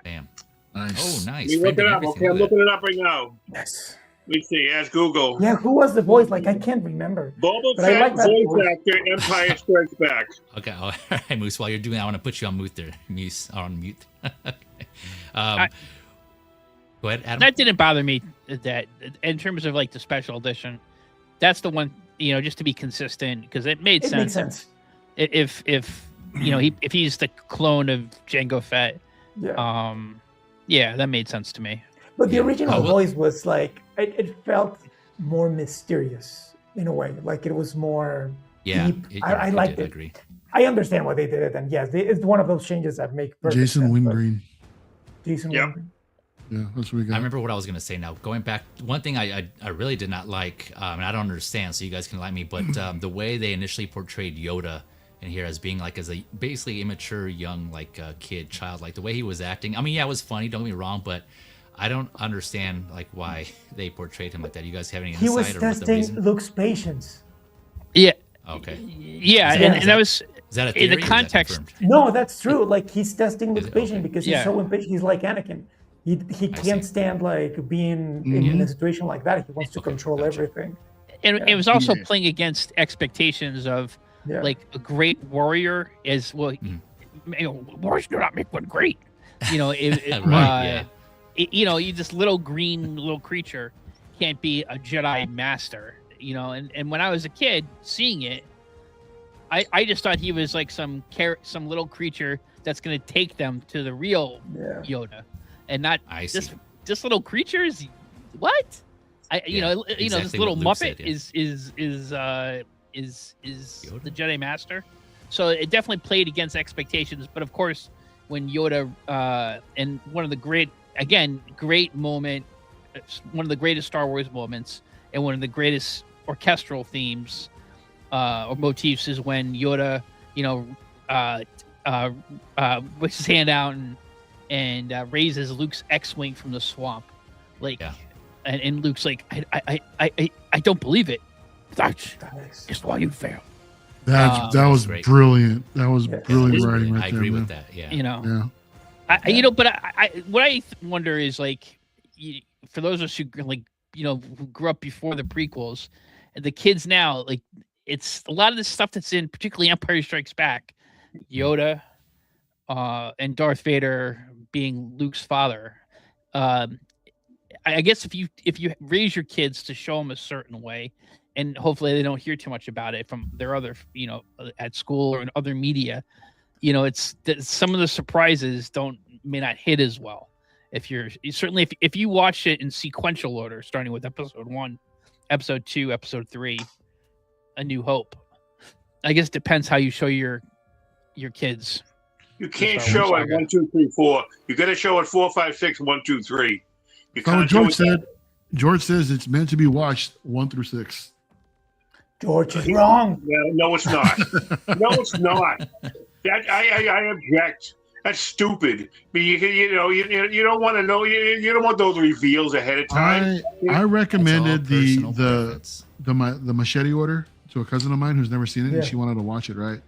[SPEAKER 1] Bam.
[SPEAKER 4] Nice.
[SPEAKER 1] Oh, nice.
[SPEAKER 3] You look
[SPEAKER 1] Framed
[SPEAKER 3] it
[SPEAKER 1] and
[SPEAKER 3] up.
[SPEAKER 1] everything.
[SPEAKER 3] Okay, I'm
[SPEAKER 1] Look at
[SPEAKER 3] looking it up right now.
[SPEAKER 2] Yes.
[SPEAKER 3] Let me see. Ask Google.
[SPEAKER 2] Yeah, who was the voice? Like I can't remember.
[SPEAKER 3] Boba
[SPEAKER 2] But I
[SPEAKER 3] Fett
[SPEAKER 2] like that
[SPEAKER 3] voice
[SPEAKER 2] voice.
[SPEAKER 3] actor, Empire Strikes Back.
[SPEAKER 1] that. Okay. All right, Moose. While you're doing that, I want to put you on mute there. Moose, on mute. Go ahead, Adam.
[SPEAKER 5] That didn't bother me. That in terms of like the special edition, that's the one, you know, just to be consistent, because it made
[SPEAKER 2] It
[SPEAKER 5] sense.
[SPEAKER 2] makes sense.
[SPEAKER 5] If you know, if he's the clone of Jango Fett,
[SPEAKER 2] Yeah.
[SPEAKER 5] yeah, that made sense to me.
[SPEAKER 2] But the
[SPEAKER 1] Yeah.
[SPEAKER 2] original
[SPEAKER 1] Oh, well-
[SPEAKER 2] voice was like it felt more mysterious in a way. Like it was more
[SPEAKER 1] Yeah.
[SPEAKER 2] deep.
[SPEAKER 1] it-
[SPEAKER 2] I
[SPEAKER 1] you
[SPEAKER 2] liked
[SPEAKER 1] did
[SPEAKER 2] it.
[SPEAKER 1] agree.
[SPEAKER 2] I understand why they did it, and yes, it's one of those changes that make perfect
[SPEAKER 4] Jason
[SPEAKER 2] sense, but
[SPEAKER 4] Wingreen.
[SPEAKER 2] Jason
[SPEAKER 3] Yep.
[SPEAKER 2] Wingreen.
[SPEAKER 4] Yeah, that's what we
[SPEAKER 1] I
[SPEAKER 4] got.
[SPEAKER 1] remember what I was going to say now. Going back, one thing I really did not like, and I don't understand, so you guys can like me, but the way they initially portrayed Yoda in here as being like as a basically immature young like child, like the way he was acting. I mean, yeah, it was funny. Don't get me wrong, but I don't understand like why they portrayed him like that. You guys have any
[SPEAKER 2] He
[SPEAKER 1] insight
[SPEAKER 2] was
[SPEAKER 1] or what the
[SPEAKER 2] testing
[SPEAKER 1] reason?
[SPEAKER 2] Luke's patience.
[SPEAKER 5] Yeah,
[SPEAKER 1] Okay,
[SPEAKER 5] yeah,
[SPEAKER 1] Is
[SPEAKER 2] that-
[SPEAKER 5] and that was
[SPEAKER 1] is that a
[SPEAKER 5] in
[SPEAKER 1] theory?
[SPEAKER 5] the
[SPEAKER 1] or is that
[SPEAKER 5] context.
[SPEAKER 1] confirmed?
[SPEAKER 2] No, that's true. Like he's testing Luke's
[SPEAKER 1] it?
[SPEAKER 2] patience
[SPEAKER 1] Okay.
[SPEAKER 2] because
[SPEAKER 5] Yeah.
[SPEAKER 2] he's so impatient. He's like Anakin. He can't
[SPEAKER 1] see.
[SPEAKER 2] stand like being in a situation like that. He wants to
[SPEAKER 1] Okay,
[SPEAKER 2] control
[SPEAKER 1] gotcha.
[SPEAKER 2] everything.
[SPEAKER 5] And
[SPEAKER 2] Yeah.
[SPEAKER 5] it was also
[SPEAKER 4] Yeah.
[SPEAKER 5] playing against expectations of
[SPEAKER 2] Yeah.
[SPEAKER 5] like a great warrior is well, you know, warriors do not make one great. You know,
[SPEAKER 1] Right, yeah.
[SPEAKER 5] you know, you this little green little creature can't be a Jedi master. You know, and when I was a kid seeing it, I just thought he was like some little creature that's gonna take them to the real
[SPEAKER 2] yeah.
[SPEAKER 5] Yoda, and not
[SPEAKER 1] I see.
[SPEAKER 5] this little creature is what you
[SPEAKER 1] Yeah,
[SPEAKER 5] know this
[SPEAKER 1] exactly
[SPEAKER 5] little
[SPEAKER 1] what Luke
[SPEAKER 5] Muppet
[SPEAKER 1] said, yeah.
[SPEAKER 5] is
[SPEAKER 1] Yoda?
[SPEAKER 5] the Jedi Master. So it definitely played against expectations. But of course, when Yoda and one of the great moment, one of the greatest Star Wars moments, and one of the greatest orchestral themes or motifs is when Yoda, you know, puts his hand out and raises Luke's X-wing from the swamp, like,
[SPEAKER 1] Yeah.
[SPEAKER 5] and Luke's like, I don't believe it. That's
[SPEAKER 2] Nice.
[SPEAKER 5] just why you failed.
[SPEAKER 4] That was
[SPEAKER 1] great.
[SPEAKER 4] brilliant. That was
[SPEAKER 2] Yeah.
[SPEAKER 4] brilliant
[SPEAKER 1] It's
[SPEAKER 4] writing
[SPEAKER 1] brilliant.
[SPEAKER 4] right
[SPEAKER 1] I
[SPEAKER 4] there.
[SPEAKER 1] agree
[SPEAKER 4] man.
[SPEAKER 1] with that. Yeah.
[SPEAKER 5] You know,
[SPEAKER 4] Yeah.
[SPEAKER 5] you know, but what I wonder is like, for those of us who like, you know, who grew up before the prequels, the kids now, like, it's a lot of the stuff that's in, particularly Empire Strikes Back, Yoda, and Darth Vader being Luke's father. I guess if you raise your kids to show them a certain way, and hopefully they don't hear too much about it from their other, you know, at school or in other media, you know, it's some of the surprises may not hit as well. if you're certainly if you watch it in sequential order, starting with episode 1, episode 2, episode 3, A New Hope. I guess it depends how you show your kids.
[SPEAKER 3] You can't show it 1, 2, 3, 4. You got to show it 4, 5, 6, 1, 2, 3. You can't.
[SPEAKER 4] George said. George says it's meant to be watched 1 through 6.
[SPEAKER 2] George is wrong.
[SPEAKER 3] No, it's not. No, it's not. That I object. That's stupid. I mean, you don't want to know. You don't want those reveals ahead of time.
[SPEAKER 4] I recommended the Machete Order to a cousin of mine who's never seen it, and she wanted to watch it. Right.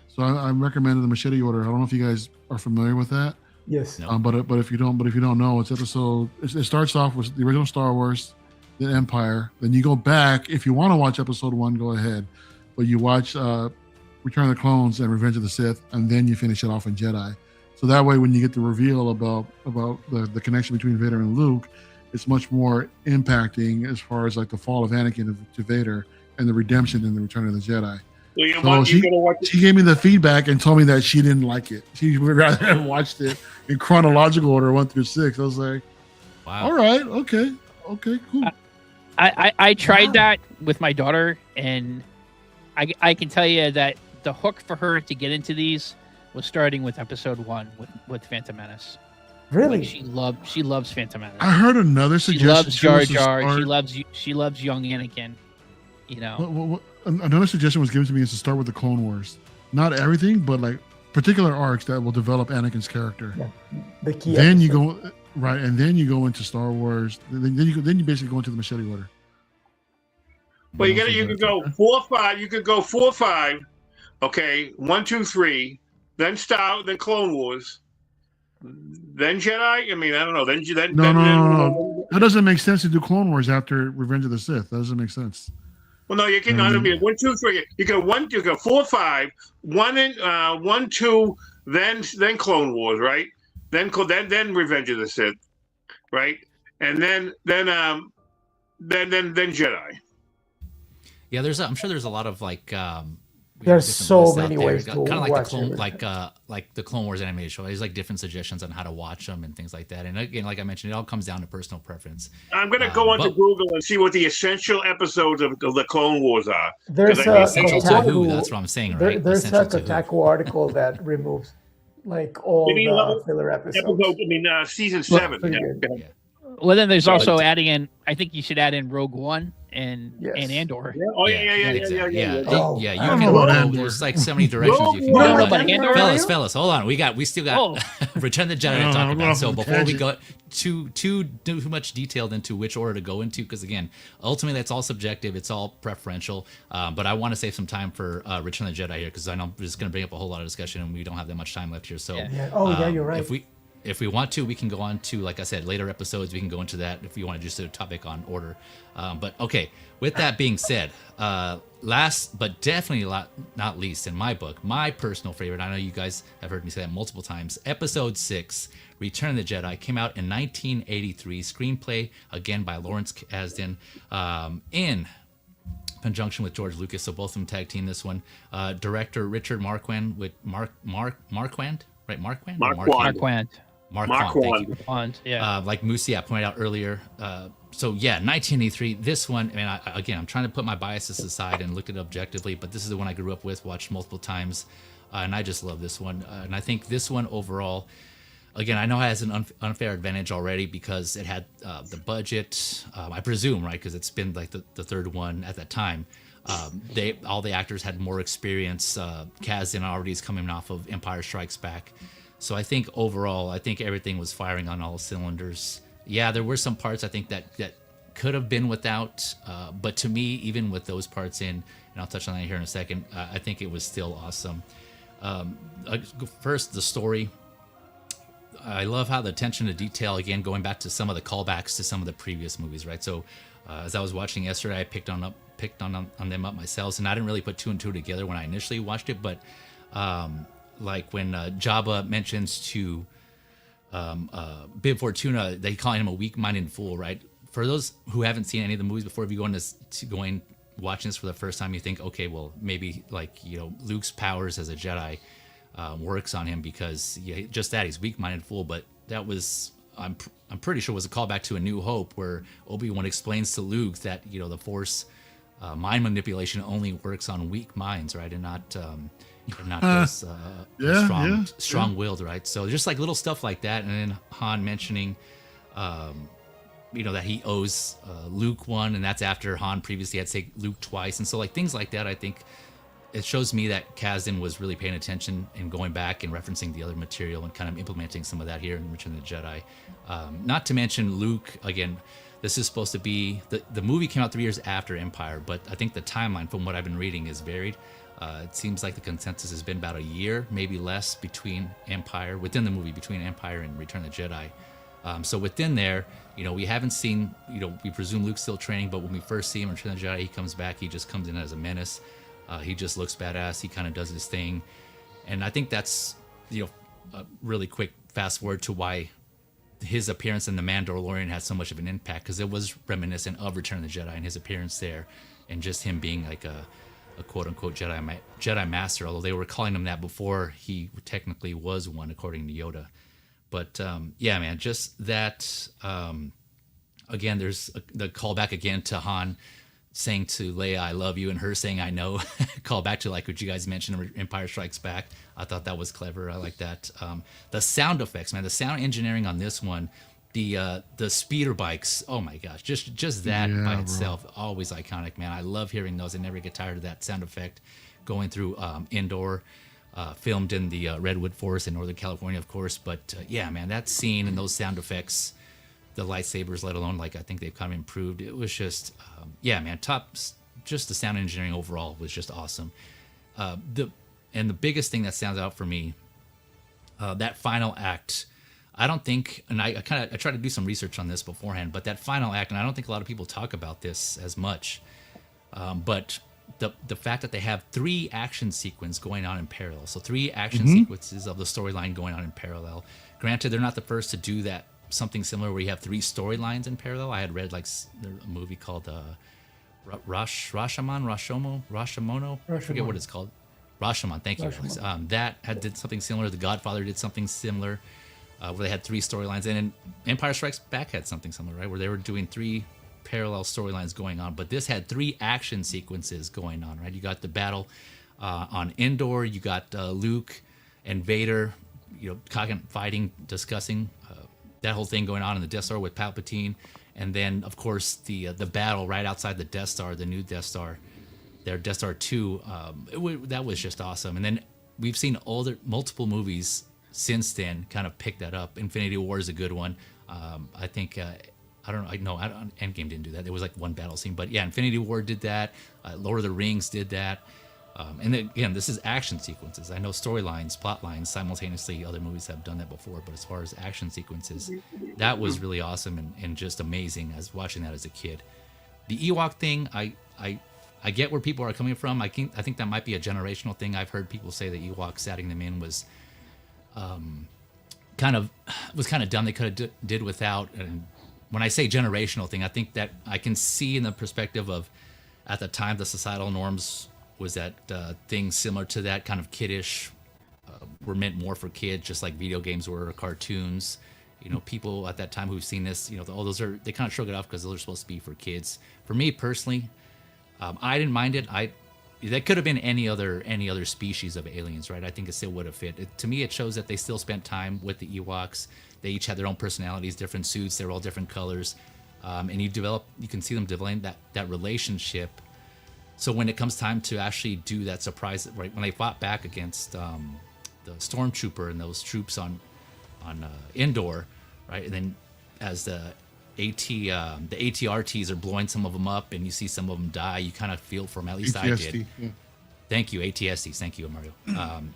[SPEAKER 4] So I recommended the Machete Order. I don't know if you guys are familiar with that.
[SPEAKER 2] Yes.
[SPEAKER 1] No.
[SPEAKER 4] But if you don't know, it's episode. It starts off with the original Star Wars, then Empire. Then you go back. If you want to watch episode 1, go ahead. But you watch Return of the Clones and Revenge of the Sith, and then you finish it off in Jedi. So that way, when you get the reveal about the connection between Vader and Luke, it's much more impacting as far as like the fall of Anakin to Vader and the redemption in the Return of the Jedi. She gave me the feedback and told me that she didn't like it. She would rather have watched it in chronological order 1 through 6. I was like, wow. All right, okay, cool.
[SPEAKER 5] I tried that with my daughter, and I can tell you that the hook for her to get into these was starting with episode 1 with Phantom Menace.
[SPEAKER 2] Really?
[SPEAKER 5] Like she loves Phantom Menace.
[SPEAKER 4] I heard another suggestion.
[SPEAKER 5] She loves Jar Jar. She loves young Anakin. You know.
[SPEAKER 4] Another suggestion was given to me is to start with the Clone Wars. Not everything, but like particular arcs that will develop Anakin's character. Yeah.
[SPEAKER 2] The key.
[SPEAKER 4] Then you go right, and then you go into Star Wars. Then you basically go into the Machete Order.
[SPEAKER 3] Well, you could go 4, 5. You could go 4, 5. Okay, 1, 2, 3. Then Clone Wars. Then Jedi. I mean, I don't know. Then
[SPEAKER 4] no. That doesn't make sense to do Clone Wars after Revenge of the Sith. That doesn't make sense.
[SPEAKER 3] Well, no, you can. 1, 2, 3. You go 4, 5. 1, 2. Then Clone Wars, right? Then Revenge of the Sith, right? And then Jedi.
[SPEAKER 1] Yeah, I'm sure there's a lot of like.
[SPEAKER 2] There's so many ways to
[SPEAKER 1] kind of like
[SPEAKER 2] watch
[SPEAKER 1] the Clone Wars animated show. There's like different suggestions on how to watch them and things like that. And again, like I mentioned, it all comes down to personal preference.
[SPEAKER 3] I'm going to go onto Google and see what the essential episodes of the Clone Wars are.
[SPEAKER 2] There's
[SPEAKER 1] essential to who? That's what I'm saying, right?
[SPEAKER 2] There's a Kotaku article that removes like all the filler episodes.
[SPEAKER 3] Season 7.
[SPEAKER 1] Yeah.
[SPEAKER 5] Well, then there's also adding in. I think you should add in Rogue One and Andor.
[SPEAKER 3] Yeah. Oh yeah.
[SPEAKER 1] You can go. There's like so many directions you can go. Fellas, hold on. We still got Return of the Jedi to talk about. So before we go too much detailed into which order to go into, because again, ultimately that's all subjective. It's all preferential. But I want to save some time for Return of the Jedi here, because I know it's going to bring up a whole lot of discussion, and we don't have that much time left here. So
[SPEAKER 2] you're right.
[SPEAKER 1] If we want to, we can go on to, like I said, later episodes. We can go into that if you want to just do a topic on order. But okay, with that being said, last but definitely not least in my book, my personal favorite, I know you guys have heard me say that multiple times, Episode 6, Return of the Jedi, came out in 1983. Screenplay, again, by Lawrence Kasdan, in conjunction with George Lucas. So both of them tag team this one. Director Richard Marquand with Marquand, right?
[SPEAKER 5] Marquand, yeah.
[SPEAKER 1] Like Moosey pointed out earlier. So yeah, 1983. This one, I mean, I'm trying to put my biases aside and look at it objectively, but this is the one I grew up with, watched multiple times, and I just love this one. And I think this one overall, again, I know it has an unfair advantage already because it had the budget, I presume, right? Because it's been like the third one at that time. All the actors had more experience. Kasdan already is coming off of Empire Strikes Back. So I think overall, everything was firing on all cylinders. Yeah, there were some parts I think that could have been without, but to me, even with those parts in, and I'll touch on that here in a second, I think it was still awesome. First, the story. I love how the attention to detail, again, going back to some of the callbacks to some of the previous movies, right? So as I was watching yesterday, I picked on them up myself, and I didn't really put 2 and 2 together when I initially watched it, but like when Jabba mentions to Bib Fortuna, they call him a weak-minded fool, right? For those who haven't seen any of the movies before, if you go into watching this for the first time, you think, okay, well, maybe like, Luke's powers as a Jedi works on him because just that, he's weak-minded fool. But that was I'm pretty sure was a callback to A New Hope, where Obi-Wan explains to Luke that the Force mind manipulation only works on weak minds, right, and not those strong-willed, right? So just like little stuff like that, and then Han mentioning, that he owes Luke one, and that's after Han previously had to take Luke twice, and so like things like that, I think it shows me that Kasdan was really paying attention and going back and referencing the other material and kind of implementing some of that here in Return of the Jedi. Not to mention Luke, again, this is supposed to be, the movie came out 3 years after Empire, but I think the timeline from what I've been reading is varied. It seems like the consensus has been about a year, maybe less, within the movie, between Empire and Return of the Jedi. So within there, we haven't seen, we presume Luke's still training, but when we first see him in Return of the Jedi, he comes back, he just comes in as a menace. He just looks badass. He kind of does his thing. And I think that's, a really quick fast forward to why his appearance in The Mandalorian had so much of an impact, because it was reminiscent of Return of the Jedi and his appearance there, and just him being like a quote-unquote Jedi Master, although they were calling him that before he technically was one, according to Yoda. But, yeah, man, just that, again, there's the callback again to Han saying to Leia, I love you, and her saying, I know. Call back to like what you guys mentioned in Empire Strikes Back. I thought that was clever. I like that. The sound effects, man, the sound engineering on this one, the speeder bikes, oh my gosh, just that by itself, always iconic, man. I love hearing those. I never get tired of that sound effect going through Endor, filmed in the Redwood Forest in Northern California, of course. But yeah, man, that scene and those sound effects, the lightsabers, let alone, like, I think they've kind of improved. It was just, yeah, man, just the sound engineering overall was just awesome. The biggest thing that stands out for me, that final act, I don't think, and I tried to do some research on this beforehand, but that final act, and I don't think a lot of people talk about this as much, but the fact that they have 3 action sequences going on in parallel. So 3 action sequences of the storyline going on in parallel. Granted, they're not the first to do that. Something similar where you have 3 storylines in parallel. I had read like a movie called Rashomon. I forget what it's called. Rashomon. Thank you. That did something similar. The Godfather did something similar, where they had 3 storylines, and then Empire Strikes Back had something similar, right, where they were doing 3 parallel storylines going on. But this had 3 action sequences going on, right? You got the battle on Endor. You got Luke and Vader, fighting, discussing. That whole thing going on in the Death Star with Palpatine, and then of course the battle right outside the Death Star, the new Death Star, their Death Star 2. That was just awesome. And then we've seen multiple movies since then kind of pick that up. Infinity War is a good one. I think Endgame didn't do that. There was like one battle scene, but yeah, Infinity War did that. Lord of the Rings did that. And then, again, this is action sequences. I know storylines, plot lines, simultaneously other movies have done that before, but as far as action sequences, that was really awesome and just amazing as watching that as a kid. The Ewok thing, I get where people are coming from. I think that might be a generational thing. I've heard people say that Ewoks adding them in was kind of dumb. They could have did without. And when I say generational thing, I think that I can see in the perspective of, at the time, the societal norms was that things similar to that, kind of kiddish, were meant more for kids, just like video games were, or cartoons. People at that time who've seen this, they kind of shrug it off because those are supposed to be for kids. For me personally, I didn't mind it. That could have been any other species of aliens, right? I think it still would have fit. To me, it shows that they still spent time with the Ewoks. They each had their own personalities, different suits. They were all different colors, and you can see them developing that relationship. So when it comes time to actually do that surprise, right, when they fought back against the stormtrooper and those troops on Endor, right, and then as the ATRTs are blowing some of them up, and you see some of them die, you kind of feel for them. At least ATST, I did. Yeah. Thank you, ATSTs. Thank you, Mario.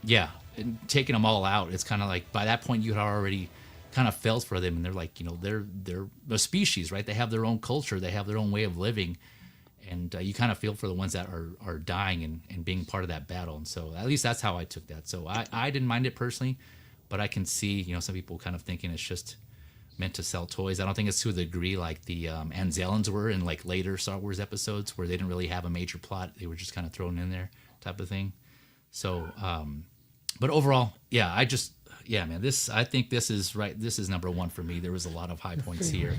[SPEAKER 1] Yeah, and taking them all out, it's kind of like by that point you had already kind of felt for them, and they're like, they're a species, right? They have their own culture, they have their own way of living. And you kind of feel for the ones that are dying and being part of that battle. And so at least that's how I took that. So I didn't mind it personally, but I can see, some people kind of thinking it's just meant to sell toys. I don't think it's to the degree like the Anzellans were in like later Star Wars episodes where they didn't really have a major plot. They were just kind of thrown in there type of thing. So, but overall, man, I think this is right. This is number one for me. There was a lot of high points here.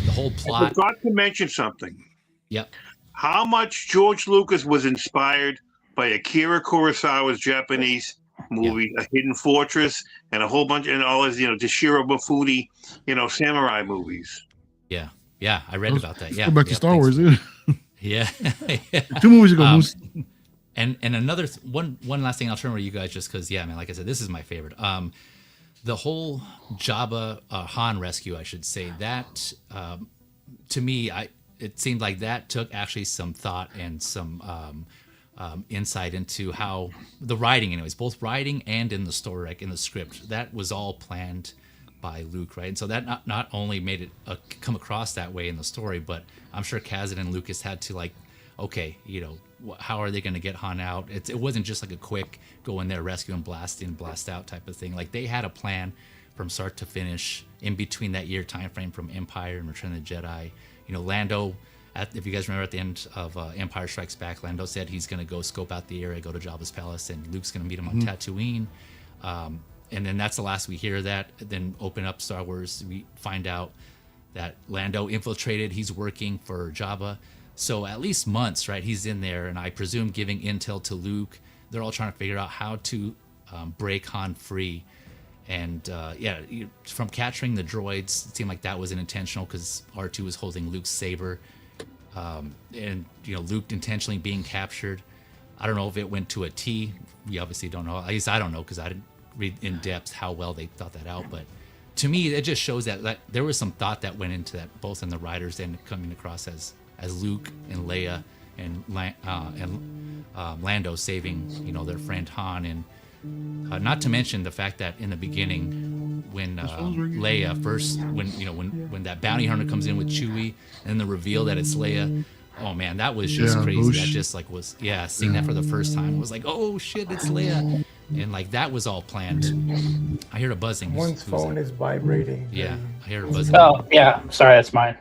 [SPEAKER 1] The whole
[SPEAKER 3] I
[SPEAKER 1] plot.
[SPEAKER 3] forgot to mention something.
[SPEAKER 1] Yep.
[SPEAKER 3] How much George Lucas was inspired by Akira Kurosawa's Japanese movie, A Hidden Fortress, and a whole bunch, and all his, Toshiro Mifune, samurai movies.
[SPEAKER 1] Yeah. Yeah. I read about that. Yeah.
[SPEAKER 4] Go back to Star Wars, dude.
[SPEAKER 1] Yeah.
[SPEAKER 4] 2 movies ago.
[SPEAKER 1] And another one last thing I'll turn over to you guys just because, man, like I said, this is my favorite. The whole Jabba Han rescue, I should say, that to me, it seemed like that took actually some thought and some insight into how the writing, anyways, both writing and in the story, like in the script, that was all planned by Luke, right? And so that not only made it come across that way in the story, but I'm sure Kazan and Lucas had to like, okay, how are they going to get Han out? It wasn't just like a quick go in there, rescue and blast in, blast out type of thing. Like they had a plan from start to finish in between that year time frame from Empire and Return of the Jedi. Lando, if you guys remember at the end of Empire Strikes Back, Lando said he's going to go scope out the area, go to Jabba's palace, and Luke's going to meet him on Tatooine. And then that's the last we hear of that. Then open up Star Wars, we find out that Lando infiltrated. He's working for Jabba. So at least months, right? He's in there, and I presume giving intel to Luke. They're all trying to figure out how to break Han free. And from capturing the droids, it seemed like that was intentional because R2 was holding Luke's saber. And Luke intentionally being captured. I don't know if it went to a T. We obviously don't know. At least I don't know because I didn't read in depth how well they thought that out. But to me, it just shows that there was some thought that went into that, both in the writers and coming across as Luke and Leia and Lando saving their friend Han, and not to mention the fact that in the beginning when Leia first when that bounty hunter comes in with Chewie and the reveal that it's Leia. Oh man, that was just crazy. That just like was seeing that for the first time was like, oh shit, it's Leia, and like that was all planned. I hear a buzzing.
[SPEAKER 2] One's phone is vibrating.
[SPEAKER 1] Yeah, I hear a buzzing.
[SPEAKER 5] Oh yeah, sorry, that's mine.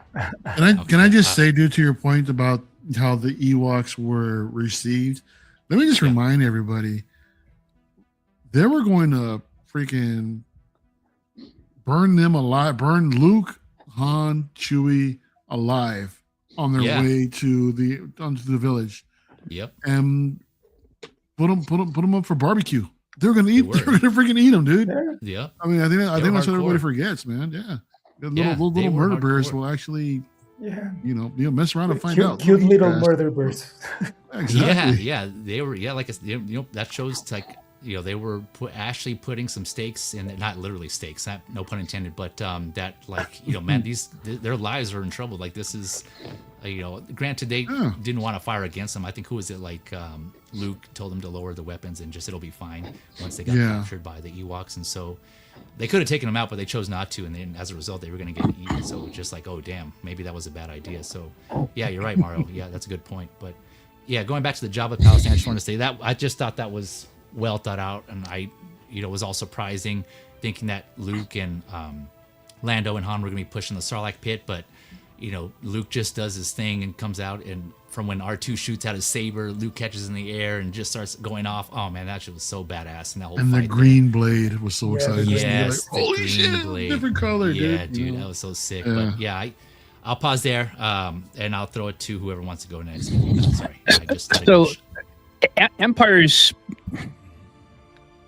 [SPEAKER 4] Can I just say, due to your point about how the Ewoks were received, let me just remind everybody, they were going to freaking burn them alive, burn Luke, Han, Chewie alive on their way to onto the village.
[SPEAKER 1] Yep.
[SPEAKER 4] And put them up for barbecue. They're gonna eat. They're gonna freaking eat them, dude.
[SPEAKER 1] Yeah.
[SPEAKER 4] I mean, I think that's what everybody forgets, man. Yeah. Little murder bears will actually, mess around and find out.
[SPEAKER 2] Cute little murder bears.
[SPEAKER 4] Exactly.
[SPEAKER 1] Yeah. They were, like that shows like they were actually putting some stakes in, not literally stakes, no pun intended, but that like man, their lives are in trouble. Like this is, granted they didn't want to fire against them. I think who was it, like Luke told them to lower the weapons and just it'll be fine once they got captured by the Ewoks, and so they could have taken them out, but they chose not to, and then as a result they were going to get eaten. So just like, oh damn, maybe that was a bad idea. So yeah, you're right, Mario. Yeah, that's a good point. But yeah, going back to the Jabba Palace, I just want to say that I just thought that was well thought out, and I was all surprising thinking that Luke and Lando and Han were gonna be pushing the Sarlacc pit, but Luke just does his thing and comes out, and from when R2 shoots out his saber, Luke catches in the air and just starts going off. Oh man, that shit was so badass. And that whole
[SPEAKER 4] the green blade was so exciting.
[SPEAKER 1] Yes,
[SPEAKER 4] like, holy shit,
[SPEAKER 1] blade.
[SPEAKER 4] Different color, dude.
[SPEAKER 1] Yeah, dude, that was so sick. But yeah, I'll pause there, and I'll throw it to whoever wants to go next. Sorry,
[SPEAKER 5] Empire's.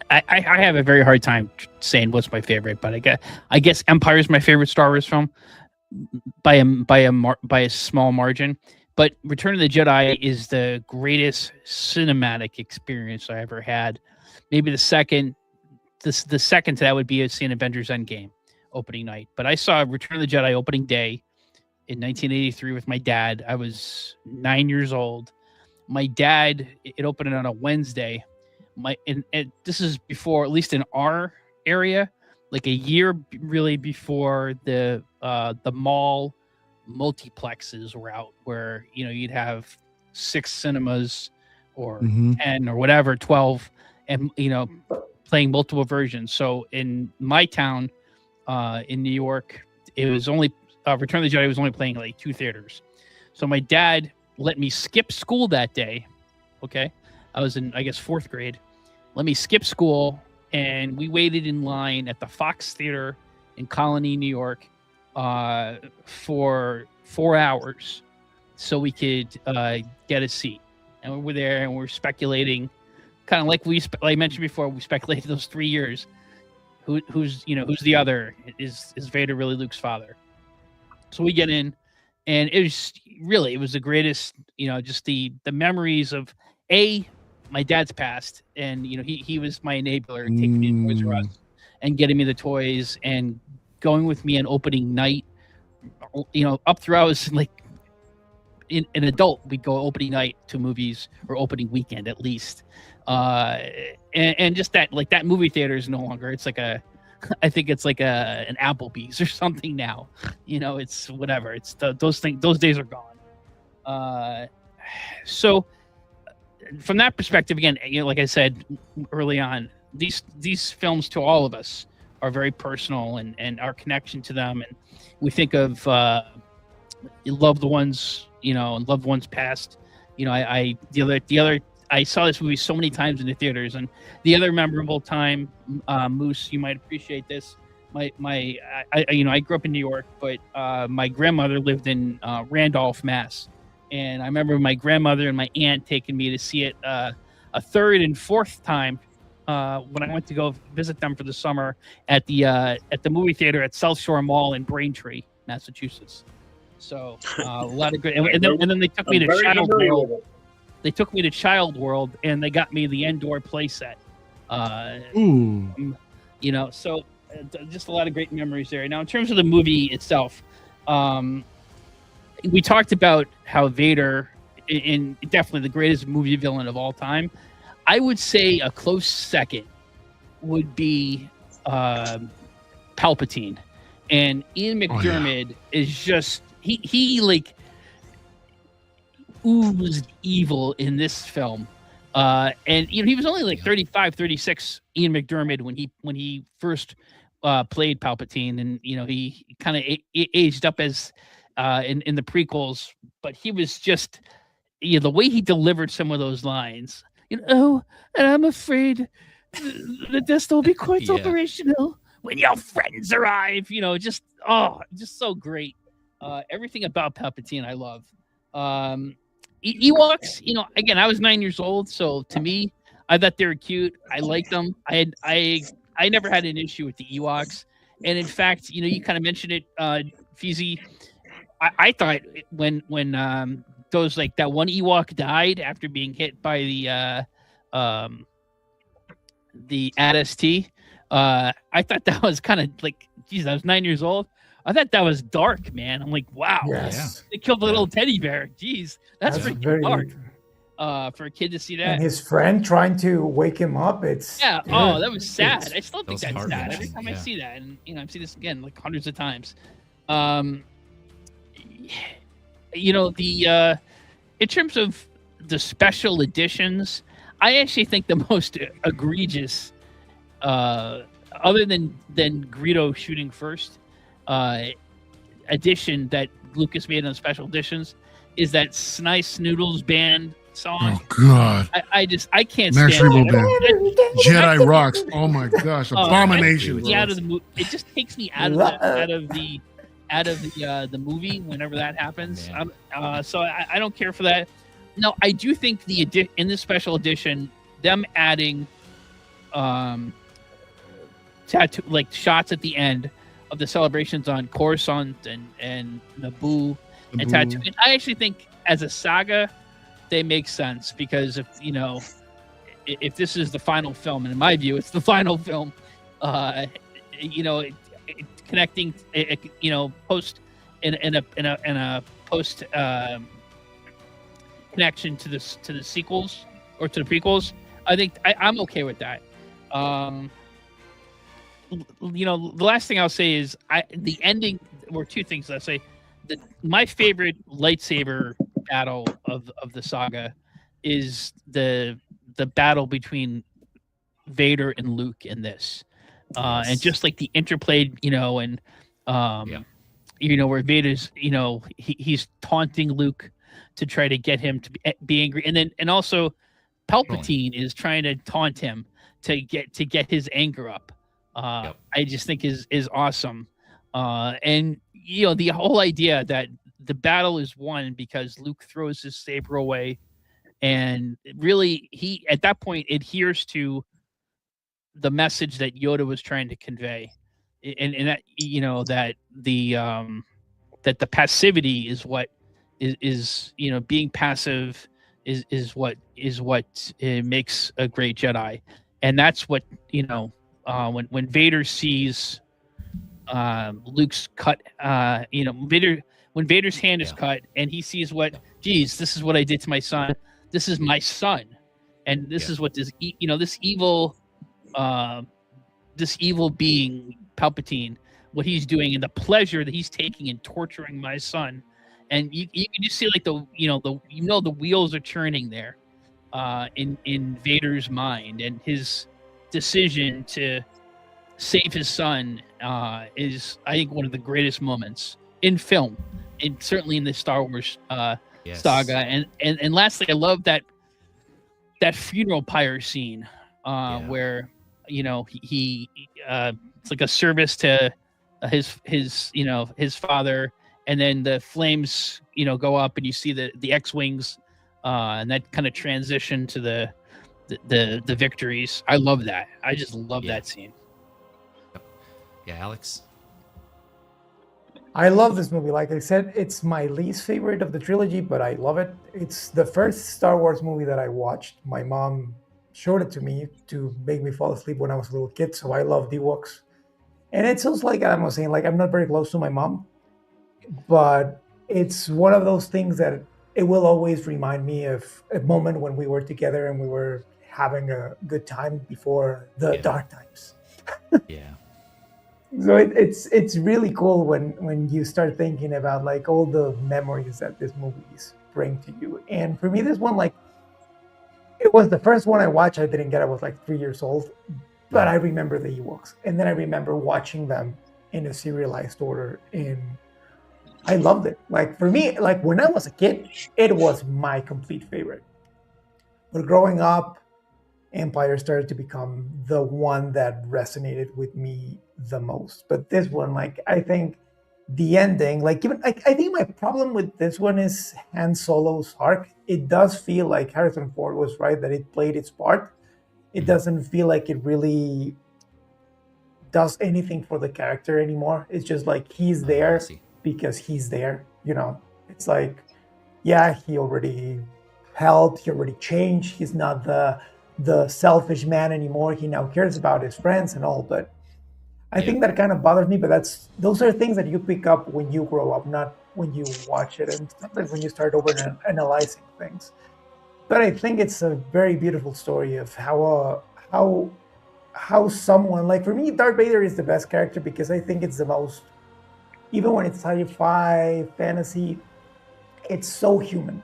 [SPEAKER 5] I have a very hard time saying what's my favorite, but I guess Empire is my favorite Star Wars film by a small margin. But Return of the Jedi is the greatest cinematic experience I ever had. Maybe the second to that would be seeing Avengers Endgame opening night. But I saw Return of the Jedi opening day in 1983 with my dad. I was 9 years old. My dad, it opened on a Wednesday. This is before, at least in our area, like a year really before the mall multiplexes were out, where you'd have 6 cinemas or 10 or whatever, 12, and playing multiple versions. So in my town, in New York, it was only Return of the Jedi was only playing like 2 theaters. So my dad let me skip school that day. Okay, I was in, I guess, 4th grade. let me skip school. And we waited in line at the Fox Theater in Colony, New York, for 4 hours so we could get a seat. And we were there and we're speculating, kind of like like I mentioned before, we speculated those 3 years. Who's the other? Is Vader really Luke's father? So we get in, and it was the greatest, just the memories of my dad's passed, and he was my enabler, taking me to Toys R Us and getting me the toys and going with me on opening night. Up through I was like an adult, we'd go opening night to movies, or opening weekend at least. And just that, like, that movie theater is no longer. It's like I think it's like an Applebee's or something now. It's whatever. It's those days are gone. So from that perspective, again, like I said early on, these films to all of us are very personal, and our connection to them, and we think of loved ones, and loved ones past. I saw this movie so many times in the theaters, and the other memorable time, Moose, you might appreciate this. I grew up in New York, but my grandmother lived in Randolph, Mass. And I remember my grandmother and my aunt taking me to see it a third and fourth time when I went to go visit them for the summer at the movie theater at South Shore Mall in Braintree, Massachusetts. So a lot of great, and then they took me to Child World. They took me to Child World, and they got me the Endor playset. So just a lot of great memories there. Now, in terms of the movie itself, we talked about how Vader, in definitely the greatest movie villain of all time. I would say a close second would be Palpatine, and Ian McDiarmid is just he like oozed evil in this film. And he was only like 35, 36, Ian McDiarmid, when he first played Palpatine, and he kind of aged up as in the prequels, but he was just the way he delivered some of those lines. And I'm afraid that this will be quite operational when your friends arrive. Just so great. Everything about Palpatine I love. Ewoks, again, I was 9 years old, so to me, I thought they were cute. I liked them. I never had an issue with the Ewoks, and in fact, you kind of mentioned it, Feezy. I thought when those, like, that one Ewok died after being hit by the AT-ST, I thought that was kind of like, geez, I was 9 years old. I thought that was dark, man. I'm like, wow.
[SPEAKER 2] Yes.
[SPEAKER 5] They killed the little teddy bear. Jeez, that's pretty very dark. For a kid to see that.
[SPEAKER 2] And his friend trying to wake him up.
[SPEAKER 5] Oh, that was sad. I still think that's sad. Every time I see that, and I've seen this again like hundreds of times. In terms of the special editions, I actually think the most egregious, other than Greedo shooting first, edition that Lucas made on special editions is that Snice Noodles Band song.
[SPEAKER 4] Oh God!
[SPEAKER 5] I can't stand it.
[SPEAKER 4] Jedi rocks. Oh my gosh! Abomination.
[SPEAKER 5] It just takes me out of the movie whenever that happens. So I don't care for that. No, I do think in this special edition, them adding tattoo, like, shots at the end of the celebrations on Coruscant and Naboo and Tatooine. I actually think as a saga, they make sense, because if this is the final film, and in my view, it's the final film, connecting, post in a post connection to the sequels or to the prequels. I think I'm okay with that. The last thing I'll say is the ending, or two things I'll say. My favorite lightsaber battle of the saga is the battle between Vader and Luke in this. And just like the interplay, where Vader's, he's taunting Luke to try to get him to be angry, and also Palpatine is trying to taunt him to get his anger up. I just think is awesome. And the whole idea that the battle is won because Luke throws his saber away, and really he at that point adheres to the message that Yoda was trying to convey, and that that the passivity is what is being passive is what makes a great Jedi, and that's what when Vader sees Luke's cut, when Vader's hand is cut and he sees geez, this is what I did to my son. This is my son, and this is what this evil being Palpatine, what he's doing, and the pleasure that he's taking in torturing my son. And you can just see like the wheels are turning there in Vader's mind, and his decision to save his son is, I think, one of the greatest moments in film, and certainly in the Star Wars saga. And lastly, I love that funeral pyre scene where he it's like a service to his father, and then the flames go up, and you see the X-wings, and that kind of transition to the victories. I love that. I just love that scene.
[SPEAKER 1] Yeah, Alex.
[SPEAKER 2] I love this movie. Like I said, it's my least favorite of the trilogy, but I love it. It's the first Star Wars movie that I watched. My mom showed it to me to make me fall asleep when I was a little kid, so I love Ewoks. And it's also like I was saying, like I'm not very close to my mom, but it's one of those things that it will always remind me of a moment when we were together and we were having a good time before the dark times.
[SPEAKER 1] Yeah.
[SPEAKER 2] So it's really cool when you start thinking about like all the memories that these movies bring to you. And for me, this one, like, it was the first one I watched. I didn't get it. I was like 3 years old, but I remember the Ewoks, and then I remember watching them in a serialized order, and I loved it. Like for me, like when I was a kid, it was my complete favorite. But growing up, Empire started to become the one that resonated with me the most. But this one, like, I think the ending, like, even I think my problem with this one is Han Solo's arc. It does feel like Harrison Ford was right that it played its part. It doesn't feel like it really does anything for the character anymore. It's just like he's there because he's there. It's like, yeah, he already helped. He already changed. He's not the selfish man anymore. He now cares about his friends and all, but I think that kind of bothers me. But those are things that you pick up when you grow up, not when you watch it, and sometimes when you start over analyzing things. But I think it's a very beautiful story of how someone, like, for me, Darth Vader is the best character because I think it's the most, even when it's sci-fi fantasy, it's so human.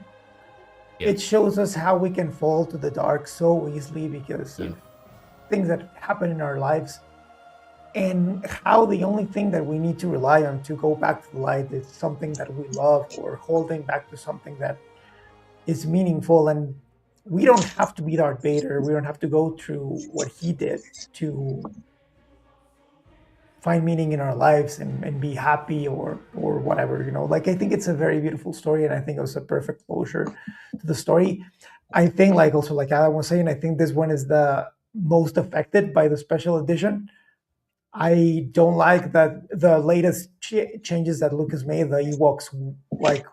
[SPEAKER 2] It shows us how we can fall to the dark so easily because of things that happen in our lives, and how the only thing that we need to rely on to go back to the light is something that we love, or holding back to something that is meaningful. And we don't have to be Darth Vader. We don't have to go through what he did to find meaning in our lives and be happy or whatever, like, I think it's a very beautiful story, and I think it was a perfect closure to the story. I think, like, also, like Adam was saying, I think this one is the most affected by the special edition. I don't like that the latest changes that Lucas made, the Ewoks like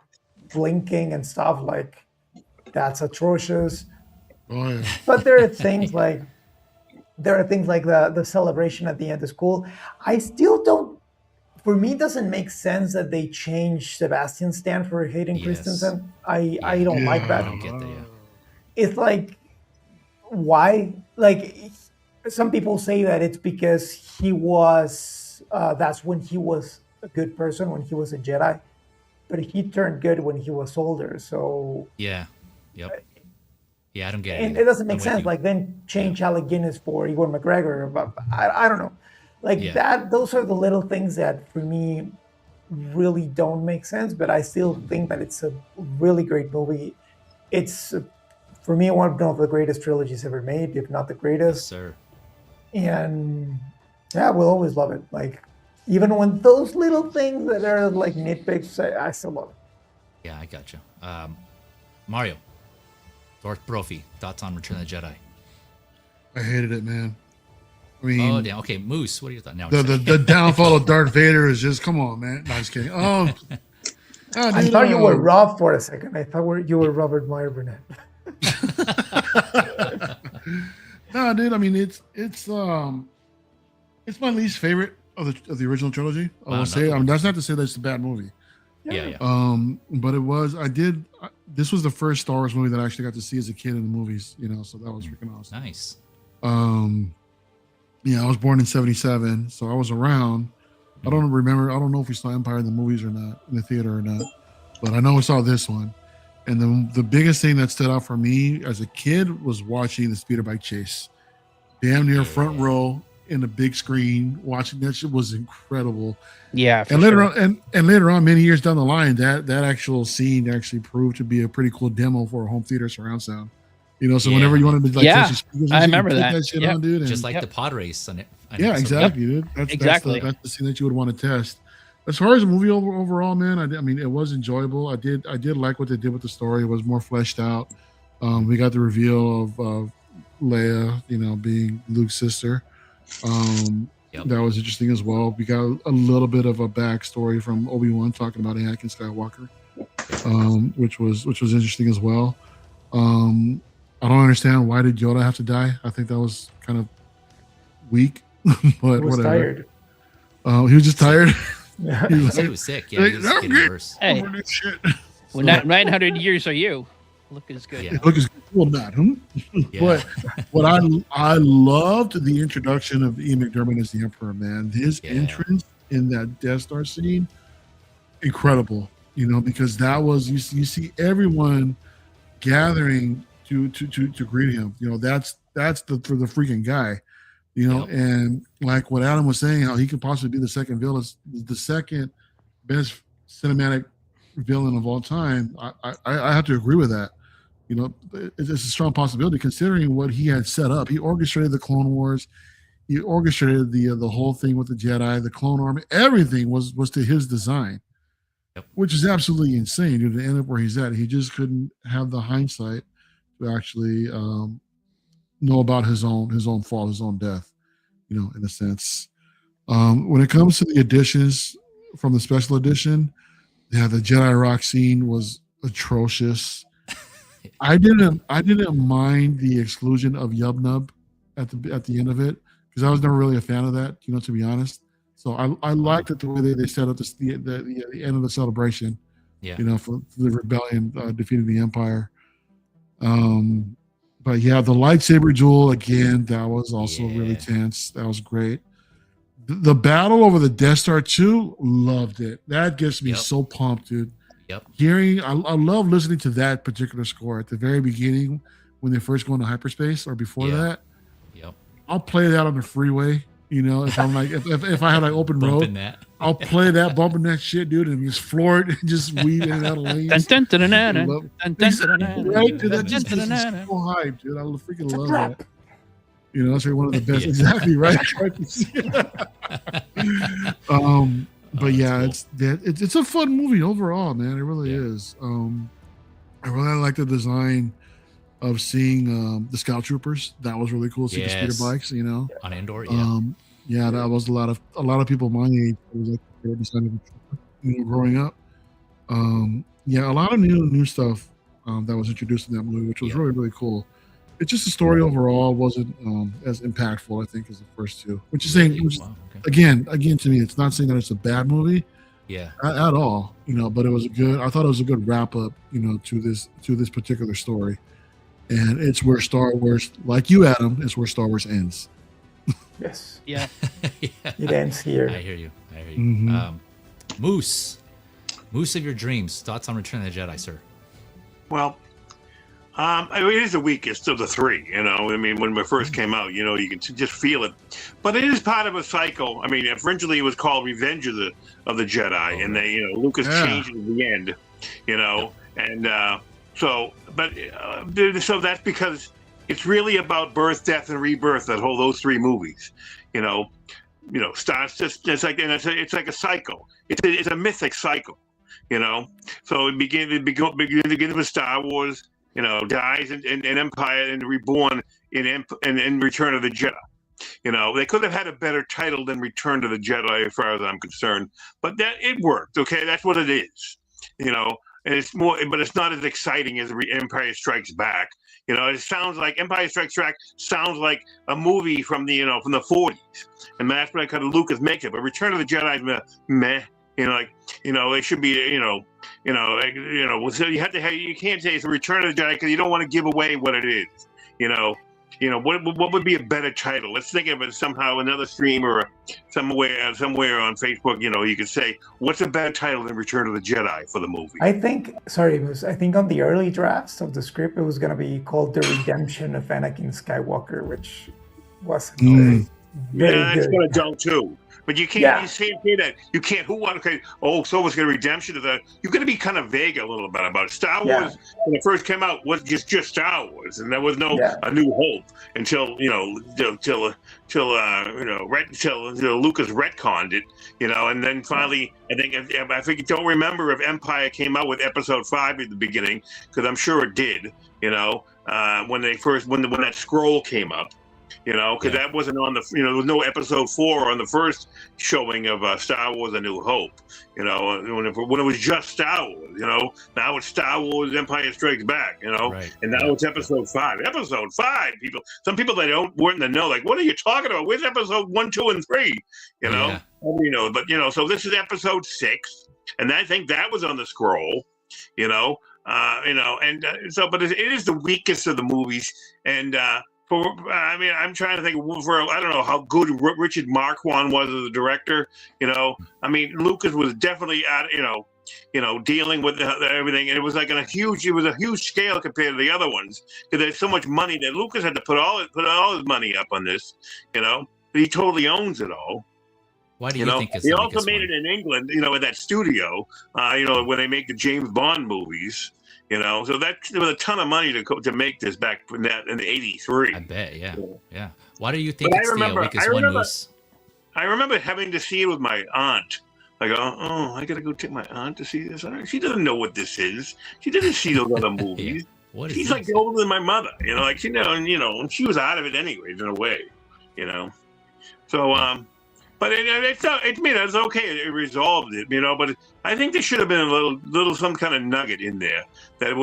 [SPEAKER 2] blinking and stuff, like, that's atrocious. But there are things like the celebration at the end is cool. I still don't, for me, it doesn't make sense that they changed Sebastian's stand for Hayden Christensen. I don't like that.
[SPEAKER 1] I don't get that.
[SPEAKER 2] It's like, why? Like, some people say that it's because he was, that's when he was a good person, when he was a Jedi. But he turned good when he was older, so...
[SPEAKER 1] Yeah, I don't get it.
[SPEAKER 2] And it doesn't make sense. Like, then change Alec Guinness for Ewan McGregor. But I don't know. Like, that, those are the little things that, for me, really don't make sense. But I still think that it's a really great movie. It's for me, one of the greatest trilogies ever made, if not the
[SPEAKER 1] Yes,
[SPEAKER 2] greatest.
[SPEAKER 1] sir.
[SPEAKER 2] And yeah, we'll always love it. Like, even when those little things that are like nitpicks, I still love it.
[SPEAKER 1] Yeah, I got you. Mario, Darth Proffi, thoughts on Return of the Jedi?
[SPEAKER 4] I hated it, man. I mean,
[SPEAKER 1] Oh, damn. Okay, Moose, what are your thoughts? Now
[SPEAKER 4] the downfall of Darth Vader is just, come on, man. No, I'm just kidding.
[SPEAKER 2] I thought you were Rob for a second. I thought you were Robert Meyer Burnett.
[SPEAKER 4] No, dude. I mean, it's my least favorite of the original trilogy. I will say. I mean, that's not to say that it's a bad movie.
[SPEAKER 1] Yeah.
[SPEAKER 4] But it was. This was the first Star Wars movie that I actually got to see as a kid in the movies. So that was freaking awesome.
[SPEAKER 1] Nice.
[SPEAKER 4] Yeah, I was born in '77, so I was around. I don't remember. I don't know if we saw Empire in the movies or not, in the theater or not, but I know we saw this one. And the biggest thing that stood out for me as a kid was watching the speeder bike chase. Damn near front row in the big screen, watching that shit was incredible.
[SPEAKER 5] Yeah,
[SPEAKER 4] and later on, and later on, many years down the line, that actual scene actually proved to be a pretty cool demo for a home theater surround sound. So whenever you wanted to test your speakers,
[SPEAKER 5] I remember that
[SPEAKER 4] shit on, dude.
[SPEAKER 1] Just like the pod race on it.
[SPEAKER 4] Yeah, exactly, dude. That's the scene that you would want to test. As far as the movie overall, man, I mean, it was enjoyable. I did like what they did with the story. It was more fleshed out. We got the reveal of Leia, being Luke's sister. That was interesting as well. We got a little bit of a backstory from Obi-Wan talking about Anakin Skywalker, which was interesting as well. I don't understand, why did Yoda have to die? I think that was kind of weak, but
[SPEAKER 2] He was
[SPEAKER 4] whatever.
[SPEAKER 2] tired.
[SPEAKER 4] He was just tired.
[SPEAKER 2] Yeah.
[SPEAKER 1] He was sick. Yeah, he was getting worse.
[SPEAKER 5] Hey, well, 900 years are you? Look as good.
[SPEAKER 1] Yeah.
[SPEAKER 4] Look as well, not.
[SPEAKER 1] Yeah.
[SPEAKER 4] But I loved the introduction of Ian McDiarmid as the Emperor, man. His entrance in that Death Star scene, incredible. Because that was you see everyone gathering to greet him. That's for the freaking guy. And like what Adam was saying, how he could possibly be the second villain, the second best cinematic villain of all time. I have to agree with that. It's a strong possibility considering what he had set up. He orchestrated the Clone Wars. He orchestrated the whole thing with the Jedi, the Clone Army. Everything was to his design, which is absolutely insane, dude, to end up where he's at. He just couldn't have the hindsight to actually know about his own fall, his own death, in a sense. When it comes to the additions from the special edition, the Jedi Rock scene was atrocious. I didn't mind the exclusion of Yub Nub at the end of it, because I was never really a fan of that, to be honest. So I liked it the way they set up the end of the celebration.
[SPEAKER 1] Yeah.
[SPEAKER 4] For the rebellion defeating the Empire. But yeah, the lightsaber duel again, that was also really tense. That was great. The battle over the Death Star 2, loved it. That gets me so pumped, dude.
[SPEAKER 1] Yep.
[SPEAKER 4] I love listening to that particular score at the very beginning when they first go into hyperspace or before that.
[SPEAKER 1] Yep.
[SPEAKER 4] I'll play that on the freeway. If I'm like if I had like open road, I'll play that, bumping that shit, dude, and just floor it and just weave in and out of lanes. Right, dude, that just gets me so hyped, dude. I freaking love that. That's one of the best. Exactly right. But yeah, it's a fun movie overall, man. It really is. I really like the design of seeing the Scout Troopers. That was really cool. See the speeder bikes, on
[SPEAKER 1] Endor.
[SPEAKER 4] That was a lot of people my age. It was like they decided, growing up. A lot of new stuff that was introduced in that movie, which was really, really cool. It's just the story overall wasn't as impactful, I think, as the first two. Which is saying, again, to me, it's not saying that it's a bad movie, at all. But it was I thought it was a good wrap up, to this particular story, and it's where Star Wars, like you, Adam, it's where Star Wars ends.
[SPEAKER 2] Yes.
[SPEAKER 5] Yeah.
[SPEAKER 2] It ends here.
[SPEAKER 1] I hear you.
[SPEAKER 4] Mm-hmm.
[SPEAKER 1] Moose of your dreams. Thoughts on Return of the Jedi, sir?
[SPEAKER 3] Well, it is the weakest of the three. I mean, when it first came out, you can just feel it. But it is part of a cycle. I mean, originally it was called Revenge of the Jedi, and they, Lucas changed it at the end. And So, so that's because it's really about birth, death, and rebirth. Those three movies, starts just it's like, and it's like a cycle. It's a mythic cycle, So it begins with Star Wars, dies in Empire and reborn in Return of the Jedi. They could have had a better title than Return to the Jedi, as far as I'm concerned, but that it worked. Okay, that's what it is. And it's more, but it's not as exciting as Empire Strikes Back. It sounds like Empire Strikes Back sounds like a movie from the from the 40s, and that's what kind of Lucas makes it. But Return of the Jedi is meh. It should be, so you have to have, you can't say it's a Return of the Jedi because you don't want to give away what it is. What would be a better title? Let's think of it somehow, another stream or somewhere on Facebook. You could say, what's a better title than Return of the Jedi for the movie?
[SPEAKER 2] I think on the early drafts of the script, it was going to be called The Redemption of Anakin Skywalker, which wasn't very
[SPEAKER 3] that's
[SPEAKER 2] good.
[SPEAKER 3] kind of dull too. But you can't, you say that. You can't, so it's going to redemption of that. You're going to be kind of vague a little bit about it. Star Wars, when it first came out, was just Star Wars. And there was no A New Hope until, until Lucas retconned it, and then finally, I think you don't remember if Empire came out with Episode 5 at the beginning, because I'm sure it did, when that scroll came up. Because that wasn't on the, there was no Episode 4 on the first showing of Star Wars: A New Hope. When it was just Star Wars. Now it's Star Wars: Empire Strikes Back.
[SPEAKER 1] Right.
[SPEAKER 3] And now it's Episode 5. Episode 5. Some people that weren't in the know, like, what are you talking about? Where's Episode 1, 2, and 3? So this is Episode 6, and I think that was on the scroll. But it is the weakest of the movies, and. I'm trying to think I don't know how good Richard Marquand was as a director. Lucas was definitely dealing with everything, and it was like a huge scale compared to the other ones because there's so much money that Lucas had to put all his money up on this. But he totally owns it all.
[SPEAKER 1] Why do you think it's
[SPEAKER 3] he also made it in England, in that studio, when they make the James Bond movies. So there was a ton of money to make this back in '83.
[SPEAKER 1] I bet, yeah. Why do you think it's the weakest one, Moose?
[SPEAKER 3] I remember having to see it with my aunt. I go, I gotta go take my aunt to see this. She doesn't know what this is. She didn't see those other movies. She's like older than my mother. And she was out of it anyways in a way. So but it's okay. It resolved it, But I think there should have been a little some kind of nugget in there that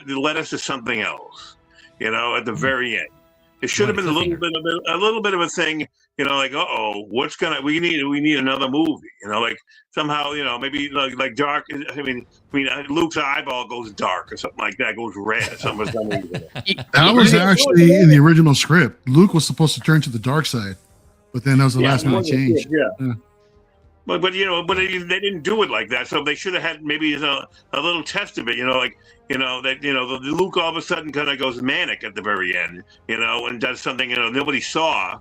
[SPEAKER 3] led us to something else, at the very end. It should have been a little bit of a thing, we need another movie, like somehow, maybe like dark. Luke's eyeball goes dark or something like that, goes red or something.
[SPEAKER 4] That was actually in the original script. Luke was supposed to turn to the dark side. But then that was the last minute change.
[SPEAKER 3] Yeah. But they didn't do it like that. So they should have had maybe a little test of it. The Luke all of a sudden kind of goes manic at the very end. And does something nobody saw.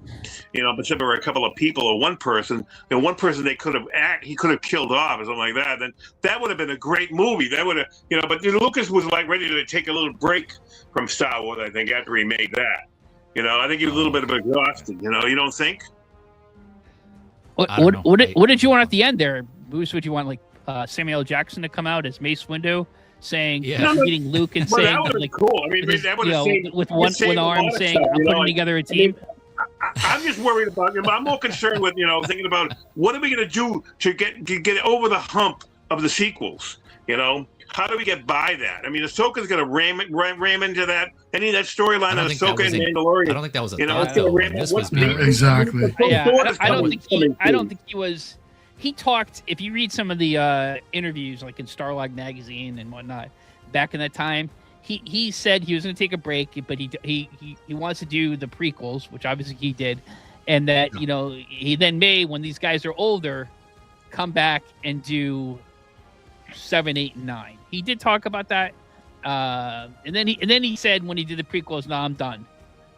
[SPEAKER 3] But there were a couple of people or one person. One person he could have killed off or something like that. Then that would have been a great movie. That would have But Lucas was like ready to take a little break from Star Wars. I think after he made that. I think he was a little bit of exhausted. You don't think?
[SPEAKER 5] What did you want at the end there, Bruce? Would you want Samuel L. Jackson to come out as Mace Windu, saying meeting Luke and saying
[SPEAKER 3] that would have been cool. That would have
[SPEAKER 5] with one arm saying, "I'm putting together a team."
[SPEAKER 3] I'm just worried about. I'm more concerned with thinking about what are we going to do to get over the hump of the sequels. How do we get by that? Ahsoka's going to ram into that. Any of that storyline of Ahsoka and Mandalorian.
[SPEAKER 1] I don't think that was a
[SPEAKER 3] thought, though.
[SPEAKER 4] Exactly.
[SPEAKER 5] I don't think he was. He talked. If you read some of the interviews, like in Starlog magazine and whatnot, back in that time, he said he was going to take a break, but he wants to do the prequels, which obviously he did, and that he then may, when these guys are older, come back and do 7, 8, and 9. He did talk about that, and then he said when he did the prequels, "No, I'm done."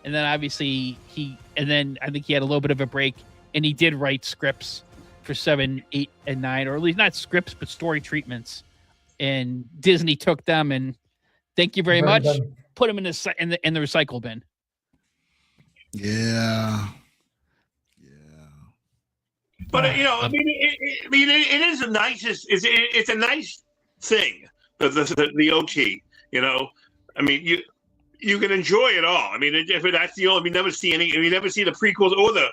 [SPEAKER 5] And then obviously I think he had a little bit of a break, and he did write scripts for 7, 8, and 9, or at least not scripts, but story treatments. And Disney took them and Thank you very
[SPEAKER 2] Very
[SPEAKER 5] much.
[SPEAKER 2] done.
[SPEAKER 5] Put them in the recycle bin.
[SPEAKER 4] Yeah.
[SPEAKER 3] But I mean, it is the nicest. It's a nice thing. The OT. I mean, you can enjoy it all. I mean, if that's the only, we never see the prequels or the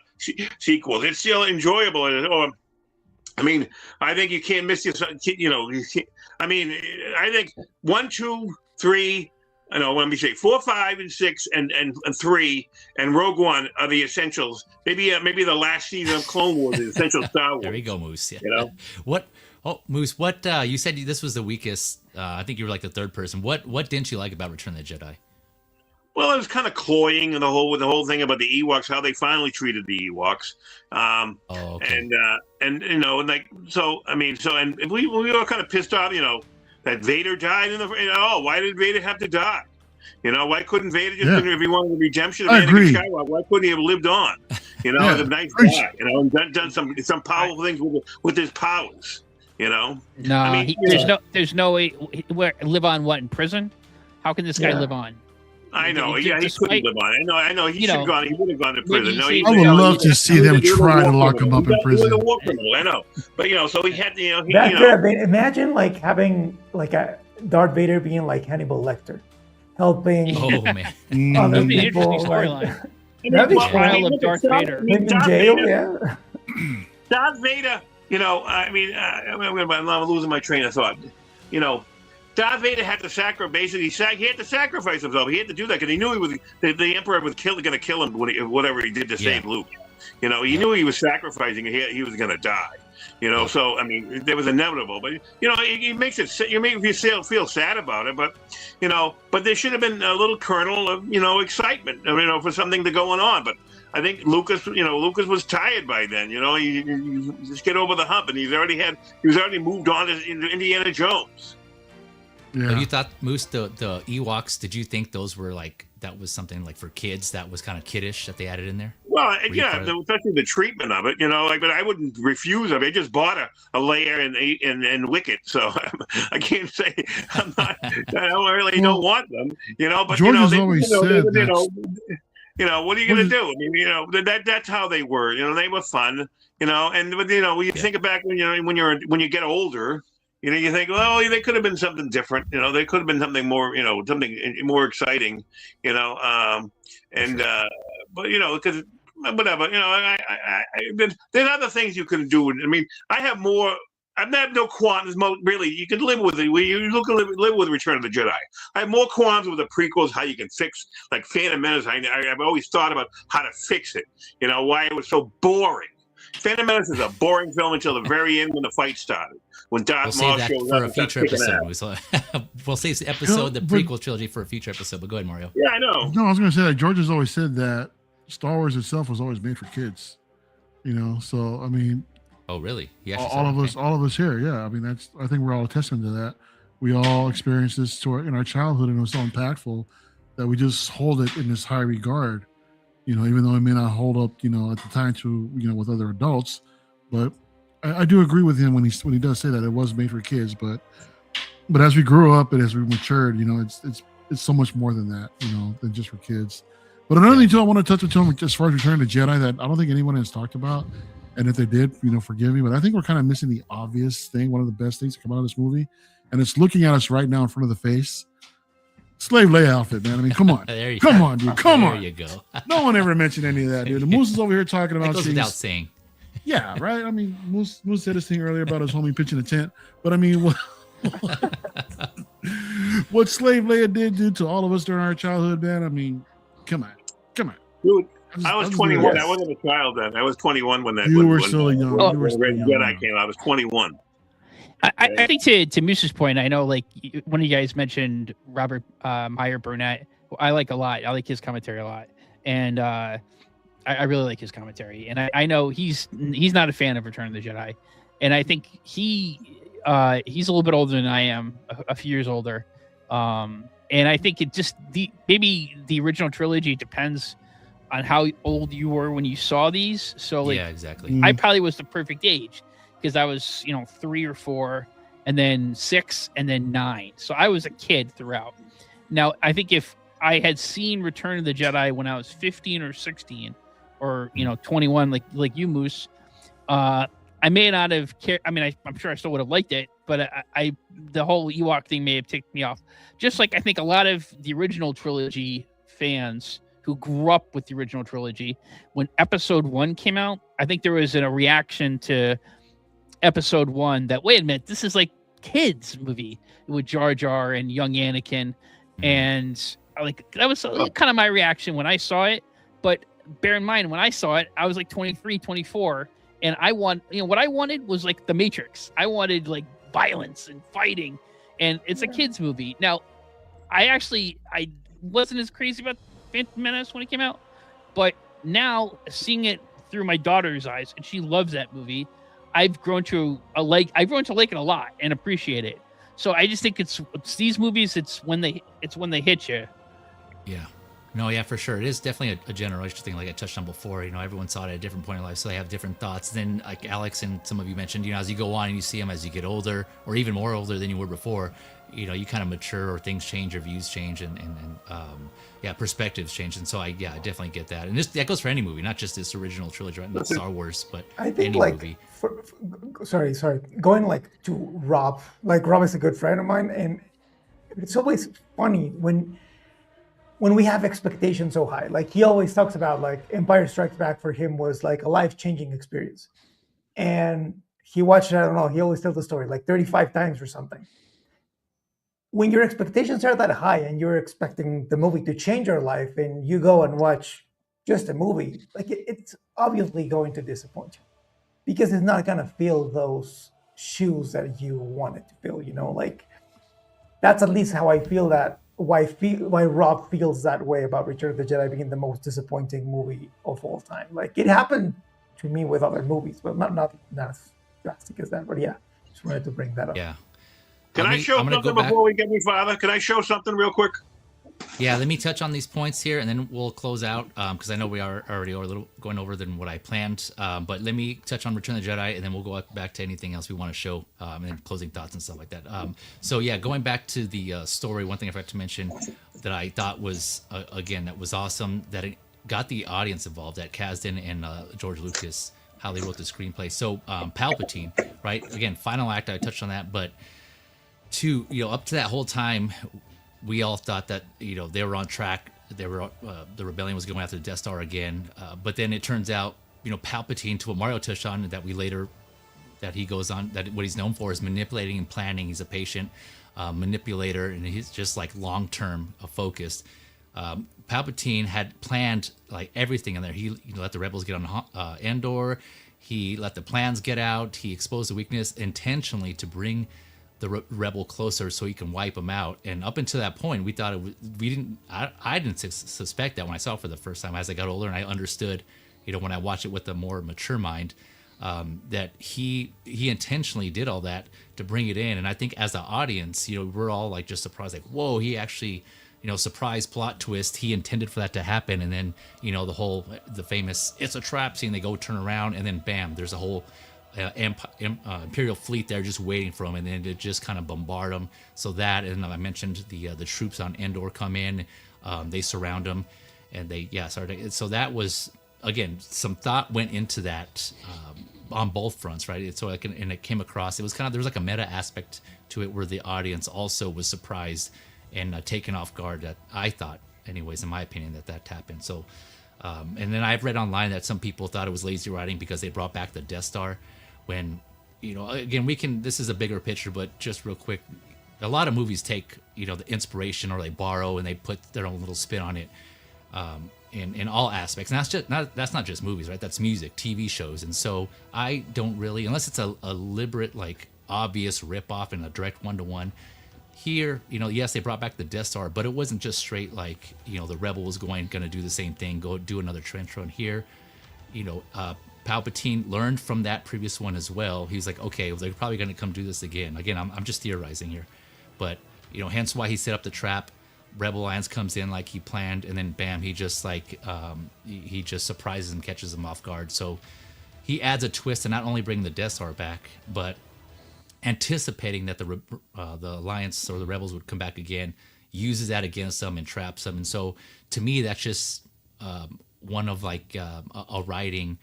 [SPEAKER 3] sequels. It's still enjoyable. Or, I mean, I think you can't miss your. I mean, I think 1, 2, 3. I know. Let me say 4, 5, and 6, and 3, and Rogue One are the essentials. Maybe the last season of Clone Wars is essential Star Wars.
[SPEAKER 1] There we go, Moose. Yeah.
[SPEAKER 3] What?
[SPEAKER 1] Oh, Moose. What? You said this was the weakest. I think you were like the third person. What didn't you like about Return of the Jedi?
[SPEAKER 3] Well, it was kind of cloying, and the whole thing about the Ewoks, how they finally treated the Ewoks,
[SPEAKER 1] okay.
[SPEAKER 3] and we were kind of pissed off, that Vader died why did Vader have to die? Why couldn't Vader just, if he wanted the redemption of Anakin Skywalker, why couldn't he have lived on? As a nice guy, and done some powerful things with his powers,
[SPEAKER 5] No,
[SPEAKER 3] I mean,
[SPEAKER 5] there's no way. Live on what, in prison? How can this guy live on?
[SPEAKER 3] I know. He couldn't live on it. I know. He should have gone. He would have gone to prison.
[SPEAKER 4] I would love to see them try to lock him up in prison.
[SPEAKER 3] He was a war criminal. I know. But so he had.
[SPEAKER 2] Imagine like having like a Darth Vader being like Hannibal Lecter, helping
[SPEAKER 1] Oh man.
[SPEAKER 2] other
[SPEAKER 5] That'd be an
[SPEAKER 2] people.
[SPEAKER 5] interesting storyline.
[SPEAKER 2] That'd be
[SPEAKER 5] Trial of Darth Vader.
[SPEAKER 2] him in jail. Yeah.
[SPEAKER 3] Darth Vader. I'm losing my train of thought. Darth Vader had to sacrifice himself. He had to do that because he knew the Emperor was going to kill him whatever he did to save Luke. He knew he was sacrificing. He was going to die. So I mean, it was inevitable. But it makes you feel sad about it. But there should have been a little kernel of excitement, for something to going on. But I think Lucas was tired by then. He just get over the hump, and he was already moved on to Indiana Jones.
[SPEAKER 1] Yeah. Have you thought, Moose, the Ewoks, did you think those were that was something like for kids that was kind of kiddish that they added in there?
[SPEAKER 3] Well, especially the treatment of it, but I wouldn't refuse them. I just bought a layer in Wicket, so I can't say I don't want them, but
[SPEAKER 4] George has always said
[SPEAKER 3] what are you going to do? I mean, that's how they were. They were fun. When you think back when you get older. You think, well, they could have been something different. They could have been something more, something more exciting. But because whatever, there's other things you can do. I mean, I have no qualms. Really, you can live with it. Live with Return of the Jedi. I have more qualms with the prequels. How you can fix, like Phantom Menace. I've always thought about how to fix it. Why it was so boring. Phantom Menace is a boring film until the very end when the fight started. When Darth Maul shows up
[SPEAKER 1] for a future episode. We'll save the prequel trilogy for a future episode. But go ahead, Mario.
[SPEAKER 3] Yeah, I know.
[SPEAKER 4] No, I was going to say that George has always said that Star Wars itself was always made for kids. So I mean.
[SPEAKER 1] Oh, really?
[SPEAKER 4] All of us here. Yeah, I mean I think we're all a testament to that. We all experienced this in our childhood, and it was so impactful that we just hold it in this high regard. Even though it may not hold up, at the time to with other adults, but I do agree with him when he does say that it was made for kids. But as we grew up and as we matured, it's so much more than that, than just for kids. But another thing too, I want to touch on as far as Return of the Jedi that I don't think anyone has talked about, and if they did, forgive me, but I think we're kind of missing the obvious thing. One of the best things to come out of this movie, and it's looking at us right now in front of the face. Slave Leia outfit, man. I mean, come on. Come on, dude. Come on.
[SPEAKER 1] There you go.
[SPEAKER 4] No one ever mentioned any of that, dude. The Moose is over here talking about
[SPEAKER 1] that goes without saying.
[SPEAKER 4] Yeah, right? I mean, Moose said his thing earlier about his homie pitching a tent. But I mean, what Slave Leia did do to all of us during our childhood, man, I mean, come on.
[SPEAKER 3] Dude, I was 21. I wasn't a child then. I was 21 when that.
[SPEAKER 4] You were so young.
[SPEAKER 3] When Jedi came out, I was 21.
[SPEAKER 5] I think to Moose's point, I know like one of you guys mentioned Robert Meyer Burnett. I like a lot. I like his commentary a lot, and I really like his commentary. And I know he's not a fan of Return of the Jedi, and I think he's a little bit older than I am, a few years older. And I think it just maybe the original trilogy depends on how old you were when you saw these. So like,
[SPEAKER 1] yeah, exactly.
[SPEAKER 5] I probably was the perfect age. Because I was, 3 or 4, and then 6, and then 9. So I was a kid throughout. Now, I think if I had seen Return of the Jedi when I was 15 or 16, or 21, like you, Moose, I may not have cared. I mean, I'm sure I still would have liked it, but the whole Ewok thing may have ticked me off. Just like I think a lot of the original trilogy fans who grew up with the original trilogy, when Episode 1 came out, I think there was a reaction to Episode 1 that, wait a minute, this is like kids movie with Jar Jar and young Anakin, and that was kind of my reaction when I saw it. But bear in mind, when I saw it, I was like 23, 24. And what I wanted was like The Matrix. I wanted like violence and fighting, and it's a kids movie. Now, I wasn't as crazy about Phantom Menace when it came out, but now seeing it through my daughter's eyes, and she loves that movie, I've grown to like it a lot and appreciate it. So I just think it's these movies. It's when they hit you.
[SPEAKER 1] Yeah. No, yeah, for sure. It is definitely a generational thing, like I touched on before. Everyone saw it at a different point in life, so they have different thoughts. Then, like Alex and some of you mentioned, as you go on and you see them as you get older, or even more older than you were before, you kind of mature, or things change, or views change, and perspectives change. And so I definitely get that. And that goes for any movie, not just this original trilogy, right? Not Star Wars, but
[SPEAKER 2] I think
[SPEAKER 1] any movie.
[SPEAKER 2] Sorry, going to Rob. Like, Rob is a good friend of mine, and it's always funny when we have expectations so high. Like, he always talks about, like, Empire Strikes Back for him was like a life-changing experience. And he watched it, I don't know, he always tells the story like 35 times or something. When your expectations are that high and you're expecting the movie to change your life, and you go and watch just a movie, like, it's obviously going to disappoint you, because it's not going to fill those shoes that you want it to fill, like, that's at least how I feel why Rob feels that way about Return of the Jedi being the most disappointing movie of all time. Like, it happened to me with other movies, but not as drastic as that. But yeah, just wanted to bring that up.
[SPEAKER 1] Yeah.
[SPEAKER 3] Can I show something before we get any farther? Can I show something real quick?
[SPEAKER 1] Yeah, let me touch on these points here, and then we'll close out, because I know we are already a little going over than what I planned. But let me touch on Return of the Jedi, and then we'll go back to anything else we want to show, and then closing thoughts and stuff like that. So yeah, going back to the story, one thing I forgot to mention that I thought was, again, that was awesome, that it got the audience involved, that Kasdan and George Lucas, how they wrote the screenplay. So Palpatine, right? Again, final act, I touched on that, but up to that whole time, we all thought that they were on track. They were the rebellion was going after the Death Star again, but then it turns out Palpatine, to what Mario touched on, that he goes on, that what he's known for is manipulating and planning. He's a patient manipulator, and he's just like long-term focused. Palpatine had planned like everything in there. He let the rebels get on Endor. He let the plans get out. He exposed the weakness intentionally to bring the rebel closer so he can wipe them out. And up until that point, we thought I didn't suspect that when I saw it for the first time. As I got older and I understood, when I watched it with a more mature mind, that he intentionally did all that to bring it in. And I think as an audience, we're all like just surprised, like, whoa, he actually, surprise plot twist. He intended for that to happen. And then, the famous, it's a trap scene, they go turn around, and then bam, there's a whole Imperial fleet there just waiting for him, and then it just kind of bombard them. So that, and I mentioned the troops on Endor come in, they surround them, and they started. So that was, again, some thought went into that on both fronts, right? And it came across. It was kind of, there was like a meta aspect to it where the audience also was surprised and taken off guard. That I thought, anyways, in my opinion, that happened. So. And then I've read online that some people thought it was lazy writing because they brought back the Death Star. When, again, this is a bigger picture, but just real quick, a lot of movies take, the inspiration, or they borrow and they put their own little spin on it, in all aspects. And that's not just movies, right? That's music, TV shows. And so I don't really, unless it's a deliberate, like, obvious ripoff and a direct one-to-one. Here, yes, they brought back the Death Star, but it wasn't just straight like, the rebel was going to do the same thing, go do another trench run here. Palpatine learned from that previous one as well. He's like, okay, well, they're probably going to come do this again. Again, I'm just theorizing here, but hence why he set up the trap. Rebel Alliance comes in like he planned, and then bam, he just like he just surprises him, catches him off guard. So he adds a twist to not only bring the Death Star back, but anticipating that the Alliance or the rebels would come back again, uses that against them and traps them. And so to me, that's just one of like a writing,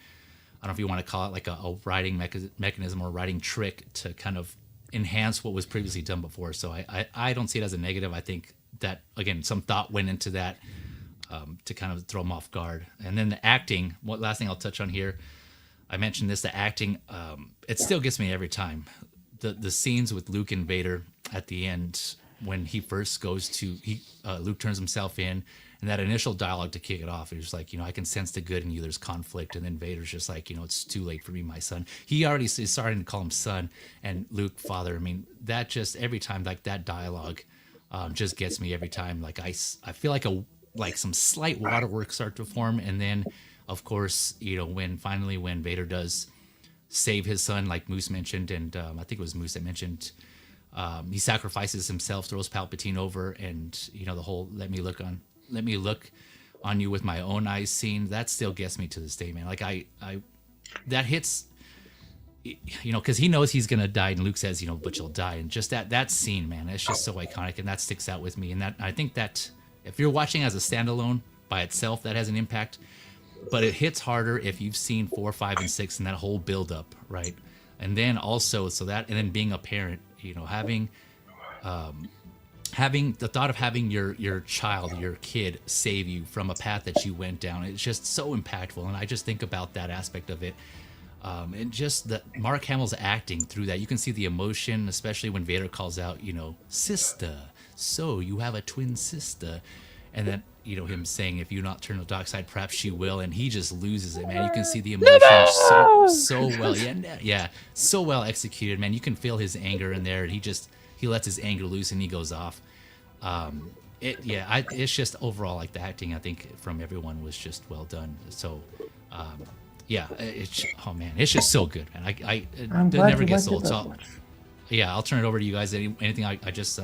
[SPEAKER 1] I don't know if you want to call it like a writing mechanism or writing trick to kind of enhance what was previously done before. So I don't see it as a negative. I think that, again, some thought went into that to kind of throw them off guard. And then the acting, what last thing I'll touch on here, I mentioned this, the acting, it still gets me every time. The scenes with Luke and Vader at the end, when he first goes to, Luke turns himself in, and that initial dialogue to kick it off, he's like, I can sense the good in you, there's conflict. And then Vader's just like, it's too late for me, my son. He already is starting to call him son, and Luke, father. I mean, that just, every time, like that dialogue just gets me every time. Like I feel like some slight waterworks start to form. And then, of course, when Vader does save his son, like Moose mentioned, and I think it was Moose that mentioned, he sacrifices himself, throws Palpatine over, and the whole let me look on you with my own eyes scene, that still gets me to this day, man. Like I that hits, because he knows he's gonna die, and Luke says, but you'll die, and just that scene, man, it's just so iconic, and that sticks out with me. And that, I think that if you're watching as a standalone by itself, that has an impact, but it hits harder if you've seen 4, 5, and 6 and that whole build up, right? And then also, and then being a parent, having the thought of having your child, your kid, save you from a path that you went down, it's just so impactful. And I just think about that aspect of it, and just the Mark Hamill's acting through that. You can see the emotion, especially when Vader calls out, sister, so you have a twin sister, and then him saying, if you not turn to the dark side, perhaps she will, and he just loses it, man. You can see the emotion so well. Yeah, so well executed, man. You can feel his anger in there, and he lets his anger loose and he goes off. It's just overall, like, the acting, I think, from everyone was just well done. So it's just so good, man. It never gets old. So I'll turn it over to you guys. Anything I just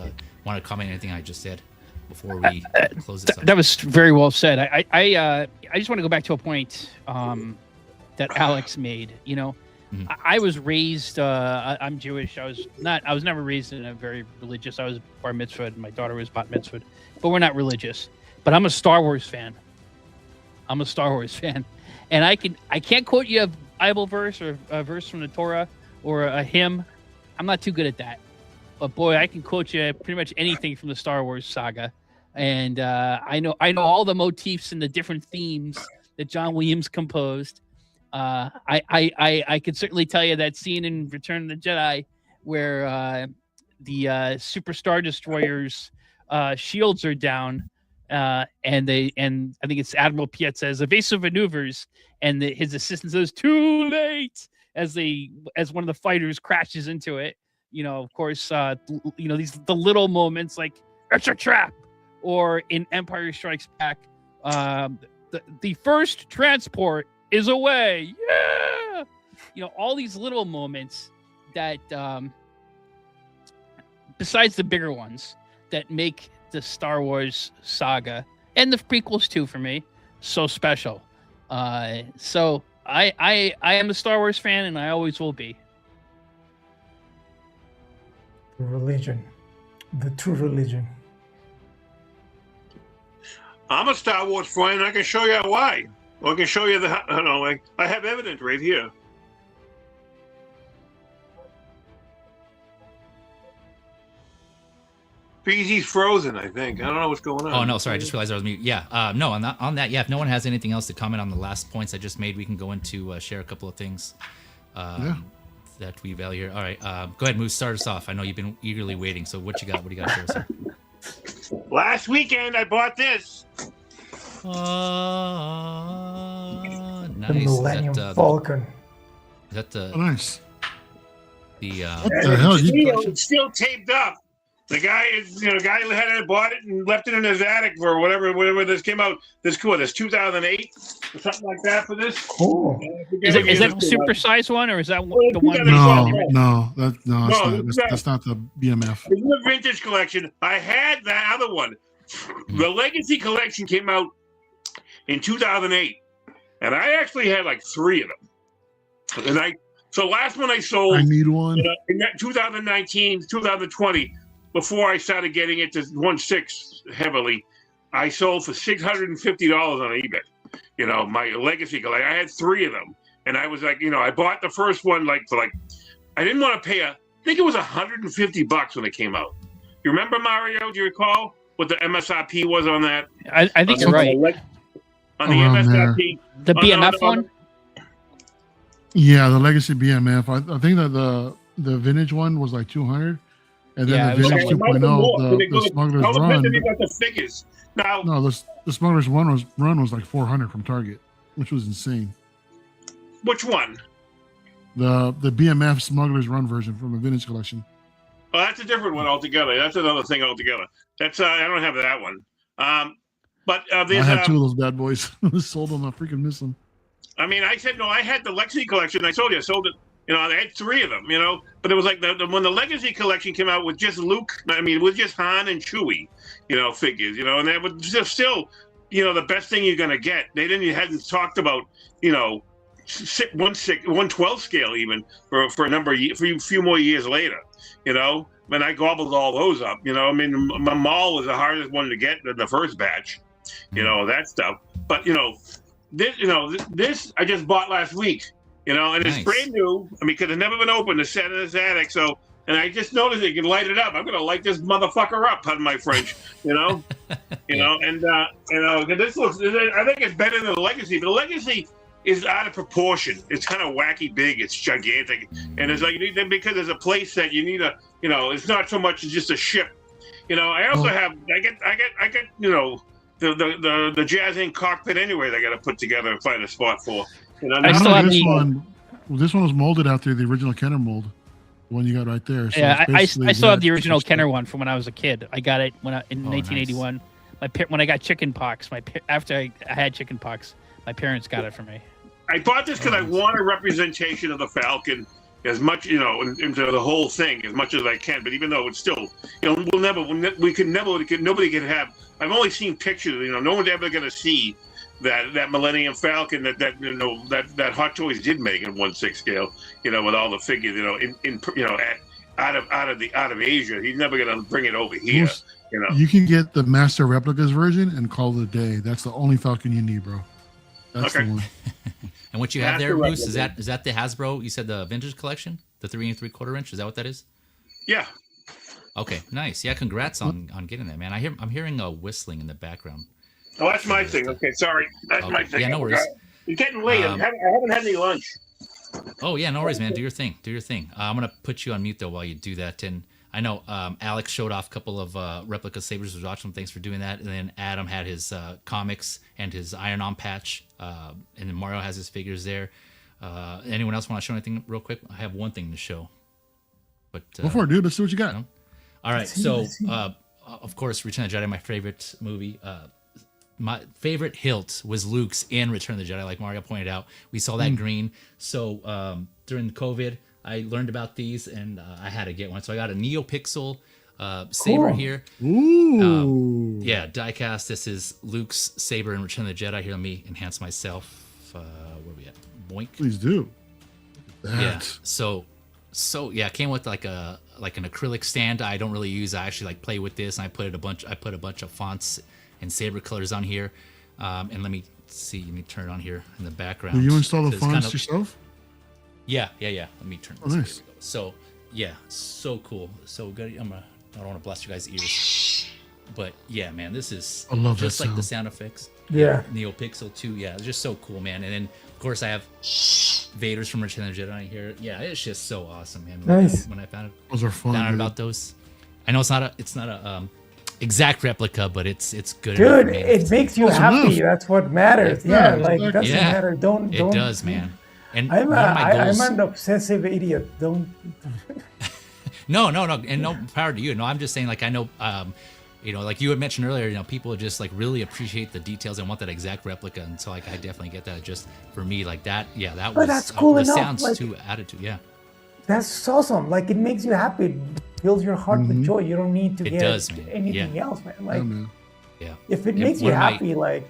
[SPEAKER 1] want to comment, anything I just said before we close this up?
[SPEAKER 5] That was very well said. I just want to go back to a point that Alex made. I was raised, I'm Jewish. I was never raised in a very religious. I was bar mitzvahed, my daughter was bat mitzvahed, but we're not religious. But I'm a Star Wars fan. And I can't quote you a Bible verse or a verse from the Torah or a hymn. I'm not too good at that. But boy, I can quote you pretty much anything from the Star Wars saga. And I know all the motifs and the different themes that John Williams composed. I could certainly tell you that scene in Return of the Jedi where the Super Star Destroyer's shields are down, and I think it's Admiral Piet says evasive maneuvers, and his assistant says too late as one of the fighters crashes into it. Of course, the little moments like it's a trap, or in Empire Strikes Back, the first transport is away. Yeah. All these little moments that, besides the bigger ones, that make the Star Wars saga and the prequels too, for me, so special. So I am a Star Wars fan, and I always will be.
[SPEAKER 2] The true religion.
[SPEAKER 3] I'm a Star Wars fan, and I can show you why. Or I can show you I have evidence right here. Feezys frozen, I think. I don't know what's going on.
[SPEAKER 1] Oh, no, sorry. I just realized I was mute. Yeah. No, on that, if no one has anything else to comment on the last points I just made, we can go into share a couple of things that we value here. All right. Go ahead, Moose. Start us off. I know you've been eagerly waiting. So what you got? What do you got to share us here?
[SPEAKER 3] Last weekend, I bought this.
[SPEAKER 1] Nice.
[SPEAKER 2] The Millennium Falcon.
[SPEAKER 1] Is that the
[SPEAKER 4] nice?
[SPEAKER 3] It's still taped up. The guy had bought it and left it in his attic for whatever this came out. This 2008 or something like that for this.
[SPEAKER 2] Cool.
[SPEAKER 5] Is that a supersized one, or is that the one?
[SPEAKER 4] That's not the BMF.
[SPEAKER 3] It's the vintage collection. I had that other one. The Legacy collection came out in 2008, and I actually had like 3 of them. And so last one I sold.
[SPEAKER 4] I need one.
[SPEAKER 3] In 2019, 2020. before I started getting into 1/6 heavily, I sold for $650 on eBay. You know, my legacy. Like I had 3 of them, and I was like, you know, I bought the first one for I didn't want to pay I think it was $150 when it came out. You remember, Mario? Do you recall what the MSRP was on that?
[SPEAKER 5] I think you're right.
[SPEAKER 3] On the MSRP,
[SPEAKER 5] The BMF one.
[SPEAKER 4] Yeah, the Legacy BMF. I think that the vintage one was like 200, and then the vintage 2.0, the Smuggler's Run.
[SPEAKER 3] The figures. Now,
[SPEAKER 4] no, the Smuggler's Run was like 400 from Target, which was insane.
[SPEAKER 3] Which one?
[SPEAKER 4] The BMF Smuggler's Run version from the vintage collection.
[SPEAKER 3] Oh, that's a different one altogether. That's another thing altogether. That's I don't have that one. But
[SPEAKER 4] I had 2 of those bad boys. Sold them. I freaking miss them.
[SPEAKER 3] I mean, I said no. I had the Legacy collection. I told you I sold it. You know, I had 3 of them. You know, but it was like when the Legacy collection came out with just Luke. I mean, with just Han and Chewie. You know, figures. You know, and that was just still, you know, the best thing you're gonna get. They hadn't talked about, you know, 1/12 scale even for a number of years, for a few more years later. You know, and I gobbled all those up. You know, I mean, my Maul was the hardest one to get in the first batch. You know, that stuff. But you know, this I just bought last week. You know, and it's brand new. I mean, because it's never been opened. It's set in this attic. So, and I just noticed you can light it up. I'm gonna light this motherfucker up. Pardon my French. You know, you know, and you know, this looks. I think it's better than the Legacy. But the Legacy is out of proportion. It's kind of wacky big. It's gigantic, and it's like you need because there's a place that you need a. You know, it's not so much as just a ship. You know, I also have. I get. You know. The Jazz Inc. cockpit anyway. They got to put together and find a spot for. You know,
[SPEAKER 5] I still have
[SPEAKER 4] this one. Well, this one was molded after the original Kenner mold, the one you got right there. So
[SPEAKER 5] yeah, I still have the original Kenner one from when I was a kid. I got it in 1981. Nice. When I got chicken pox. After I had chicken pox, my parents got it for me.
[SPEAKER 3] I bought this because I want a representation of the Falcon as much, you know, into the whole thing as much as I can. But even though it's still, you know, nobody can have. I've only seen pictures. You know, no one's ever going to see that Millennium Falcon that Hot Toys did make in 1/6 scale. You know, with all the figures. You know, out of Asia. He's never going to bring it over here. You know,
[SPEAKER 4] you can get the Master Replicas version and call it a day. That's the only Falcon you need, bro. That's the one.
[SPEAKER 1] And what you have there, Moose, is that the Hasbro? You said the vintage collection, the 3 3/4 inch. Is that what that is?
[SPEAKER 3] Yeah.
[SPEAKER 1] Okay, nice. Yeah, congrats on getting that, man. I'm hearing a whistling in the background.
[SPEAKER 3] Oh, that's my thing. Okay, sorry. That's my thing.
[SPEAKER 1] Yeah, no worries.
[SPEAKER 3] It's getting late. I haven't had any lunch.
[SPEAKER 1] Oh yeah, no worries, man. Do your thing. I'm gonna put you on mute though while you do that. And I know Alex showed off a couple of replica sabers. Was watching them. Thanks for doing that. And then Adam had his comics and his Iron-On patch. And then Mario has his figures there. Anyone else want to show anything real quick? I have one thing to show. But
[SPEAKER 4] go for it, dude. Let's see what you got.
[SPEAKER 1] You know? All right, so of course, Return of the Jedi, my favorite movie. My favorite hilt was Luke's in Return of the Jedi, like Mario pointed out. We saw that green. So during COVID, I learned about these, and I had to get one. So I got a NeoPixel saber here.
[SPEAKER 4] Ooh.
[SPEAKER 1] Yeah, diecast. This is Luke's saber in Return of the Jedi. Here, let me enhance myself. Where are we at? Boink.
[SPEAKER 4] Please do. Look at that.
[SPEAKER 1] Yeah. So yeah, it came with like an acrylic stand. I don't really use. I actually like play with this, and I put a bunch of fonts and saber colors on here. And let me see. Let me turn it on here in the background.
[SPEAKER 4] Did you install the fonts yourself?
[SPEAKER 1] Yeah. Let me turn this.
[SPEAKER 4] Oh, nice.
[SPEAKER 1] So yeah, so cool, so good. I don't want to blast you guys' ears, but yeah, man, this is just like the sound effects.
[SPEAKER 2] Yeah.
[SPEAKER 1] NeoPixel 2. Yeah, it's just so cool, man. And then of course I have Vader's from Return of the Jedi here. Yeah, it's just so awesome, man.
[SPEAKER 2] Nice.
[SPEAKER 1] When I found
[SPEAKER 4] those are fun.
[SPEAKER 1] Found out about those. I know it's not a exact replica, but it's good.
[SPEAKER 2] Dude, it makes you happy. That's what matters. Yeah, like it doesn't matter. Don't.
[SPEAKER 1] It does, man. And
[SPEAKER 2] I'm an obsessive idiot. Don't.
[SPEAKER 1] No, and no power to you. No, I'm just saying, like, I know, you know, like you had mentioned earlier, you know, people just like really appreciate the details and want that exact replica, and so like I definitely get that. Just for me, like that, yeah, that was.
[SPEAKER 2] That's cool enough.
[SPEAKER 1] Sounds
[SPEAKER 2] like,
[SPEAKER 1] too attitude, yeah.
[SPEAKER 2] That's awesome. Like it makes you happy. It fills your heart with joy. You don't need to get anything else, man. Like,
[SPEAKER 1] yeah.
[SPEAKER 2] If it makes you happy, like,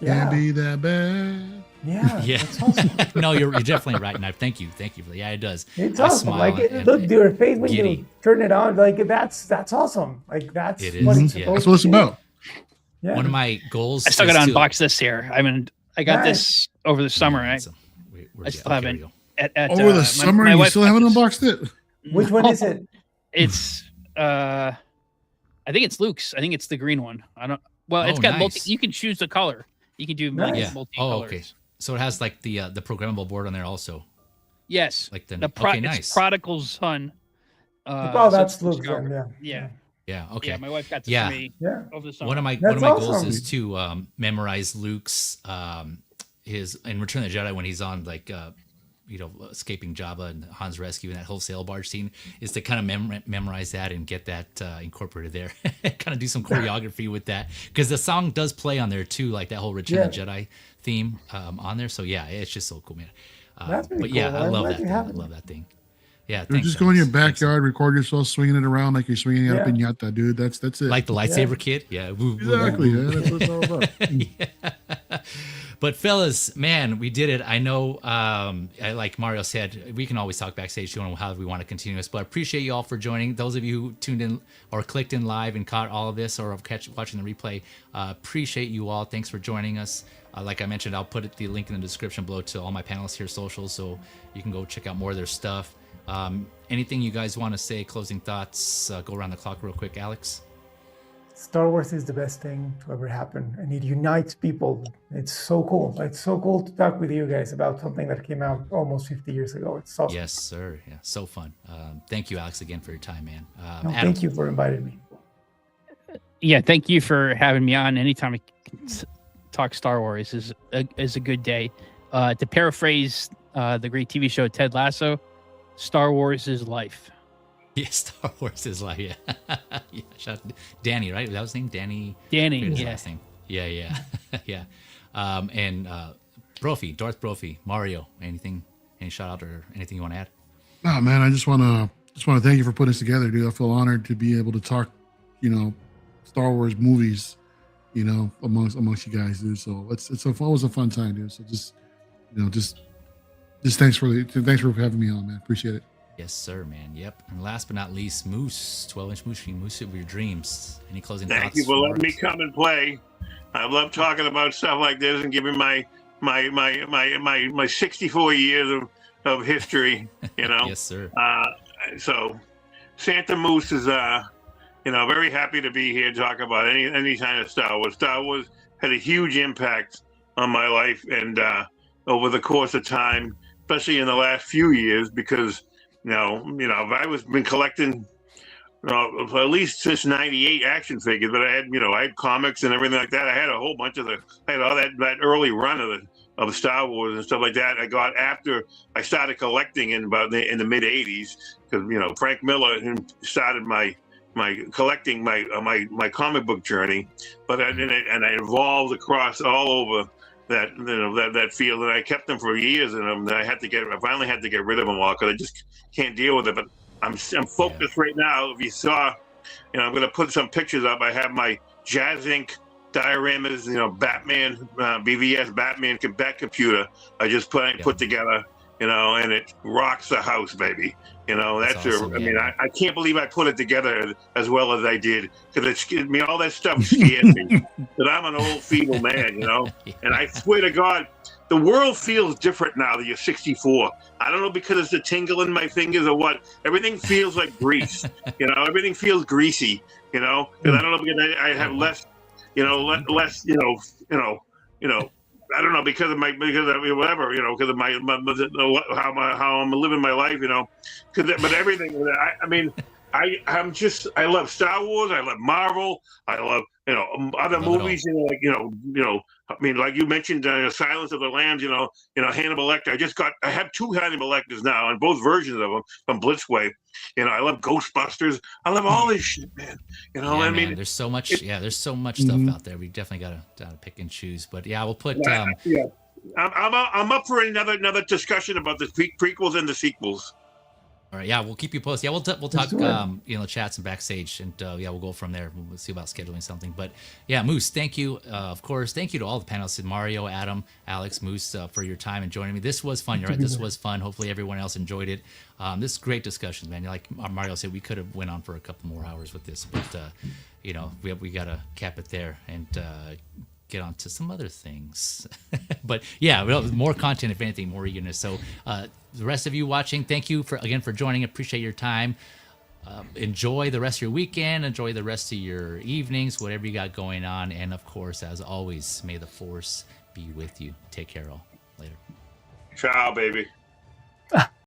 [SPEAKER 4] can't be that bad.
[SPEAKER 2] Yeah,
[SPEAKER 1] Yeah.
[SPEAKER 2] that's awesome.
[SPEAKER 1] No, you're definitely right, and thank you for that. Yeah, it does.
[SPEAKER 2] It's
[SPEAKER 1] I
[SPEAKER 2] awesome.
[SPEAKER 1] smile
[SPEAKER 2] Like,
[SPEAKER 1] and
[SPEAKER 2] look, your face when
[SPEAKER 1] giddy.
[SPEAKER 2] you turn it on, like that's awesome. Like that's
[SPEAKER 1] It
[SPEAKER 2] what
[SPEAKER 1] is,
[SPEAKER 2] it's
[SPEAKER 1] yeah.
[SPEAKER 2] supposed
[SPEAKER 4] That's what it's
[SPEAKER 2] to do.
[SPEAKER 4] about.
[SPEAKER 2] Yeah.
[SPEAKER 1] One of my goals.
[SPEAKER 5] I still
[SPEAKER 1] is
[SPEAKER 5] got to
[SPEAKER 1] to
[SPEAKER 5] unbox this here. I got
[SPEAKER 2] Nice.
[SPEAKER 5] this over the summer.
[SPEAKER 1] Yeah,
[SPEAKER 5] I
[SPEAKER 1] so
[SPEAKER 5] I still haven't. At,
[SPEAKER 4] Over the
[SPEAKER 5] my-
[SPEAKER 4] summer,
[SPEAKER 5] my
[SPEAKER 4] you
[SPEAKER 5] wife
[SPEAKER 4] still
[SPEAKER 5] got
[SPEAKER 4] haven't
[SPEAKER 5] this.
[SPEAKER 4] unboxed it?
[SPEAKER 2] Which one is it?
[SPEAKER 5] It's I think it's Luke's. I think it's the green one. I don't. Well, it's
[SPEAKER 1] Oh,
[SPEAKER 5] got
[SPEAKER 1] nice.
[SPEAKER 5] multi. You can choose the color. You can do like
[SPEAKER 2] Nice.
[SPEAKER 5] multi
[SPEAKER 1] Oh,
[SPEAKER 5] colors.
[SPEAKER 1] okay. So it has like the programmable board on there also.
[SPEAKER 5] Yes.
[SPEAKER 1] Like the
[SPEAKER 5] It's
[SPEAKER 1] nice.
[SPEAKER 5] Prodigal Son.
[SPEAKER 2] Oh, that's
[SPEAKER 5] Luke
[SPEAKER 2] Luke's then. Yeah.
[SPEAKER 5] Yeah.
[SPEAKER 1] Yeah. Okay.
[SPEAKER 5] Yeah. My wife got this
[SPEAKER 1] Yeah.
[SPEAKER 5] for me
[SPEAKER 2] Yeah.
[SPEAKER 5] over the summer.
[SPEAKER 1] One of my
[SPEAKER 2] That's
[SPEAKER 1] goals
[SPEAKER 2] awesome.
[SPEAKER 1] is to memorize Luke's his in Return of the Jedi when he's on like escaping Jabba and Han's rescue and that whole sail barge scene, is to kind of memorize that and get that incorporated there. Kind of do some choreography with that, because the song does play on there too, like that whole Return of the Jedi theme on there. So yeah, it's just so cool, man.
[SPEAKER 2] That's pretty
[SPEAKER 1] But yeah,
[SPEAKER 2] cool.
[SPEAKER 1] I
[SPEAKER 2] I'm
[SPEAKER 1] love
[SPEAKER 2] glad
[SPEAKER 1] that
[SPEAKER 2] you
[SPEAKER 1] thing.
[SPEAKER 2] have
[SPEAKER 1] I
[SPEAKER 2] it.
[SPEAKER 1] love that thing. Yeah,
[SPEAKER 4] Dude,
[SPEAKER 1] thanks,
[SPEAKER 4] just go in your
[SPEAKER 1] Alex. Thanks.
[SPEAKER 4] backyard, record yourself swinging it around like you're swinging out a
[SPEAKER 2] Yeah.
[SPEAKER 4] piñata, dude. That's it.
[SPEAKER 1] Like the lightsaber kid. Yeah. Woo, woo,
[SPEAKER 4] Exactly.
[SPEAKER 1] woo.
[SPEAKER 4] Yeah, that's what it's all about.
[SPEAKER 1] But fellas, man, we did it. I know, like Mario said, we can always talk backstage on how we want to continue this, but I appreciate you all for joining. Those of you who tuned in or clicked in live and caught all of this, or watching the replay, appreciate you all. Thanks for joining us. Like I mentioned, I'll put the link in the description below to all my panelists here socials, so you can go check out more of their stuff. Anything you guys want to say, closing thoughts, go around the clock real quick. Alex?
[SPEAKER 2] Star Wars is the best thing to ever happen, and it unites people. It's so cool. It's so cool to talk with you guys about something that came out almost 50 years ago. It's awesome.
[SPEAKER 1] Yes, sir. Yeah, so fun. Thank you, Alex, again for your time, man.
[SPEAKER 2] No,
[SPEAKER 1] Adam?
[SPEAKER 2] thank you for inviting me.
[SPEAKER 5] Yeah. Thank you for having me on. Anytime I can talk Star Wars is a good day. To paraphrase the great TV show Ted Lasso, Star Wars is life.
[SPEAKER 1] Yeah, Star Wars is like, yeah. Yeah, shout out to Danny, right? That was his name? Danny?
[SPEAKER 5] Danny,
[SPEAKER 1] Forget his
[SPEAKER 5] yeah.
[SPEAKER 1] last name. Yeah, yeah. Yeah. And Proffi, Darth Proffi, Mario, any shout out or anything you want to add?
[SPEAKER 4] Oh man, I just want to thank you for putting this together, dude. I feel honored to be able to talk, Star Wars movies, amongst you guys, dude. So it's always a fun time, dude. So just thanks for having me on, man. Appreciate it.
[SPEAKER 1] Yes, sir, man. Yep. And last but not least, Moose, 12-inch Moose of your dreams. Any closing thoughts?
[SPEAKER 3] Thank you for letting me come and play. I love talking about stuff like this and giving my 64 years of history.
[SPEAKER 1] Yes, sir.
[SPEAKER 3] So Santa Moose is very happy to be here to talk about any kind of Star Wars. Star Wars had a huge impact on my life, and over the course of time, especially in the last few years, because I've been collecting at least since '98 action figures, but I had comics and everything like that. I had a whole bunch of I had all that early run of Star Wars and stuff like that. I got after I started collecting in the mid '80s, because Frank Miller started my collecting my comic book journey, but I evolved across all over that field, and I kept them for years, and I finally had to get rid of them all because I just can't deal with it. But I'm focused right now. If you saw, I'm going to put some pictures up. I have my Jazz Ink dioramas, Batman, BVS Batman bat computer. I just put together, and it rocks the house, baby. That's
[SPEAKER 1] awesome,
[SPEAKER 3] I can't believe I put it together as well as I did, because it scared me. All that stuff scared me. That I'm an old feeble man, And I swear to God, the world feels different now that you're 64. I don't know, because it's the tingle in my fingers or what. Everything feels like grease. Everything feels greasy. Because I don't know, because I have less. Less. I don't know, because of whatever, because of how I'm living my life, but everything. I love Star Wars. I love Marvel. I love other movies. Like you mentioned, Silence of the Lambs. Hannibal Lecter. I have 2 Hannibal Lecters now, and both versions of them from Blitzway. I love Ghostbusters. I love all this shit, man.
[SPEAKER 1] Man, there's so much. There's so much stuff out there. We definitely gotta pick and choose. But yeah, we'll put.
[SPEAKER 3] I'm up for another discussion about the prequels and the sequels.
[SPEAKER 1] All right, yeah, we'll keep you posted. Yeah, we'll talk, chats and backstage, and we'll go from there. We'll see about scheduling something. But yeah, Moose, thank you, of course. Thank you to all the panelists, Mario, Adam, Alex, Moose, for your time and joining me. This was fun. You're right. This was fun. Hopefully, everyone else enjoyed it. This is great discussions, man. Like Mario said, we could have went on for a couple more hours with this, but we got to cap it there and get on to some other things. But yeah, more content, if anything, more eagerness. So the rest of you watching, thank you for joining. Appreciate your time. Enjoy the rest of your weekend. Enjoy the rest of your evenings, whatever you got going on. And of course, as always, may the Force be with you. Take care, all. Later.
[SPEAKER 3] Ciao, baby.